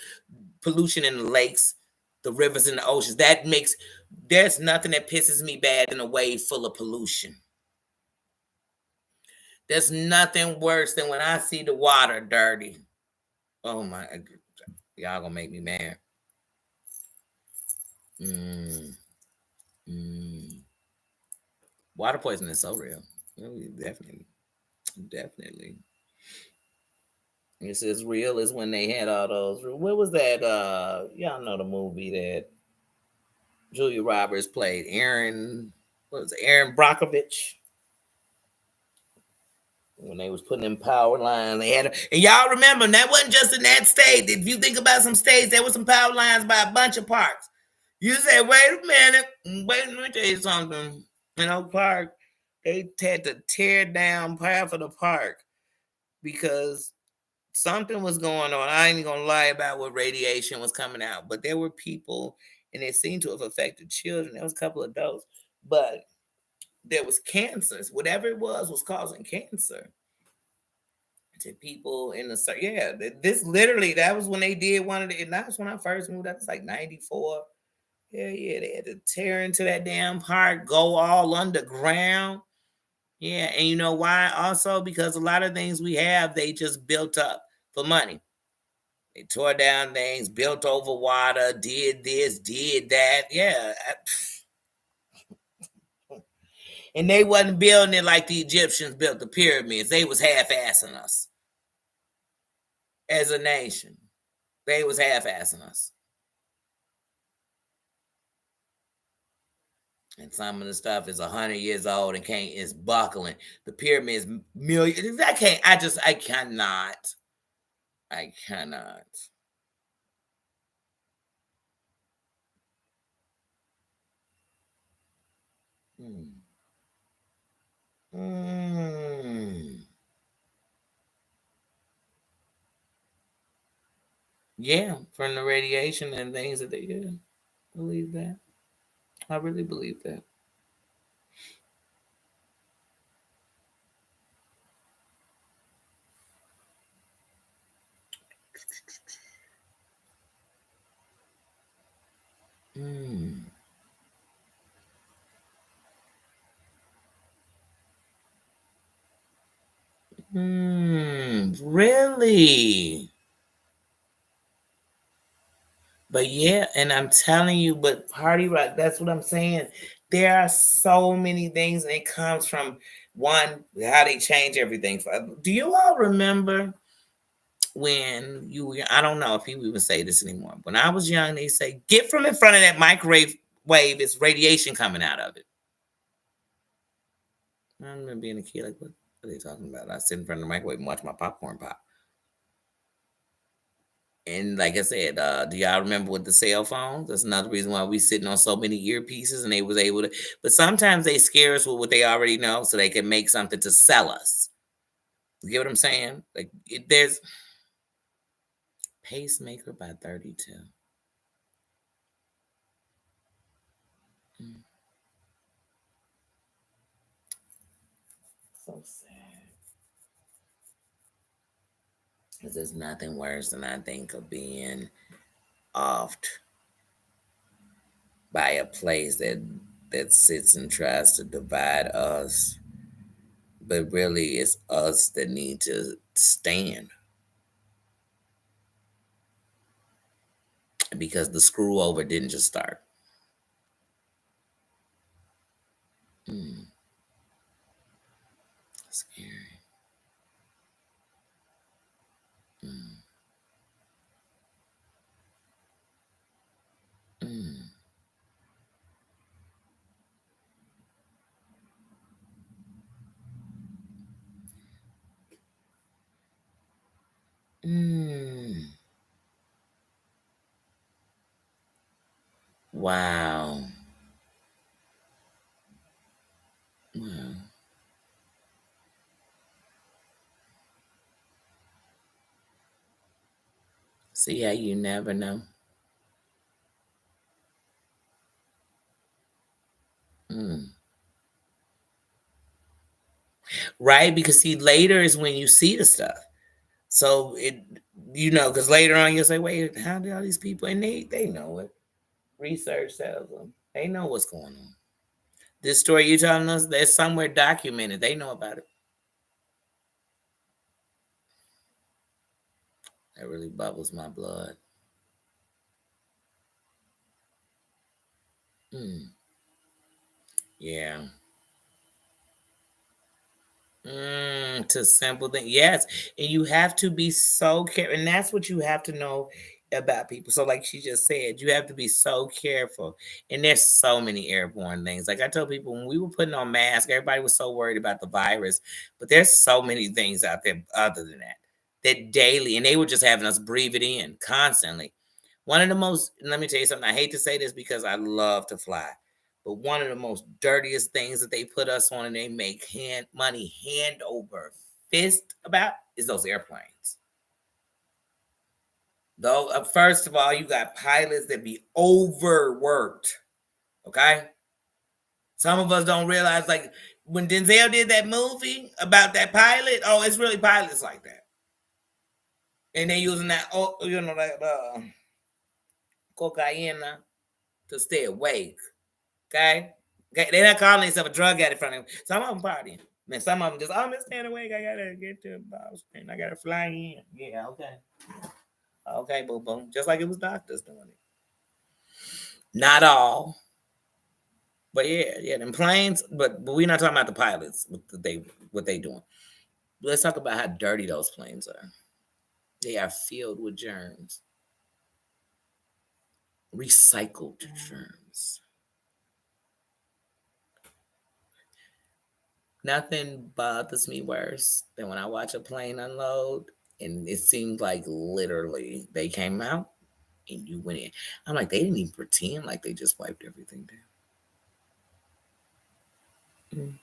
pollution in the lakes, the rivers, and the oceans. There's nothing that pisses me bad than a wave full of pollution. There's nothing worse than when I see the water dirty. Oh my, y'all gonna make me mad. Mm, mm. Water poisoning is so real. Definitely, definitely. It's as real as when they had all those. What was that? Y'all know the movie that Julia Roberts played. What was it? Aaron Brockovich. When they was putting in power lines, they had, and y'all remember that wasn't just in that state. If you think about some states, there was some power lines by a bunch of parks. You say, wait a minute, let me tell you something. In Oak Park, they had to tear down half of the park because something was going on. I ain't gonna lie about what radiation was coming out, but there were people, and it seemed to have affected children. There was a couple of adults, but there was cancers. Whatever it was causing cancer to people in the yeah. This literally that was when they did one of the. And that was when I first moved. That was like '94. Yeah. They had to tear into that damn park, go all underground. Yeah, and you know why? Also because a lot of things we have, they just built up for money. They tore down things, built over water, did this, did that. Yeah. And they wasn't building it like the Egyptians built the pyramids. They was half-assing us as a nation. They was half-assing us. And some of the stuff is 100 years old and is buckling. The pyramids millions. I cannot. I cannot. Mm. Mm. Yeah, from the radiation and things that they do. Believe that. I really believe that. Mm. Really? But yeah, and I'm telling you, but party rock, that's what I'm saying. There are so many things, and it comes from one, how they change everything. Do you all remember when I don't know if people even say this anymore. When I was young, they say, get from in front of that microwave wave, it's radiation coming out of it. I remember being a kid, like, what are they talking about? I sit in front of the microwave and watch my popcorn pop. And like I said, do y'all remember with the cell phones? That's another reason why we sitting on so many earpieces and they was able to. But sometimes they scare us with what they already know, so they can make something to sell us. You get what I'm saying? Like there's pacemaker by 32. Mm. So sad. Because there's nothing worse than I think of being offed by a place that that sits and tries to divide us, but really it's us that need to stand because the screw over didn't just start. Mm, scary. Mm, mm, mm. Wow. Wow. See how you never know? Mm. Right? Because see, later is when you see the stuff. So because later on you'll say, wait, how did all these people, and they know it. Research tells them. They know what's going on. This story you telling us, there's somewhere documented. They know about it. That really bubbles my blood. Mm, yeah. To simple thing. Yes. And you have to be so careful. And that's what you have to know about people. So, like she just said, you have to be so careful. And there's so many airborne things. Like I told people when we were putting on masks, everybody was so worried about the virus. But there's so many things out there other than that. That daily, and they were just having us breathe it in constantly. One of the most, let me tell you something. I hate to say this because I love to fly. But one of the most dirtiest things that they put us on and they make money hand over fist about is those airplanes. Though, first of all, you got pilots that be overworked. Okay, some of us don't realize, like when Denzel did that movie about that pilot. Oh, it's really pilots like that, and they using that, that cocaine to stay awake. Okay? Okay, they're not calling themselves a drug addict from them. Some of them partying. Man, some of them just, oh, I'm just staying awake. I gotta get to the boss and I gotta fly in. Yeah, okay. Okay, boo boo. Just like it was doctors doing it. Not all. But yeah, them planes, but we're not talking about the pilots, what they doing. Let's talk about how dirty those planes are. They are filled with germs. Recycled germs. Nothing bothers me worse than when I watch a plane unload and it seems like literally they came out and you went in. I'm like, they didn't even pretend like they just wiped everything down.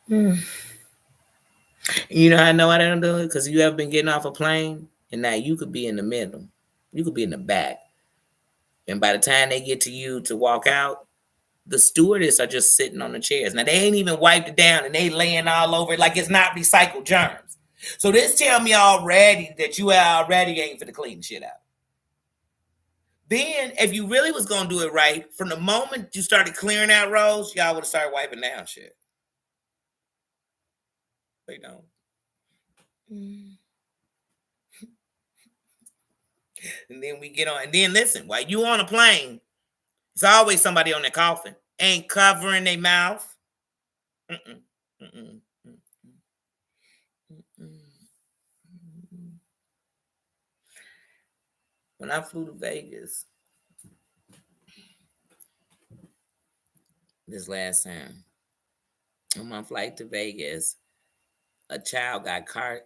Mm. You know how I know I don't do it? Because you ever been getting off a plane and now you could be in the middle, you could be in the back. And by the time they get to you to walk out, the stewardess are just sitting on the chairs. Now they ain't even wiped it down and they laying all over it like it's not recycled germs. So this tell me already that you already ain't for the clean shit out. Then, if you really was gonna do it right, from the moment you started clearing out rows, y'all would have started wiping down shit. They don't. Mm. And then we get on. And then listen, while you on a plane, it's always somebody on their coffin. Ain't covering their mouth. Mm-mm, mm-mm, mm-mm, mm-mm. When I flew to Vegas this last time, on my flight to Vegas, a child got car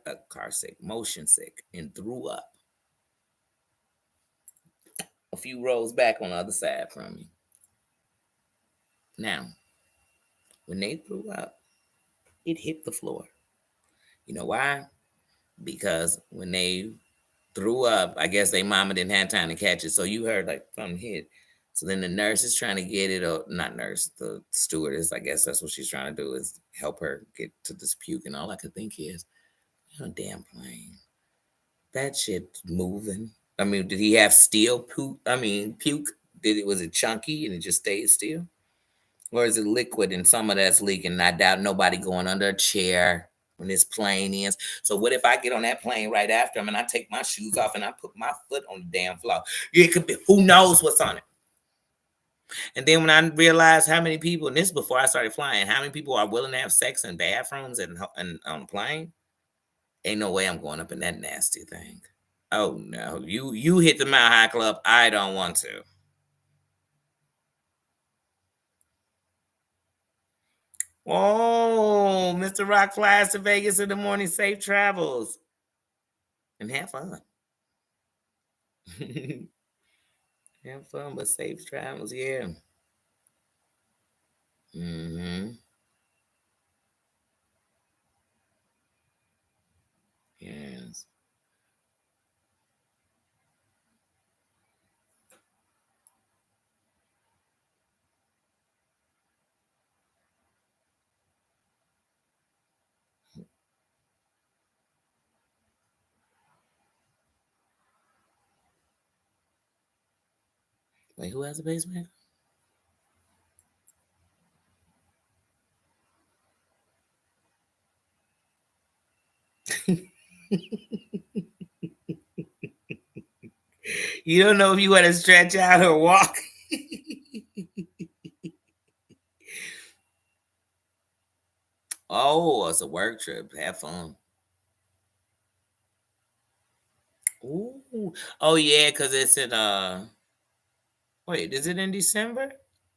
sick, motion sick, and threw up a few rows back on the other side from me. Now, when they threw up, it hit the floor. You know why? Because when they threw up, I guess they mama didn't have time to catch it. So you heard like something hit. So then the nurse is trying to get it, or not nurse, the stewardess, I guess that's what she's trying to do is help her get to this puke. And all I could think is, oh, damn plane. That shit moving. I mean, did he have steel puke? I mean, puke Was it chunky and it just stayed still? Or is it liquid and some of that's leaking? I doubt nobody going under a chair when this plane is. So what if I get on that plane right after him and I take my shoes off and I put my foot on the damn floor? It could be, who knows what's on it. And then when I realized how many people, and this is before I started flying, how many people are willing to have sex in bathrooms and on a plane? Ain't no way I'm going up in that nasty thing. Oh no, you hit the Mile High Club. I don't want to. Oh, Mr. Rock flies to Vegas in the morning. Safe travels and have fun. Have fun, but safe travels. Yeah. Mm-hmm. Yes. Wait, who has a pacemaker? You don't know if you want to stretch out or walk. Oh, it's a work trip. Have fun. Ooh. Oh yeah, because it's in wait, is it in December?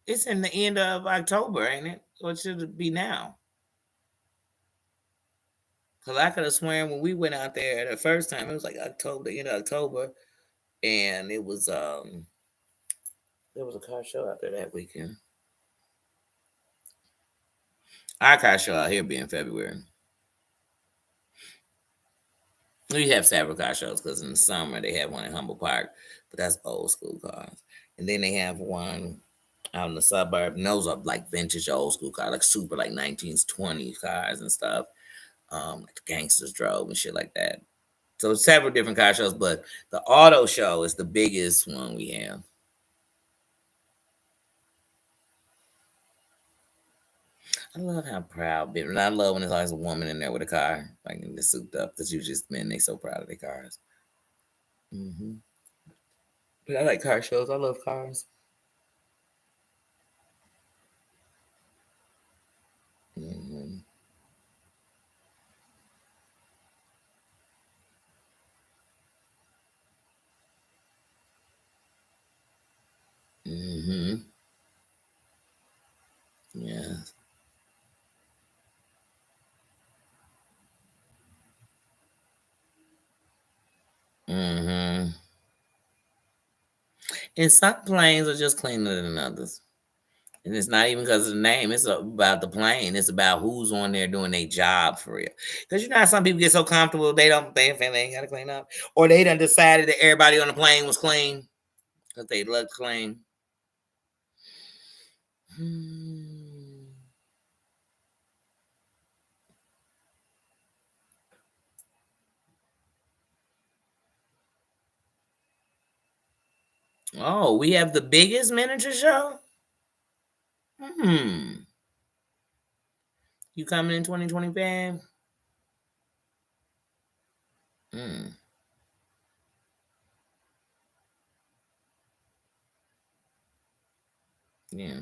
It's in the end of October, ain't it? Or should it be now? Because I could have sworn when we went out there the first time, it was like October, the end of October, and it was there was a car show out there that weekend. Our car show out here be in February. We have several car shows because in the summer they have one in Humble Park, but that's old school cars. And then they have one out in the suburb. And those are like vintage old school cars, like super like 1920s cars and stuff. Like the gangsters drove and shit like that. So several different car shows, but the auto show is the biggest one we have. I love how proud, and I love when there's always a woman in there with a car, like in the souped up, because you just men, they so proud of their cars. Hmm. But I like car shows. I love cars. Hmm. Hmm. Yeah. Hmm. And some planes are just cleaner than others. And it's not even because of the name. It's about the plane. It's about who's on there doing their job for real. Because you know how some people get so comfortable they feel they ain't got to clean up, or they done decided that everybody on the plane was clean because they look clean. Hmm. Oh, we have the biggest miniature show. Hmm. You coming in 2025? Hmm. Yeah.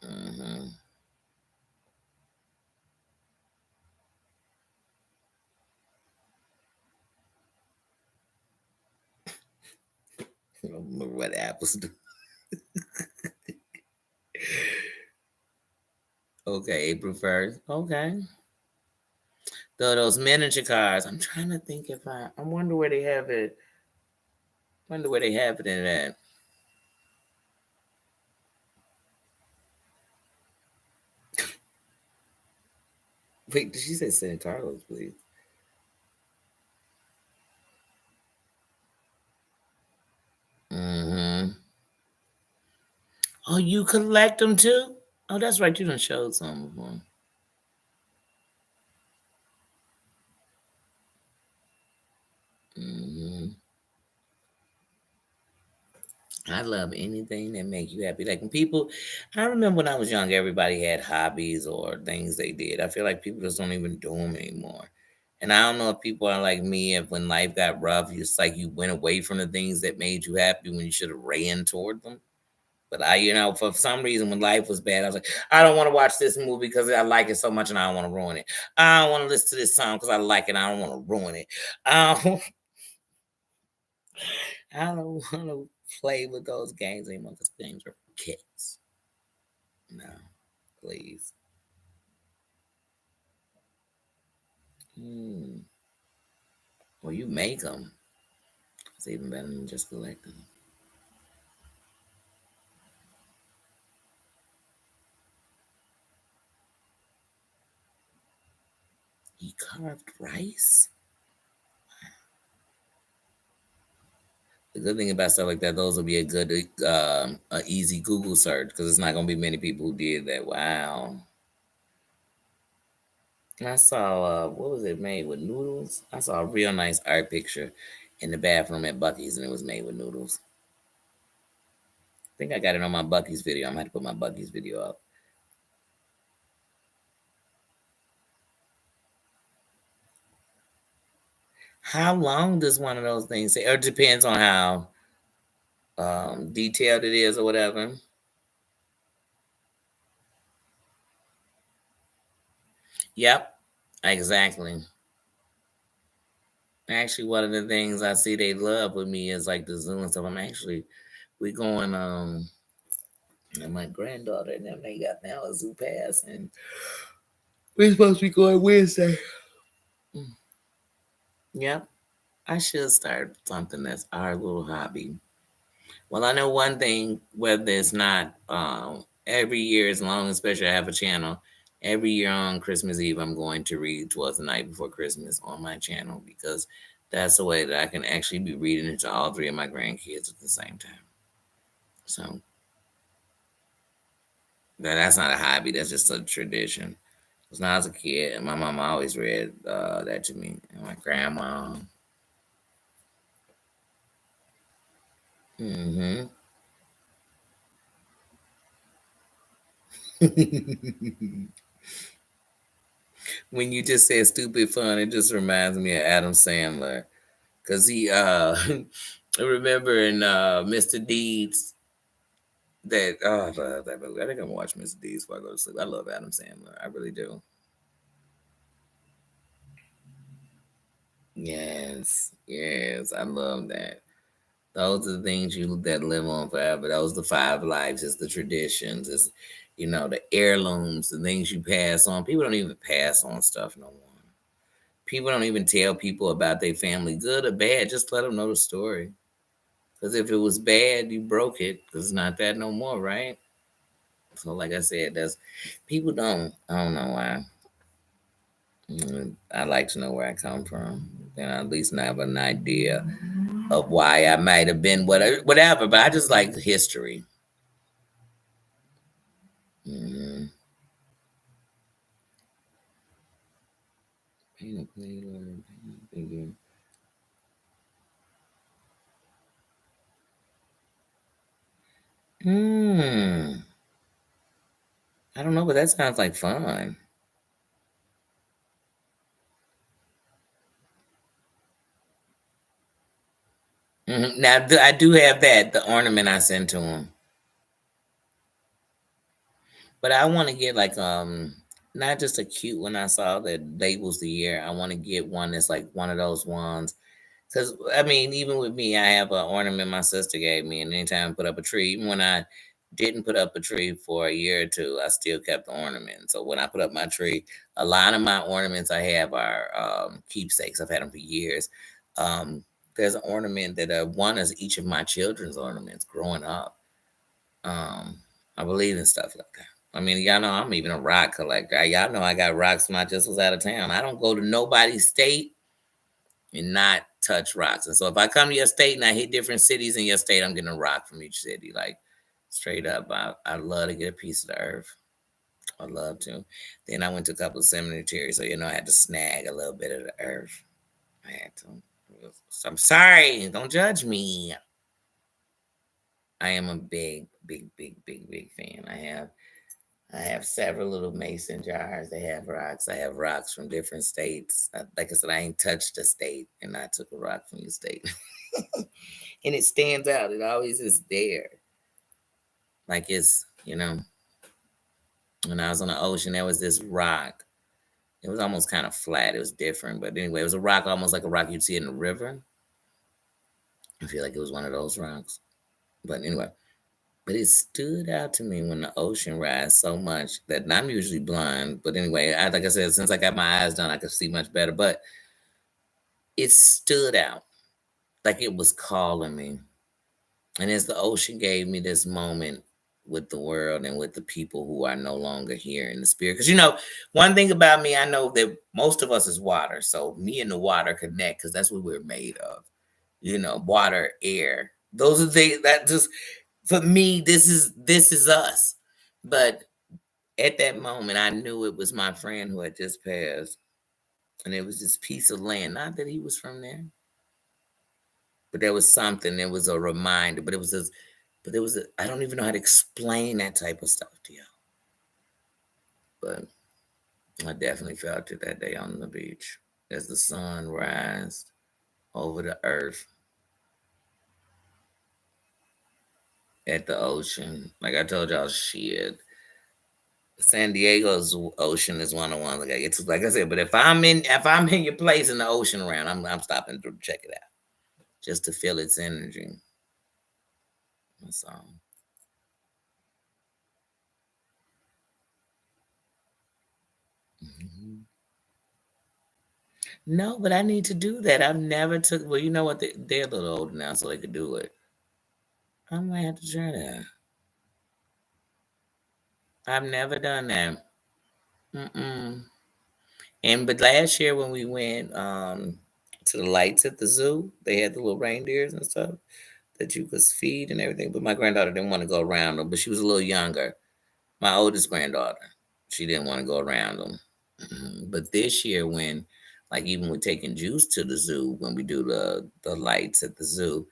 Hmm. I don't remember what apples do. Okay, April 1st. Okay. So those miniature cars. I'm trying to think if I wonder where they have it. Wonder where they have it in that. Wait, did she say San Carlos, please? Mm-hmm. Oh, you collect them too? Oh, that's right. You done showed some before. I love anything that make you happy. Like when people, I remember when I was young, everybody had hobbies or things they did. I feel like people just don't even do them anymore. And I don't know if people are like me. If when life got rough, it's like you went away from the things that made you happy when you should have ran toward them. But for some reason, when life was bad, I was like, I don't want to watch this movie because I like it so much and I don't want to ruin it. I don't want to listen to this song because I like it. I don't want to ruin it. I don't, I don't want to play with those games anymore because games are for kids. No, please. Mm. Well, you make them. It's even better than just collecting them. He carved rice. The good thing about stuff like that, those will be a good, a easy Google search because it's not going to be many people who did that. Wow. I saw, what was it made with noodles? I saw a real nice art picture in the bathroom at Bucky's and it was made with noodles. I think I got it on my Bucky's video. I'm going to have to put my Bucky's video up. How long does one of those things say? Or it depends on how detailed it is or whatever. Yep, exactly. Actually, one of the things I see they love with me is like the zoo and stuff. We going, and my granddaughter and them, they got now a zoo pass and we're supposed to be going Wednesday. Mm. Yep, I should start something that's our little hobby. Well, I know one thing, whether it's not every year, as long as especially I have a channel, every year on Christmas Eve, I'm going to read towards the night before Christmas on my channel because that's the way that I can actually be reading it to all three of my grandkids at the same time. So that's not a hobby, that's just a tradition. Because when I was a kid, my mom always read that to me, and my grandma. Hmm. When you just said stupid fun, it just reminds me of Adam Sandler. Cause he I remember in Mr. Deeds that I love that movie. I think I'm gonna watch Mr. Deeds before I go to sleep. I love Adam Sandler. I really do. Yes, yes, I love that. Those are the things you that live on forever. Those are the five lives. It's the traditions. It's the heirlooms, the things you pass on. People don't even pass on stuff no more. People don't even tell people about their family, good or bad. Just let them know the story. Because if it was bad, you broke it. Because it's not that no more, right? So, like I said, that's people don't. I don't know why. I like to know where I come from. Then I at least have an idea of why I might have been whatever. But I just like the history. Mm-hmm. Hmm. I don't know, but that sounds like fun. Now I do have the ornament I sent to him. But I want to get like not just a cute one I saw that labels the year. I want to get one that's like one of those ones. Because I mean, even with me, I have an ornament my sister gave me, and anytime I put up a tree, even when I didn't put up a tree for a year or two, I still kept the ornament. So when I put up my tree, a lot of my ornaments I have are keepsakes. I've had them for years. Um, there's an ornament that one is each of my children's ornaments growing up. Um, I believe in stuff like that. I mean, y'all know I'm even a rock collector. Y'all know I got rocks when I just was out of town. I don't go to nobody's state and not touch rocks. And so if I come to your state and I hit different cities in your state, I'm getting a rock from each city. Like straight up, I love to get a piece of the earth. I love to. Then I went to a couple of cemeteries, so I had to snag a little bit of the earth. I had to. So I'm sorry. Don't judge me. I am a big, big, big, big, big fan. I have several little mason jars. They have rocks. I have rocks from different states. Like I said, I ain't touched a state, and I took a rock from your state, and it stands out. It always is there. Like it's when I was on the ocean, there was this rock. It was almost kind of flat. It was different, but anyway, it was a rock, almost like a rock you'd see in the river. I feel like it was one of those rocks. But anyway, but it stood out to me when the ocean rise so much that I'm usually blind. But anyway, like I said, since I got my eyes done, I could see much better. But it stood out like it was calling me. And as the ocean gave me this moment with the world and with the people who are no longer here in the spirit. Because one thing about me, I know that most of us is water. So me and the water connect because that's what we're made of. Water, air. Those are things that just for me, this is us. But at that moment, I knew it was my friend who had just passed. And it was this piece of land. Not that he was from there, but there was something. There was a reminder. But it was this, but there was I don't even know how to explain that type of stuff to you. But I definitely felt it that day on the beach as the sun rised over the earth at the ocean. Like I told y'all, shit. San Diego's ocean is one of the ones like it's like I said. But if I'm in your place in the ocean around, I'm stopping to check it out just to feel its energy. That's all. Mhm. No, but I need to do that. I've never took. Well, you know what? They're a little older now, so they could do it. I might have to try that. I've never done that. Mm-mm. And but last year when we went to the lights at the zoo, they had the little reindeers and stuff that you could feed and everything. But my granddaughter didn't want to go around them, but she was a little younger. My oldest granddaughter, she didn't want to go around them. But this year, when like even with taking Juice to the zoo, when we do the lights at the zoo,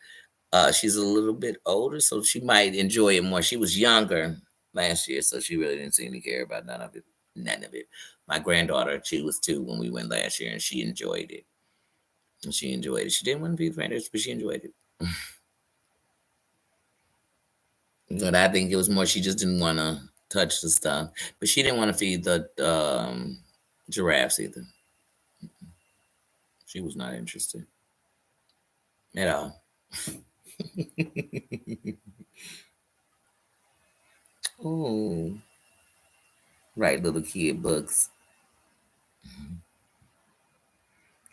she's a little bit older, so she might enjoy it more. She was younger last year, so she really didn't seem to care about none of it. None of it. My granddaughter, she was 2 when we went last year, and she enjoyed it. And she enjoyed it. She didn't want to be friends, but she enjoyed it. But I think it was more she just didn't want to touch the stuff. But she didn't want to feed the giraffes either. She was not interested at all. Oh, right, little kid books.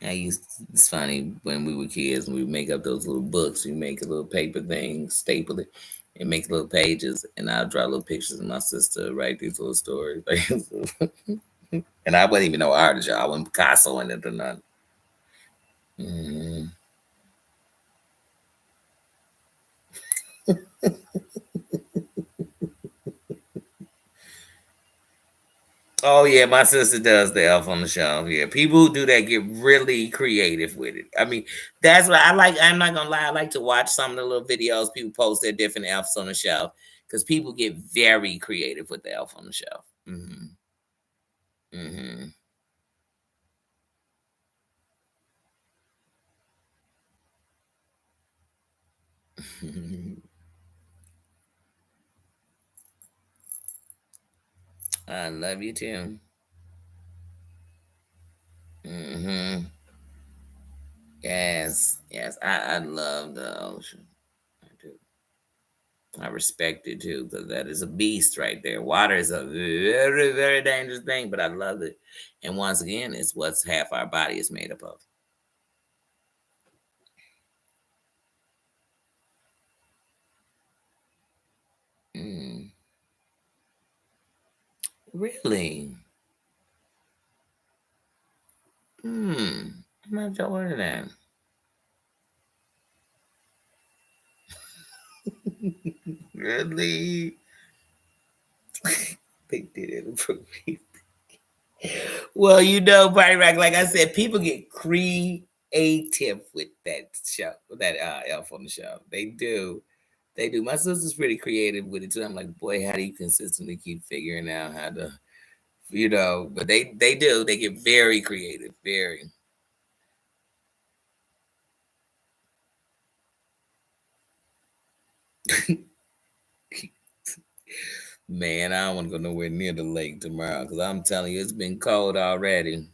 It's funny when we were kids and we would make up those little books. We make a little paper thing, staple it, and make little pages. And I'll draw little pictures of my sister, write these little stories. And I wouldn't even know artist, y'all. I wasn't Picasso in it or nothing. Mhm. Oh yeah, my sister does the Elf on the Shelf. Yeah, people who do that get really creative with it. I mean, that's what I like. I'm not gonna lie. I like to watch some of the little videos people post their different elves on the shelf because people get very creative with the Elf on the Shelf. Hmm. I love you too. Hmm. Yes, yes. I love the ocean. I do. I respect it too because that is a beast right there. Water is a very, very dangerous thing, but I love it. And once again, it's what's half our body is made up of. Mm, really? Hmm. I'm not to order that. Really? They did it for me. Well, Party Rock, like I said, people get creative with that show, that Elf on the Shelf. They do. They do. My sister's pretty creative with it too. I'm like, boy, how do you consistently keep figuring out how to, but they do. They get very creative, very. Man, I don't want to go nowhere near the lake tomorrow because I'm telling you, it's been cold already.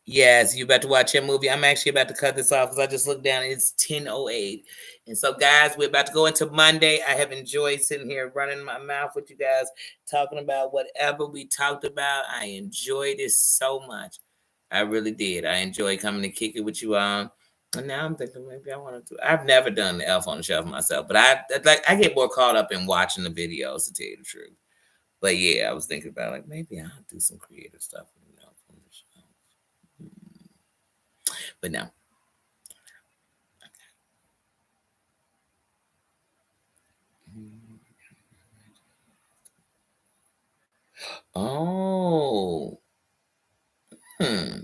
Yes, you about to watch your movie. I'm actually about to cut this off because I just looked down and it's 10:08. And so, guys, we're about to go into Monday. I have enjoyed sitting here running my mouth with you guys, talking about whatever we talked about. I enjoyed it so much. I really did. I enjoyed coming to kick it with you all. And now I'm thinking maybe I want to do. I've never done the Elf on the Shelf myself, but I get more caught up in watching the videos to tell you the truth. But yeah, I was thinking about like maybe I'll do some creative stuff with the Elf on the Shelf. But no. Oh. Hmm.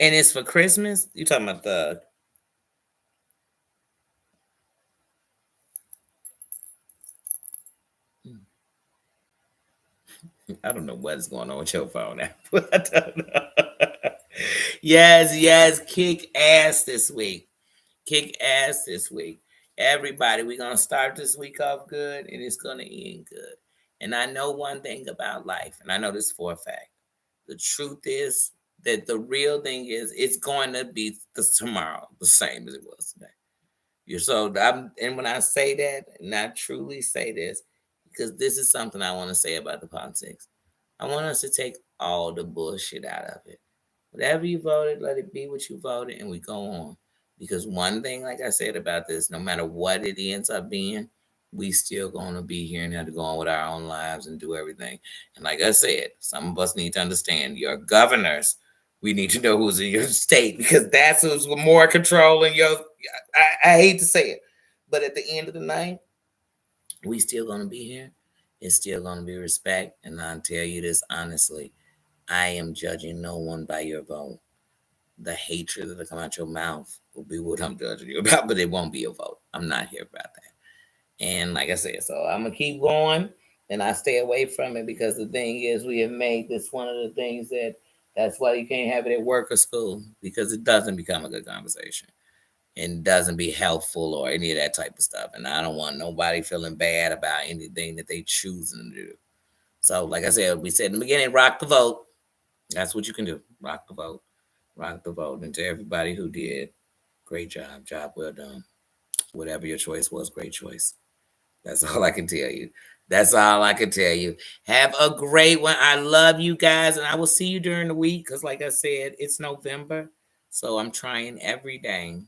And it's for Christmas? You talking about the I don't know what is going on with your phone now. I don't know. Yes, yes, kick ass this week. Kick ass this week. Everybody, we're gonna start this week off good and it's gonna end good. And I know one thing about life, and I know this for a fact. The truth is that the real thing is it's going to be tomorrow the same as it was today. You're so and when I say that, and I truly say this, because this is something I want to say about the politics. I want us to take all the bullshit out of it. Whatever you voted, let it be what you voted, and we go on. Because one thing, like I said about this, no matter what it ends up being, we still gonna be here and have to go on with our own lives and do everything. And like I said, some of us need to understand your governors. We need to know who's in your state because that's who's more control in your. I hate to say it, but at the end of the night, we still gonna be here. It's still gonna be respect, and I'll tell you this honestly. I am judging no one by your vote. The hatred that'll come out your mouth will be what I'm judging you about, but it won't be a vote. I'm not here about that. And like I said, so I'm gonna keep going and I stay away from it because the thing is we have made this one of the things that's why you can't have it at work or school because it doesn't become a good conversation and doesn't be helpful or any of that type of stuff. And I don't want nobody feeling bad about anything that they choosing to do. So like I said, we said in the beginning, rock the vote. That's what you can do. Rock the vote. Rock the vote. And to everybody who did, great job. Job well done. Whatever your choice was, great choice. That's all I can tell you. That's all I can tell you. Have a great one. I love you guys, and I will see you during the week because, like I said, it's November. So I'm trying every day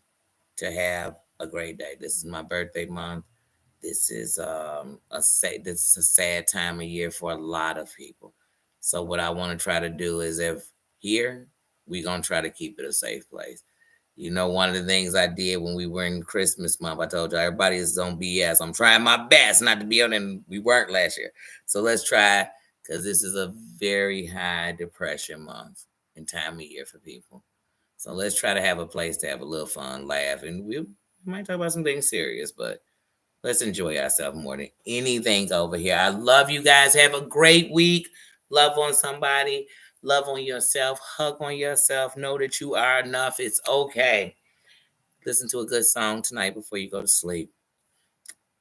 to have a great day. This is my birthday month. This is this is a sad time of year for a lot of people. So what I want to try to do is if here, we're gonna try to keep it a safe place. One of the things I did when we were in Christmas month, I told you everybody is on BS. I'm trying my best not to be on, and we weren't last year. So let's try because this is a very high depression month and time of year for people. So let's try to have a place to have a little fun, laugh, and we might talk about some things serious, but let's enjoy ourselves more than anything over here. I love you guys. Have a great week. Love on somebody. Love on yourself. Hug on yourself. Know that you are enough. It's okay. Listen to a good song tonight before you go to sleep.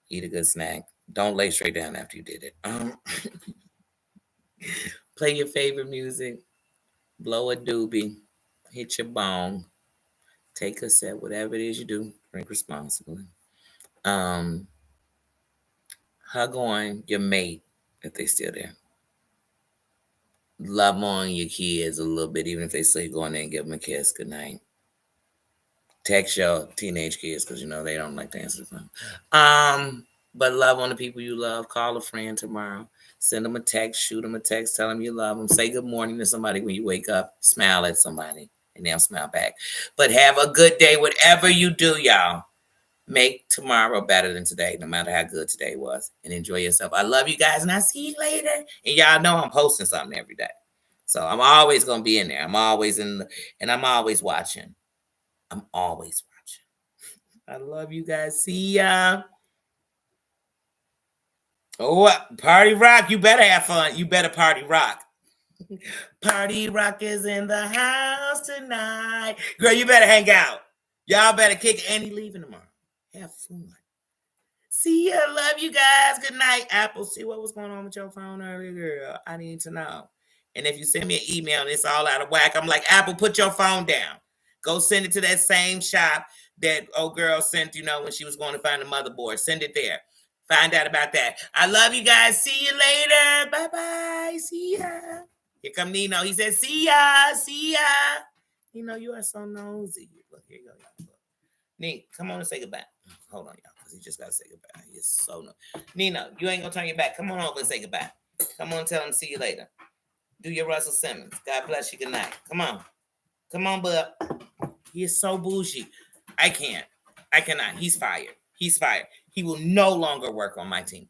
Eat a good snack. Don't lay straight down after you did it. Play your favorite music. Blow a doobie. Hit your bong. Take a sip. Whatever it is you do, drink responsibly. Um, Hug on your mate if they still there. Love on your kids a little bit, even if they sleep. Go in there and give them a kiss. Good night. Text your teenage kids because they don't like to answer the phone. But love on the people you love. Call a friend tomorrow. Send them a text. Shoot them a text. Tell them you love them. Say good morning to somebody when you wake up. Smile at somebody, and they'll smile back. But have a good day, whatever you do, y'all. Make tomorrow better than today, no matter how good today was. And enjoy yourself. I love you guys, and I'll see you later. And y'all know I'm posting something every day. So I'm always going to be in there. I'm always and I'm always watching. I'm always watching. I love you guys. See ya. Oh, party rock. You better have fun. You better party rock. Party rock is in the house tonight. Girl, you better hang out. Y'all better kick it. And he leaving tomorrow. Have fun. See ya. Love you guys. Good night, Apple. See what was going on with your phone earlier, girl. I need to know. And if you send me an email and it's all out of whack, I'm like, Apple, put your phone down. Go send it to that same shop that old girl sent, when she was going to find the motherboard. Send it there. Find out about that. I love you guys. See you later. Bye-bye. See ya. Here come Nino. He said, see ya. See ya. Nino, you are so nosy. Look, here you go, y'all. Nick, come on and say goodbye. Hold on, y'all, because he just got to say goodbye. He's so no. Nino, you ain't going to turn your back. Come on over and say goodbye. Come on and tell him see you later. Do your Russell Simmons. God bless you. Good night. Come on. Come on, bub. He is so bougie. I can't. I cannot. He's fired. He's fired. He will no longer work on my team.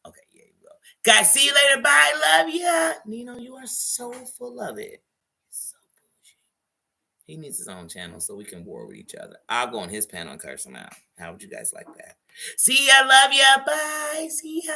Okay, yeah, you will. Guys, see you later. Bye. Love ya. Nino, you are so full of it. So bougie. He needs his own channel so we can war with each other. I'll go on his panel and curse him out. How would you guys like that? See ya. Love ya. Bye. See ya.